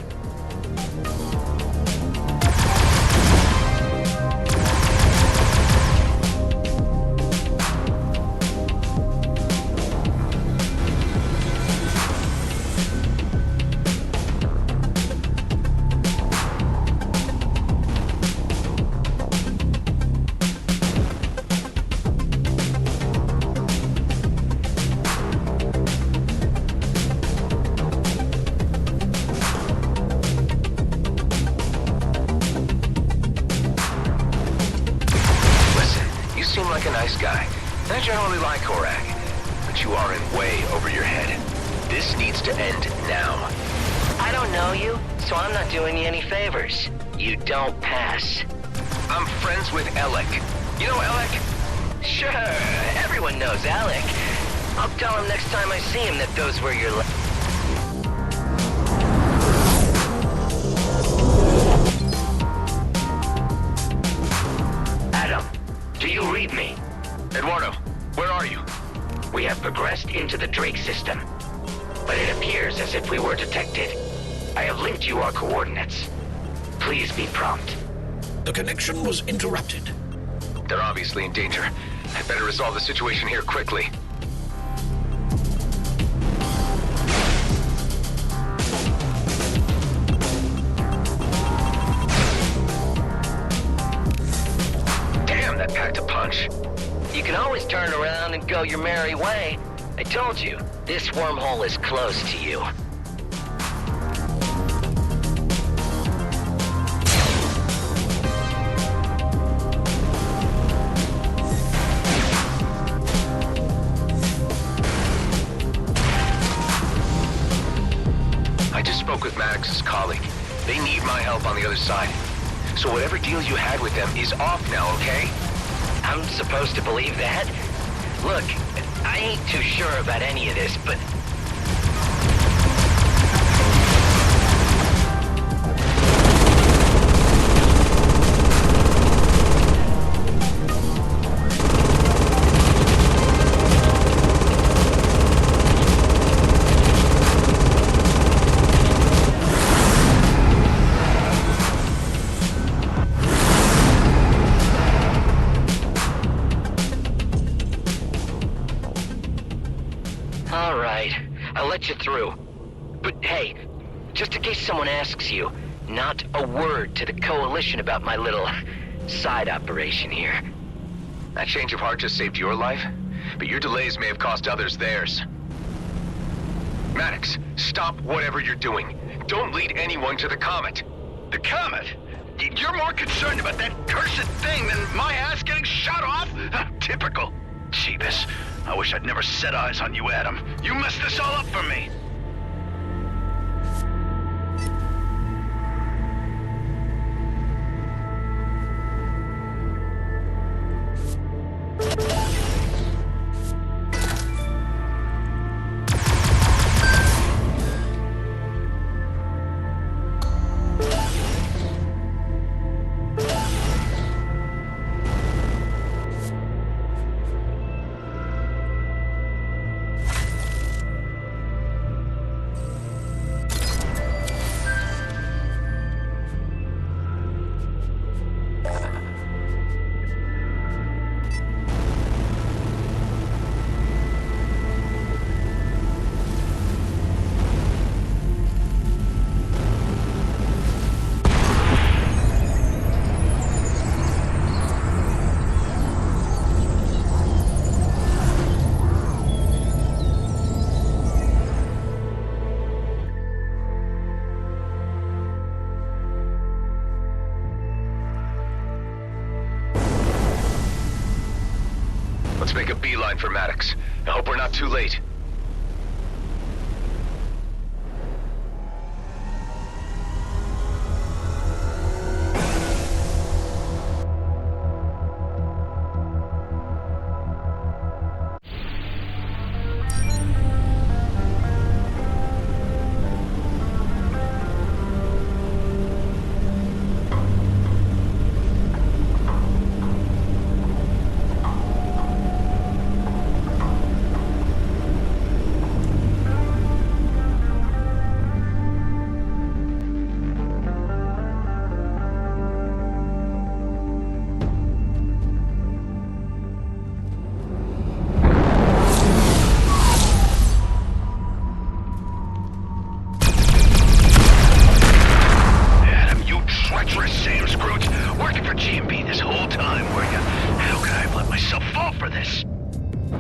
Like a nice guy. I generally like Korak, but you are in way over your head. This needs to end now. I don't know you, so I'm not doing you any favors. You don't pass. I'm friends with Alec. You know Alec? Sure, everyone knows Alec. I'll tell him next time I see him that those were your Adam, do you read me? Eduardo, where are you? We have progressed into the Drake system, but it appears as if we were detected. I have linked you our coordinates. Please be prompt. The connection was interrupted. They're obviously in danger. I'd better resolve the situation here quickly. Damn, that packed a punch. You can always turn around and go your merry way. I told you, this wormhole is close to you. I just spoke with Maddox's colleague. They need my help on the other side. So whatever deal you had with them is off now, okay? I'm supposed to believe that? Look, I ain't too sure about any of this, but... All right, I'll let you through. But hey, just in case someone asks you, not a word to the Coalition about my little side operation here. That change of heart just saved your life, but your delays may have cost others theirs. Maddox, stop whatever you're doing. Don't lead anyone to the Comet. The Comet? You're more concerned about that cursed thing than my ass getting shot off? Typical. Jeebus. I wish I'd never set eyes on you, Adam. You messed this all up for me. Let's make a beeline for Maddox. I hope we're not too late.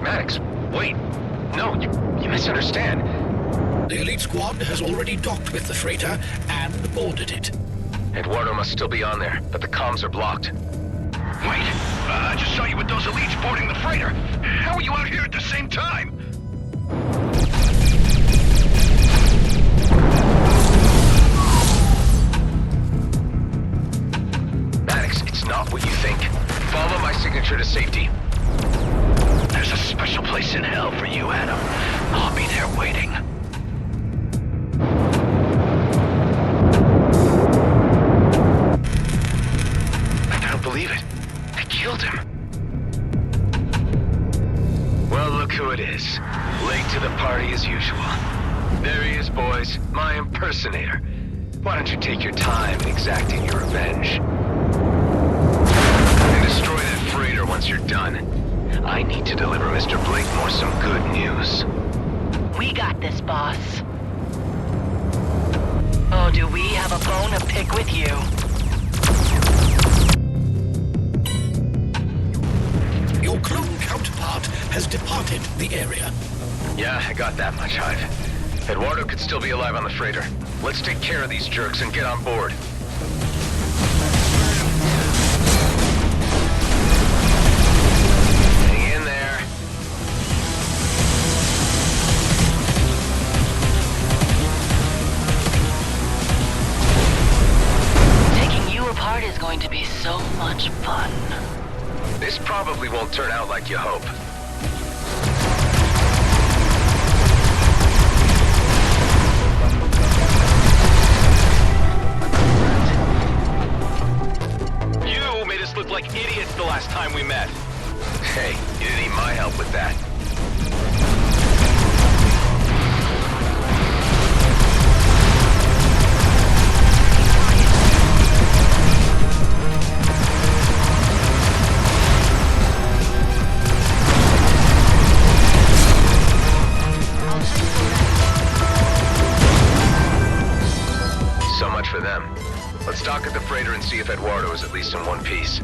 Maddox, wait. No, you misunderstand. The elite squad has already docked with the freighter and boarded it. Eduardo must still be on there, but the comms are blocked. Wait, I just saw you with those elites boarding the freighter. How are you out here at the same time? Maddox, it's not what you think. Follow my signature to safety. There's a special place in hell for you, Adam. I'll be there waiting. I don't believe it. They killed him. Well, look who it is. Late to the party as usual. There he is, boys. My impersonator. Why don't you take your time in exacting your revenge? And destroy that freighter once you're done. I need to deliver Mr. Blakemore some good news. We got this, boss. Oh, do we have a bone to pick with you? Your clone counterpart has departed the area. Yeah, I got that much, Hive. Eduardo could still be alive on the freighter. Let's take care of these jerks and get on board. Hang in there. Taking you apart is going to be so much fun. This probably won't turn out like you hope. You made us look like idiots the last time we met. Hey, you didn't need my help with that. So much for them. Let's dock at the freighter and see if Eduardo is at least in one piece.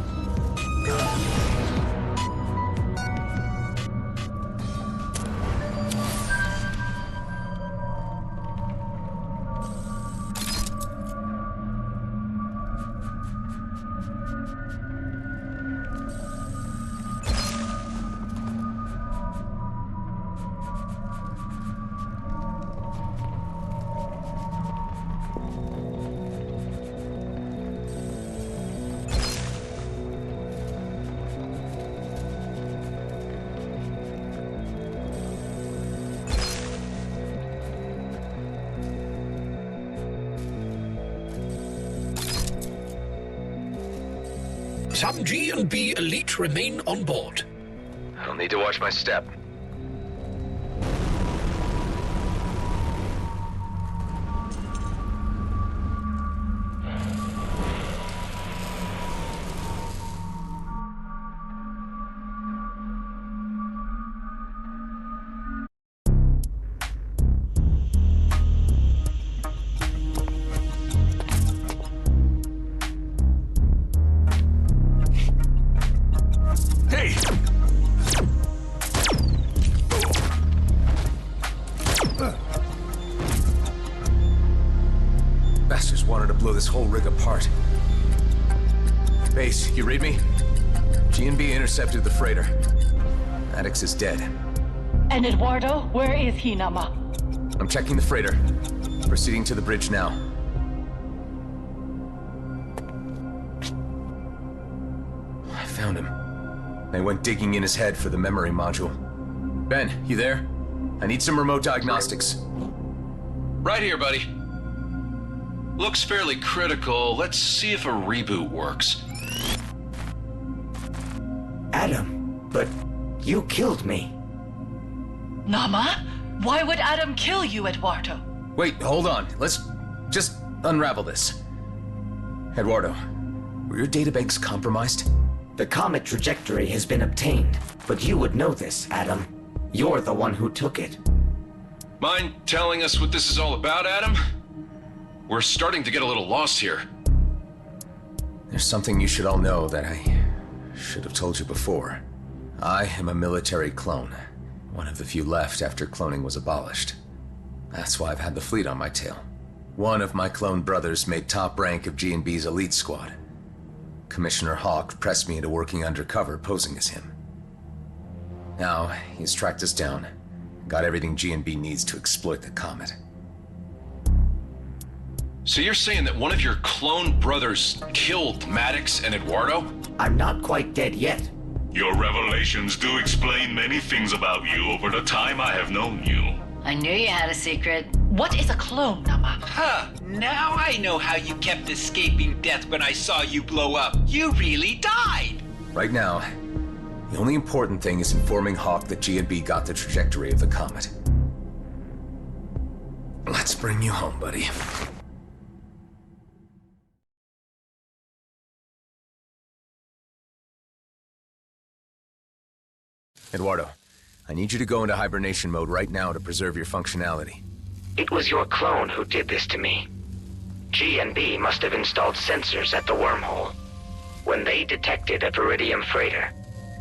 Some G and B elite remain on board. I'll need to watch my step. Hey! Bastards wanted to blow this whole rig apart. Base, you read me? G&B intercepted the freighter. Maddox is dead. And Eduardo, where is he, Nama? I'm checking the freighter. Proceeding to the bridge now. I found him. I went digging in his head for the memory module. Ben, you there? I need some remote diagnostics. Right here, buddy. Looks fairly critical. Let's see if a reboot works. Adam, but you killed me. Nama? Why would Adam kill you, Eduardo? Wait, hold on. Let's just unravel this. Eduardo, were your databanks compromised? The comet trajectory has been obtained, but you would know this, Adam. You're the one who took it. Mind telling us what this is all about, Adam? We're starting to get a little lost here. There's something you should all know that I should have told you before. I am a military clone. One of the few left after cloning was abolished. That's why I've had the fleet on my tail. One of my clone brothers made top rank of G&B's elite squad. Commissioner Hawk pressed me into working undercover, posing as him. Now, he's tracked us down, got everything G&B needs to exploit the comet. So you're saying that one of your clone brothers killed Maddox and Eduardo? I'm not quite dead yet. Your revelations do explain many things about you over the time I have known you. I knew you had a secret. What is a clone, Nama? Huh, now I know how you kept escaping death when I saw you blow up. You really died! Right now, the only important thing is informing Hawk that G&B got the trajectory of the comet. Let's bring you home, buddy. Eduardo, I need you to go into hibernation mode right now to preserve your functionality. It was your clone who did this to me. G&B must have installed sensors at the wormhole. When they detected a Viridium freighter,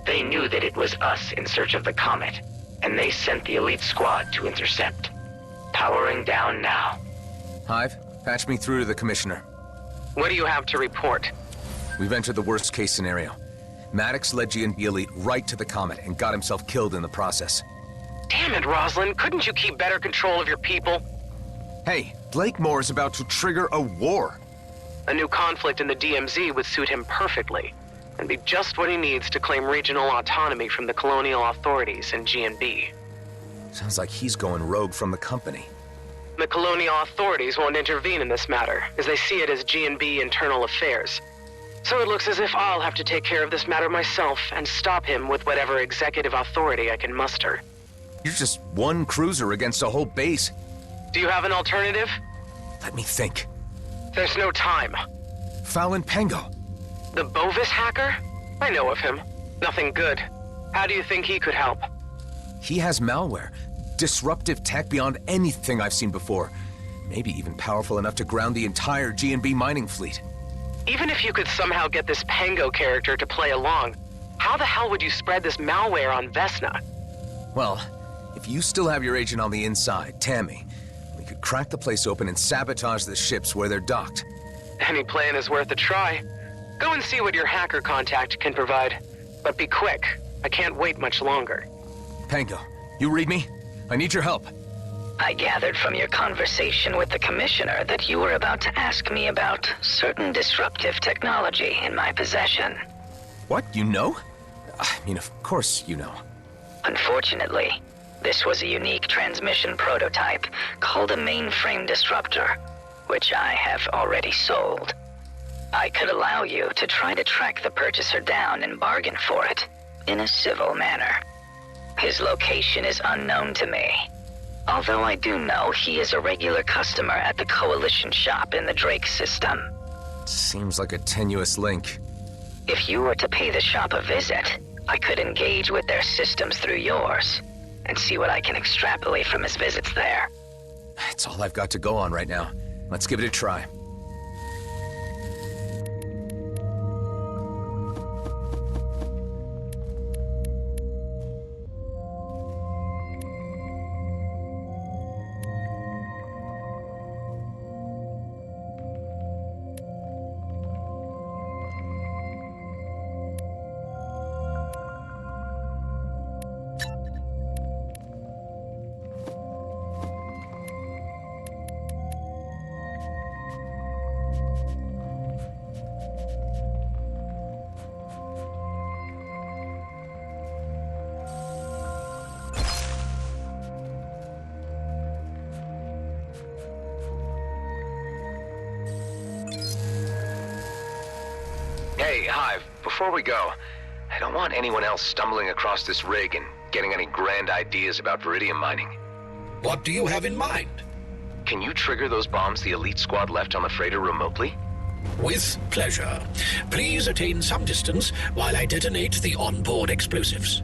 they knew that it was us in search of the comet, and they sent the elite squad to intercept. Powering down now. Hive, patch me through to the Commissioner. What do you have to report? We've entered the worst case scenario. Maddox led G&B Elite right to the comet and got himself killed in the process. Damn it, Roslyn. Couldn't you keep better control of your people? Hey, Blakemore is about to trigger a war. A new conflict in the DMZ would suit him perfectly, and be just what he needs to claim regional autonomy from the colonial authorities and G&B. Sounds like he's going rogue from the company. The colonial authorities won't intervene in this matter, as they see it as G&B internal affairs. So it looks as if I'll have to take care of this matter myself and stop him with whatever executive authority I can muster. You're just one cruiser against a whole base. Do you have an alternative? Let me think. There's no time. Fallon Pango. The Bovis hacker? I know of him. Nothing good. How do you think he could help? He has malware. Disruptive tech beyond anything I've seen before. Maybe even powerful enough to ground the entire G&B mining fleet. Even if you could somehow get this Pango character to play along, how the hell would you spread this malware on Vesna? Well, if you still have your agent on the inside, Tammy, we could crack the place open and sabotage the ships where they're docked. Any plan is worth a try. Go and see what your hacker contact can provide. But be quick. I can't wait much longer. Pango, you read me? I need your help. I gathered from your conversation with the Commissioner that you were about to ask me about certain disruptive technology in my possession. What? You know? I mean, of course you know. Unfortunately, this was a unique transmission prototype called a mainframe disruptor, which I have already sold. I could allow you to try to track the purchaser down and bargain for it in a civil manner. His location is unknown to me, although I do know he is a regular customer at the Coalition shop in the Drake system. Seems like a tenuous link. If you were to pay the shop a visit, I could engage with their systems through yours and see what I can extrapolate from his visits there. It's all I've got to go on right now. Let's give it a try. Hey, Hive, before we go, I don't want anyone else stumbling across this rig and getting any grand ideas about Viridium mining. What do you have in mind? Can you trigger those bombs the elite squad left on the freighter remotely? With pleasure. Please attain some distance while I detonate the onboard explosives.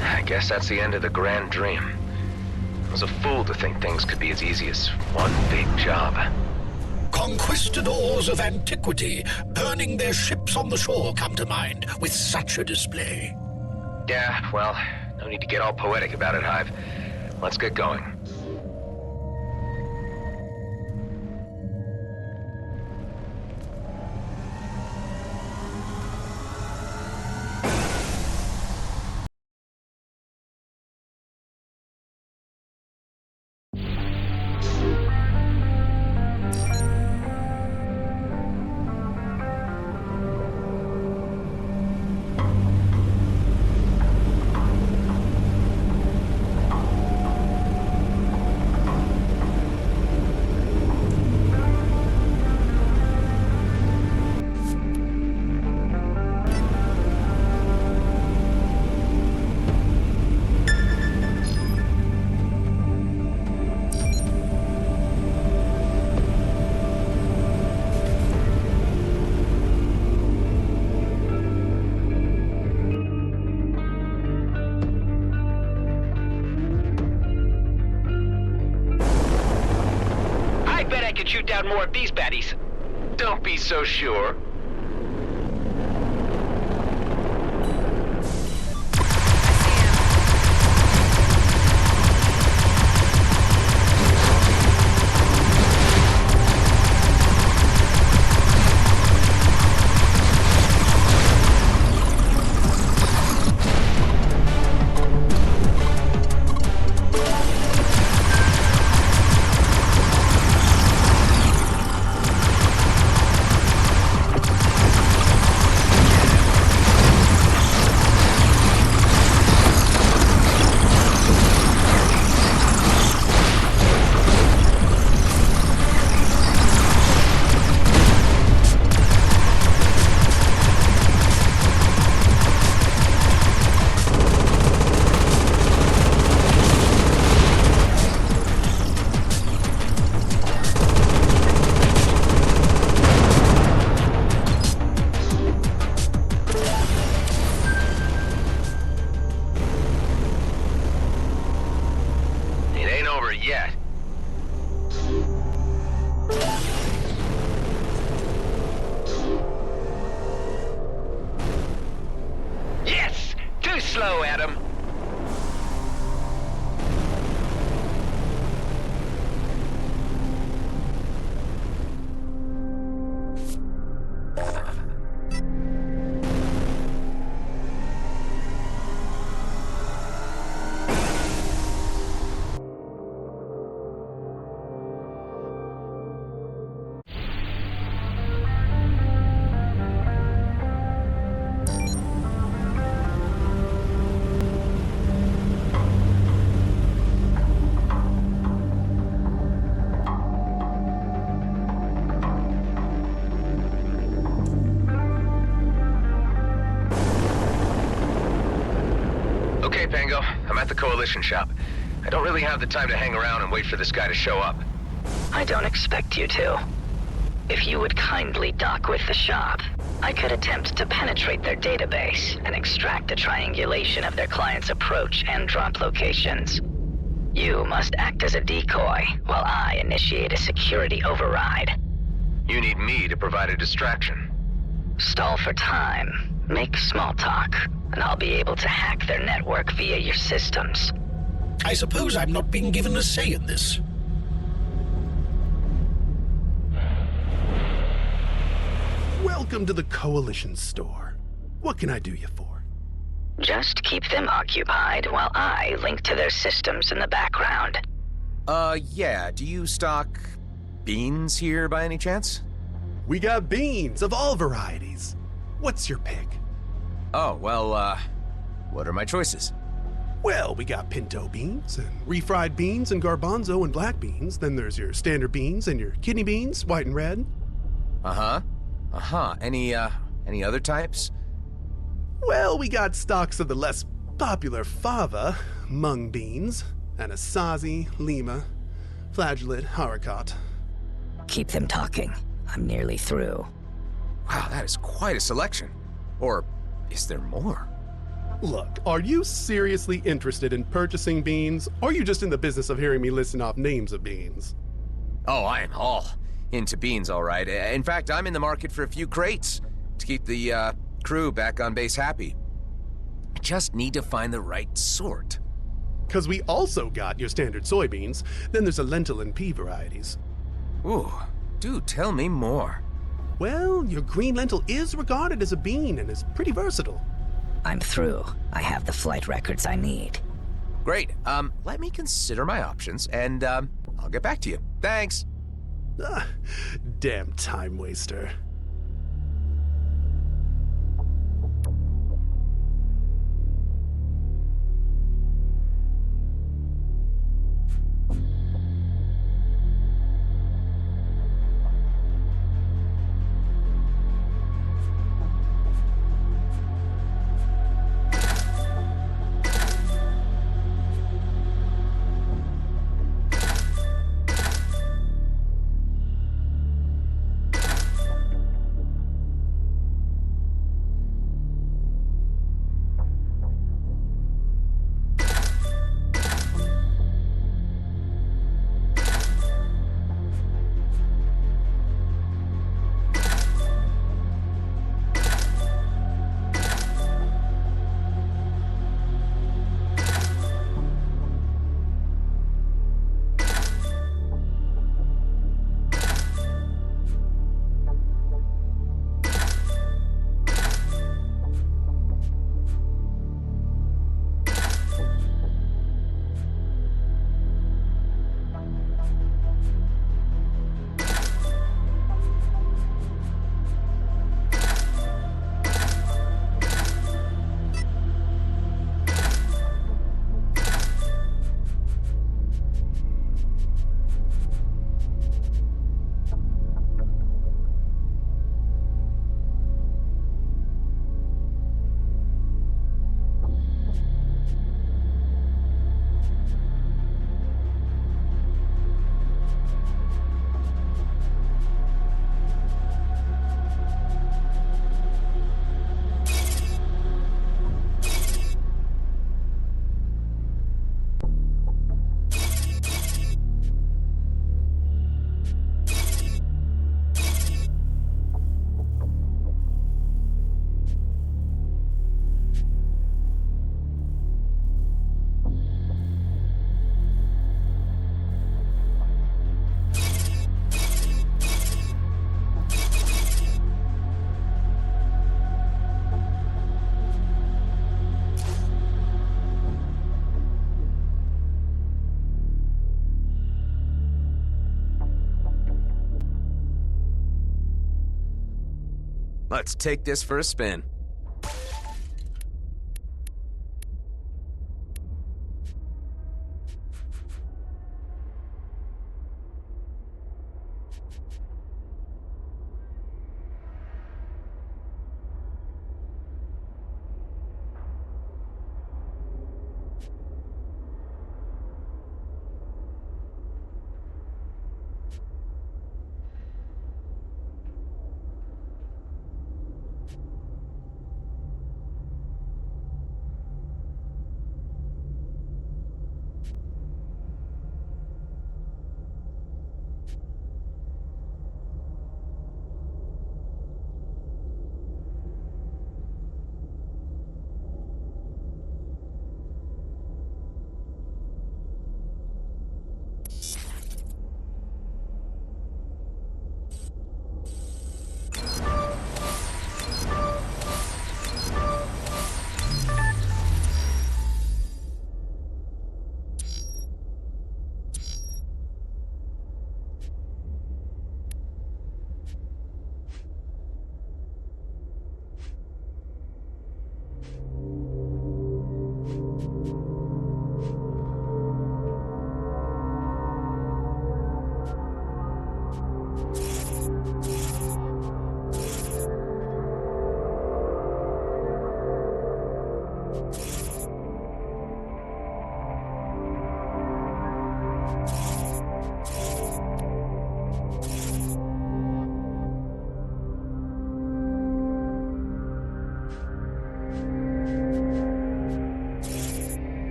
I guess that's the end of the grand dream. I was a fool to think things could be as easy as one big job. Conquistadors of antiquity, burning their ships on the shore come to mind with such a display. Yeah, well, no need to get all poetic about it, Hive. Let's get going. down more of these baddies. Don't be so sure. Yet. Yes! Too slow, Adam. Okay, Pango. I'm at the Coalition shop. I don't really have the time to hang around and wait for this guy to show up. I don't expect you to. If you would kindly dock with the shop, I could attempt to penetrate their database and extract a triangulation of their client's approach and drop locations. You must act as a decoy while I initiate a security override. You need me to provide a distraction. Stall for time, make small talk, and I'll be able to hack their network via your systems. I suppose I'm not being given a say in this. Welcome to the Coalition store. What can I do you for? Just keep them occupied while I link to their systems in the background. Yeah, do you stock beans here by any chance? We got beans of all varieties. What's your pick? Oh, well, what are my choices? Well, we got pinto beans, and refried beans, and garbanzo and black beans. Then there's your standard beans and your kidney beans, white and red. Any other types? Well, we got stocks of the less popular fava, mung beans, anasazi, lima, flageolet, haricot. Keep them talking. I'm nearly through. Wow, that is quite a selection. Or is there more? Look, are you seriously interested in purchasing beans, or are you just in the business of hearing me listen off names of beans? Oh, I am all into beans, all right. In fact, I'm in the market for a few crates to keep the crew back on base happy. I just need to find the right sort. Because we also got your standard soybeans, then there's a lentil and pea varieties. Ooh, do tell me more. Well, your green lentil is regarded as a bean and is pretty versatile. I'm through. I have the flight records I need. Great. Let me consider my options, and I'll get back to you. Thanks. Damn time waster. Let's take this for a spin.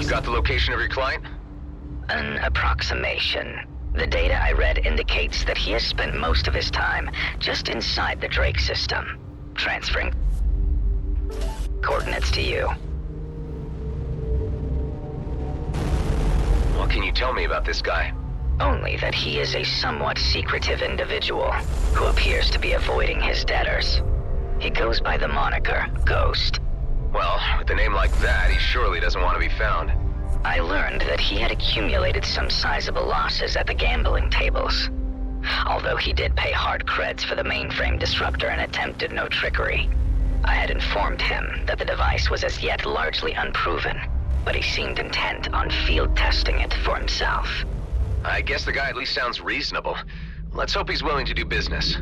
Got the location of your client? An approximation. The data I read indicates that he has spent most of his time just inside the Drake system, transferring coordinates to you. What can you tell me about this guy? Only that he is a somewhat secretive individual who appears to be avoiding his debtors. He goes by the moniker Ghost. Well, with a name like that, he surely doesn't want to be found. I learned that he had accumulated some sizable losses at the gambling tables. Although he did pay hard creds for the mainframe disruptor and attempted no trickery. I had informed him that the device was as yet largely unproven, but he seemed intent on field testing it for himself. I guess the guy at least sounds reasonable. Let's hope he's willing to do business.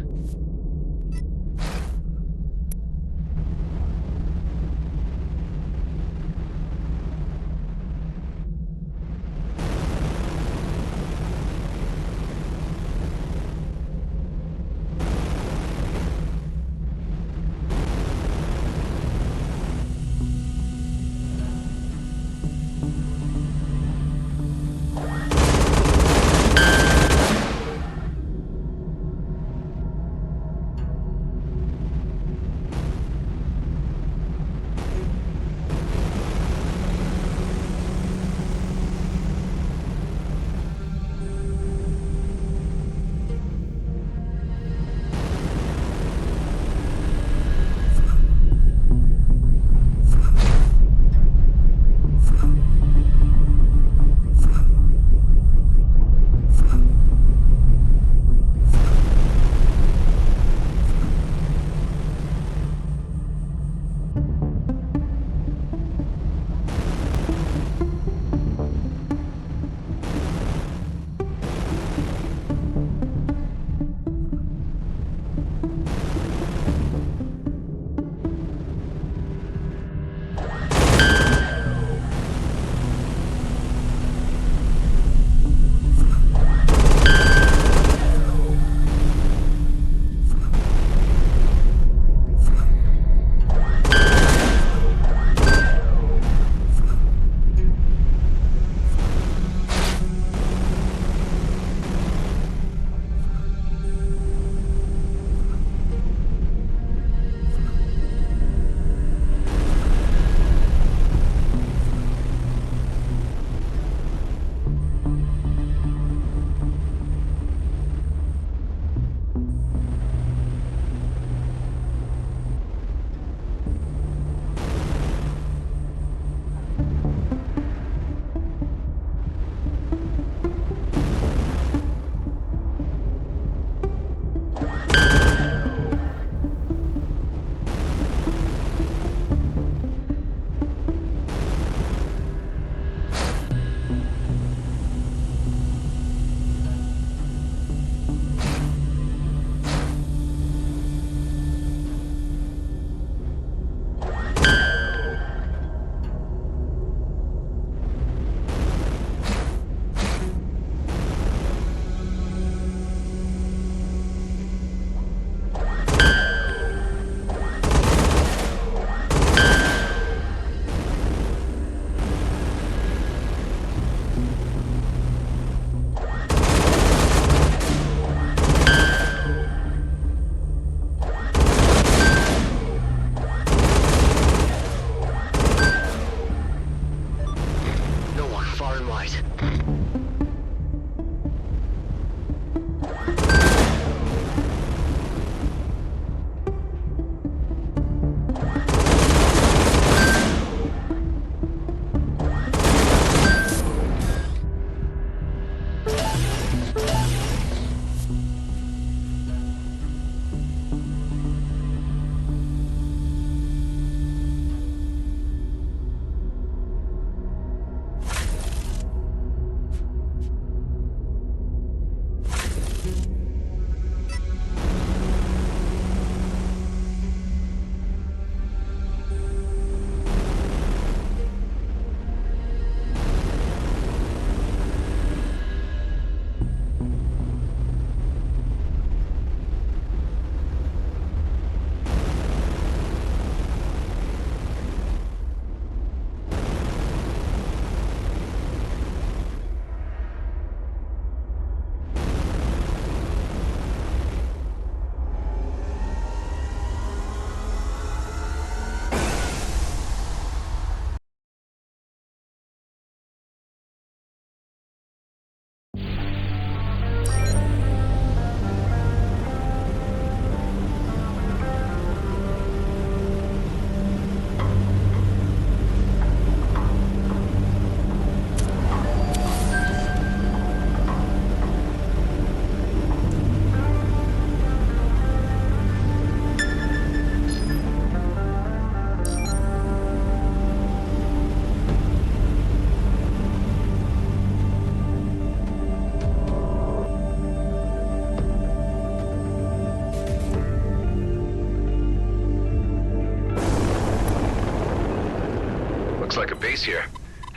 Looks like a base here.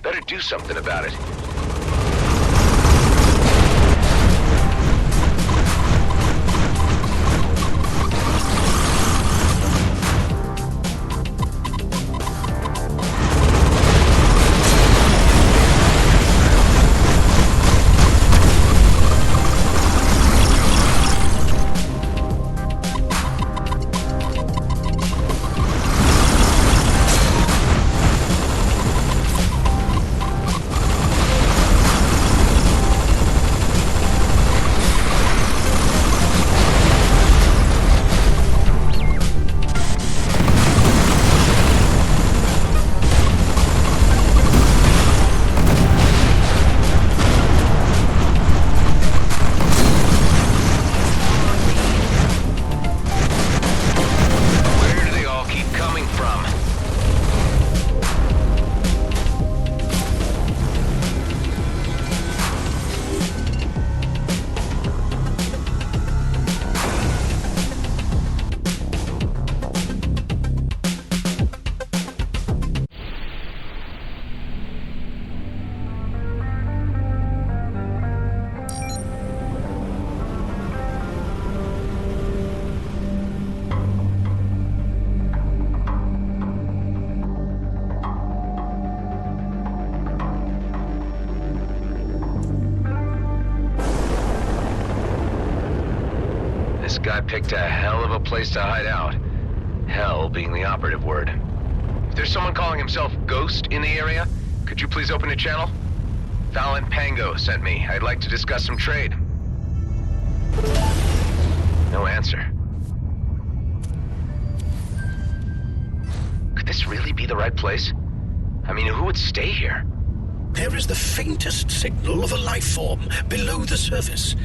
Better do something about it. This guy picked a hell of a place to hide out. Hell being the operative word. If there's someone calling himself Ghost in the area, could you please open a channel? Valiant Pango sent me. I'd like to discuss some trade. No answer. Could this really be the right place? I mean, who would stay here? There is the faintest signal of a life form below the surface.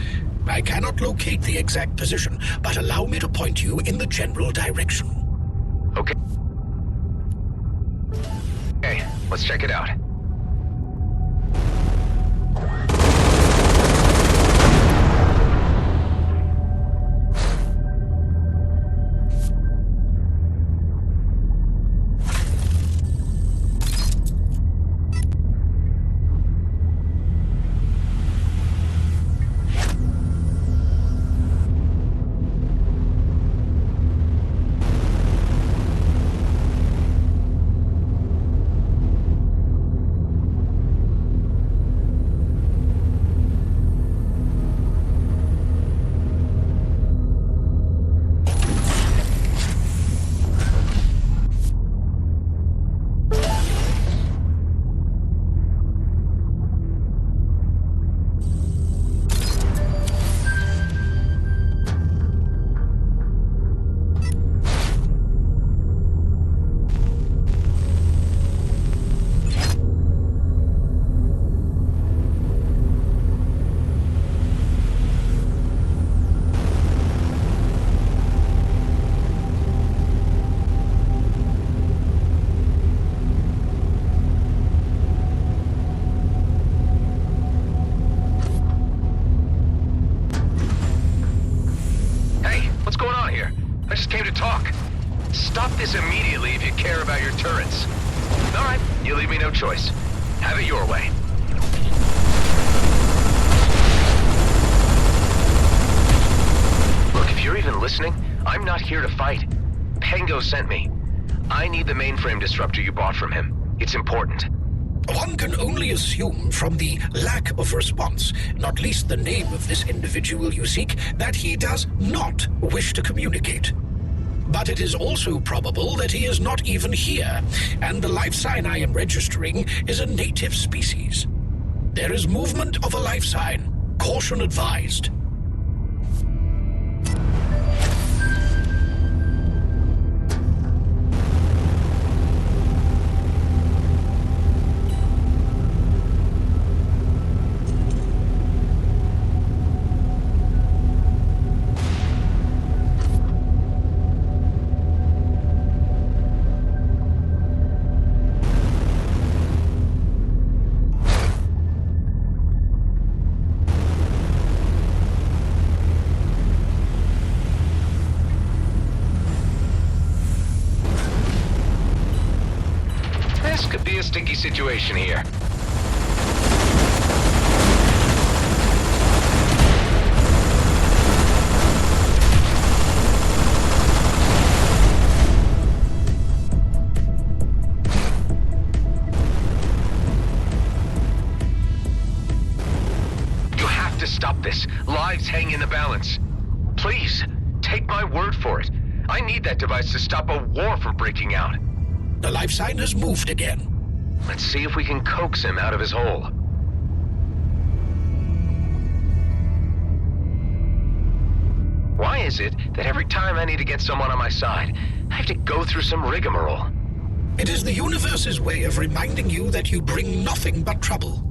I cannot locate the exact position, but allow me to point you in the general direction. Okay. Okay, let's check it out. I just came to talk. Stop this immediately if you care about your turrets. All right, you leave me no choice. Have it your way. Look, if you're even listening, I'm not here to fight. Pango sent me. I need the mainframe disruptor you bought from him. It's important. One can only assume from the lack of response, not least the name of this individual you seek, that he does not wish to communicate. But it is also probable that he is not even here, and the life sign I am registering is a native species. There is movement of a life sign. Caution advised. Could be a sticky situation here. You have to stop this. Lives hang in the balance. Please, take my word for it. I need that device to stop a war from breaking out. The life sign has moved again. Let's see if we can coax him out of his hole. Why is it that every time I need to get someone on my side, I have to go through some rigmarole? It is the universe's way of reminding you that you bring nothing but trouble.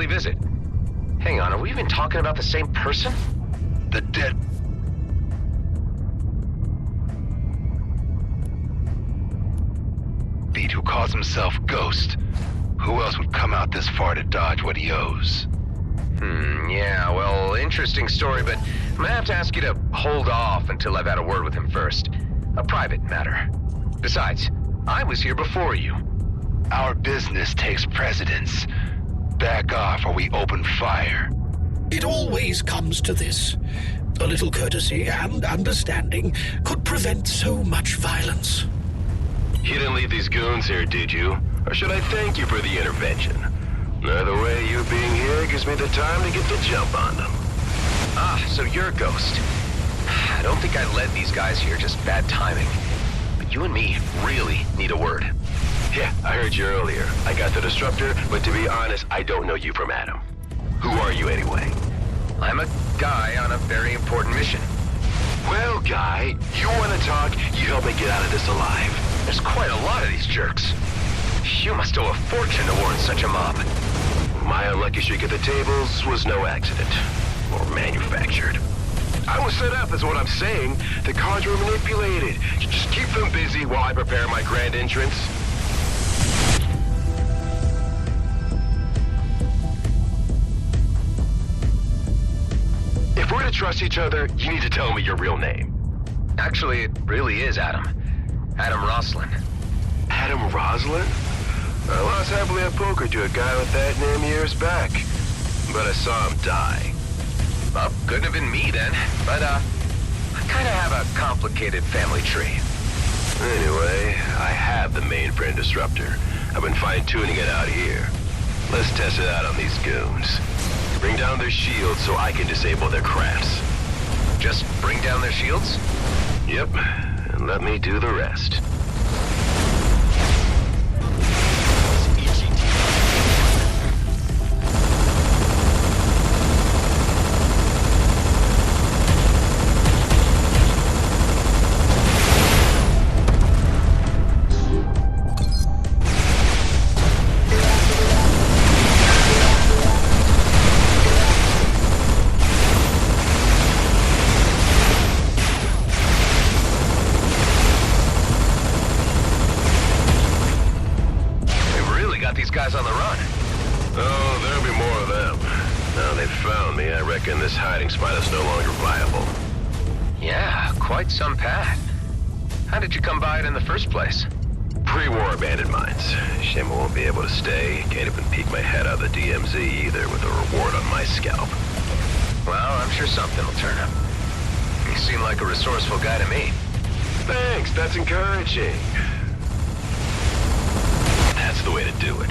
Visit. Hang on, are we even talking about the same person? The dead... beat who calls himself Ghost. Who else would come out this far to dodge what he owes? Yeah, well, interesting story, but I'm gonna have to ask you to hold off until I've had a word with him first. A private matter. Besides, I was here before you. Our business takes precedence. Back off or we open fire. It always comes to this. A little courtesy and understanding could prevent so much violence. You didn't leave these goons here, did you? Or should I thank you for the intervention? Either way, you being here gives me the time to get the jump on them. Ah, so you're a Ghost. I don't think I led these guys here, just bad timing. But you and me really need a word. Yeah, I heard you earlier. I got the disruptor, but to be honest, I don't know you from Adam. Who are you anyway? I'm a guy on a very important mission. Well, guy, you want to talk? You help me get out of this alive. There's quite a lot of these jerks. You must owe a fortune to warrant such a mob. My unlucky shake at the tables was no accident. Or manufactured. I was set up, is what I'm saying. The cards were manipulated. Just keep them busy while I prepare my grand entrance. If we're to trust each other, you need to tell me your real name. Actually, it really is Adam. Adam Roslin. Adam Roslin? I lost happily at poker to a guy with that name years back. But I saw him die. Well, couldn't have been me then. But, I kind of have a complicated family tree. Anyway, I have the mainframe disruptor. I've been fine-tuning it out here. Let's test it out on these goons. Bring down their shields so I can disable their crafts. Just bring down their shields? Yep, and let me do the rest. Guys on the run. Oh, there'll be more of them. Now they've found me, I reckon this hiding spot is no longer viable. Yeah, quite some path. How did you come by it in the first place? Pre-war abandoned mines. Shame I won't be able to stay. Can't even peek my head out of the DMZ either with a reward on my scalp. Well, I'm sure something will turn up. You seem like a resourceful guy to me. Thanks, that's encouraging. That's the way to do it.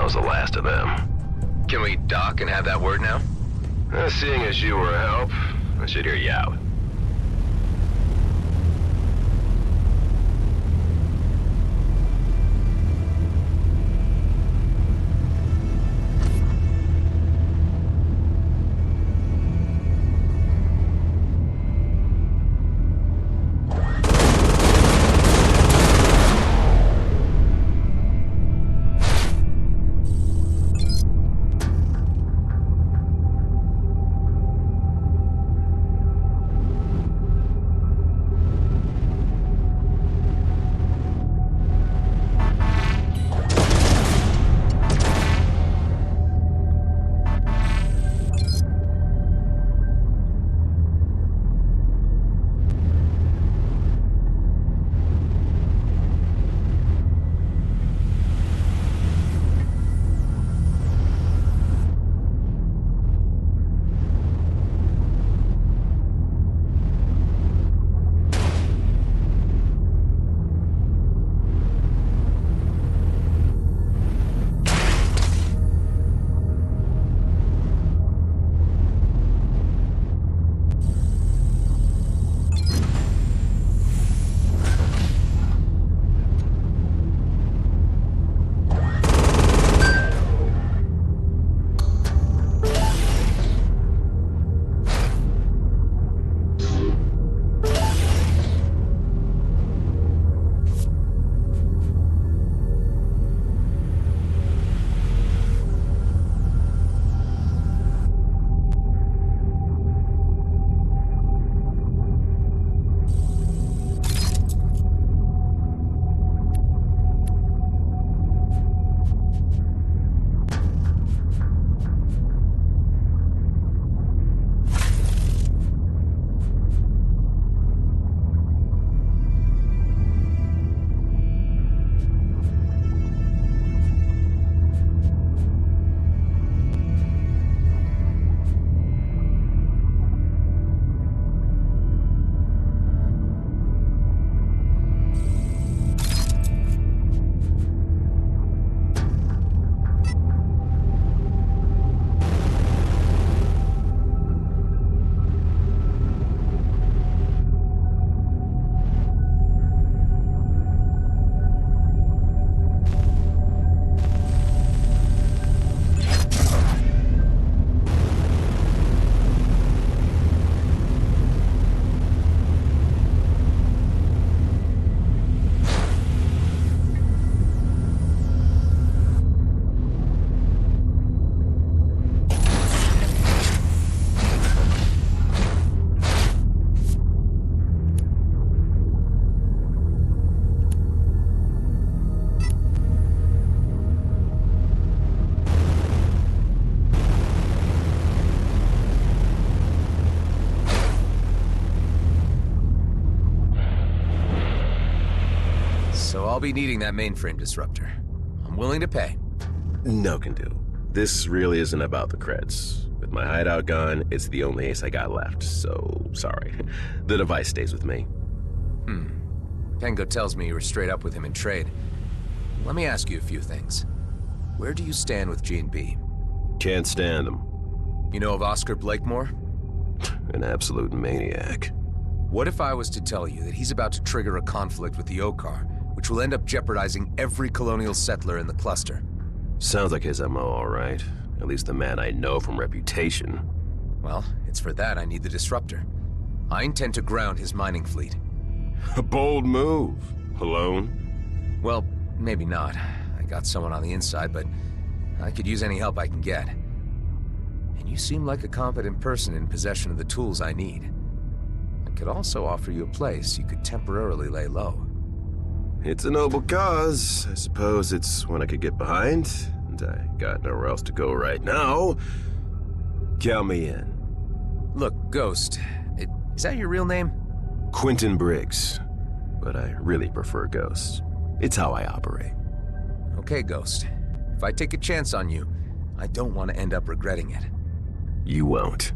was the last of them. Can we dock and have that word now? Seeing as you were a help, I should hear you out. I'll be needing that mainframe disruptor. I'm willing to pay. No can do. This really isn't about the creds. With my hideout gone, it's the only ace I got left, so sorry. The device stays with me. Tango tells me you were straight up with him in trade. Let me ask you a few things. Where do you stand with G&B? Can't stand him. You know of Oscar Blakemore? An absolute maniac. What if I was to tell you that he's about to trigger a conflict with the Okar, which will end up jeopardizing every colonial settler in the cluster? Sounds like his MO, all right. At least the man I know from reputation. Well, it's for that I need the disruptor. I intend to ground his mining fleet. A bold move. Alone? Well, maybe not. I got someone on the inside, but I could use any help I can get. And you seem like a competent person in possession of the tools I need. I could also offer you a place you could temporarily lay low. It's a noble cause. I suppose it's one I could get behind, and I got nowhere else to go right now. Count me in. Look, Ghost, is that your real name? Quentin Briggs, but I really prefer Ghost. It's how I operate. Okay, Ghost. If I take a chance on you, I don't want to end up regretting it. You won't.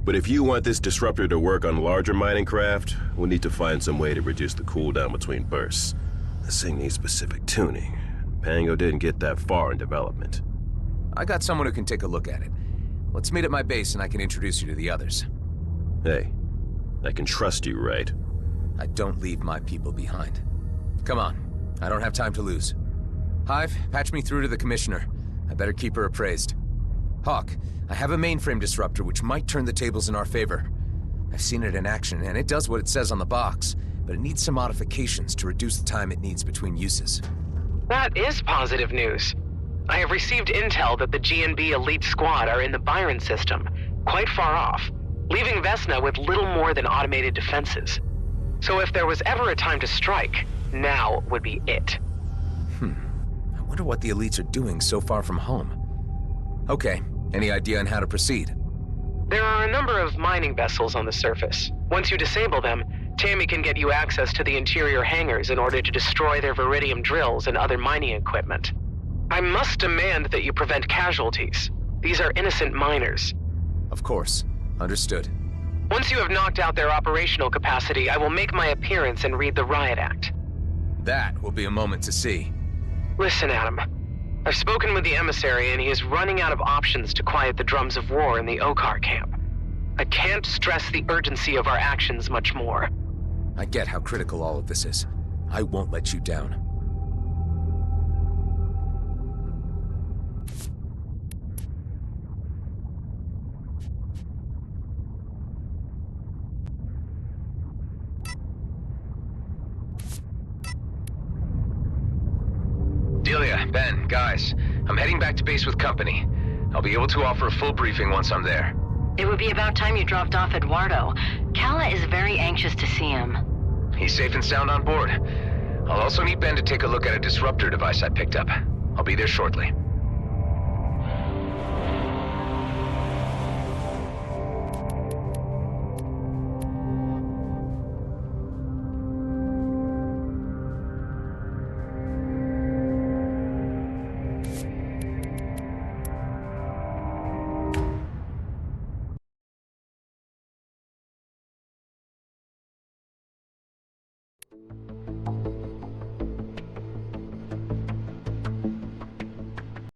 But if you want this disruptor to work on larger mining craft, we'll need to find some way to reduce the cooldown between bursts. This thing needs specific tuning. Pango didn't get that far in development. I got someone who can take a look at it. Let's meet at my base and I can introduce you to the others. Hey, I can trust you, right? I don't leave my people behind. Come on, I don't have time to lose. Hive, patch me through to the Commissioner. I better keep her appraised. Hawk, I have a mainframe disruptor which might turn the tables in our favor. I've seen it in action, and it does what it says on the box, but it needs some modifications to reduce the time it needs between uses. That is positive news. I have received intel that the GNB elite squad are in the Byron system, quite far off, leaving Vesna with little more than automated defenses. So if there was ever a time to strike, now would be it. I wonder what the elites are doing so far from home. Okay, any idea on how to proceed? There are a number of mining vessels on the surface. Once you disable them, Tammy can get you access to the interior hangars in order to destroy their Viridium drills and other mining equipment. I must demand that you prevent casualties. These are innocent miners. Of course. Understood. Once you have knocked out their operational capacity, I will make my appearance and read the Riot Act. That will be a moment to see. Listen, Adam. I've spoken with the Emissary and he is running out of options to quiet the drums of war in the Okar camp. I can't stress the urgency of our actions much more. I get how critical all of this is. I won't let you down. Delia, Ben, guys, I'm heading back to base with company. I'll be able to offer a full briefing once I'm there. It would be about time you dropped off Eduardo. Kala is very anxious to see him. He's safe and sound on board. I'll also need Ben to take a look at a disruptor device I picked up. I'll be there shortly.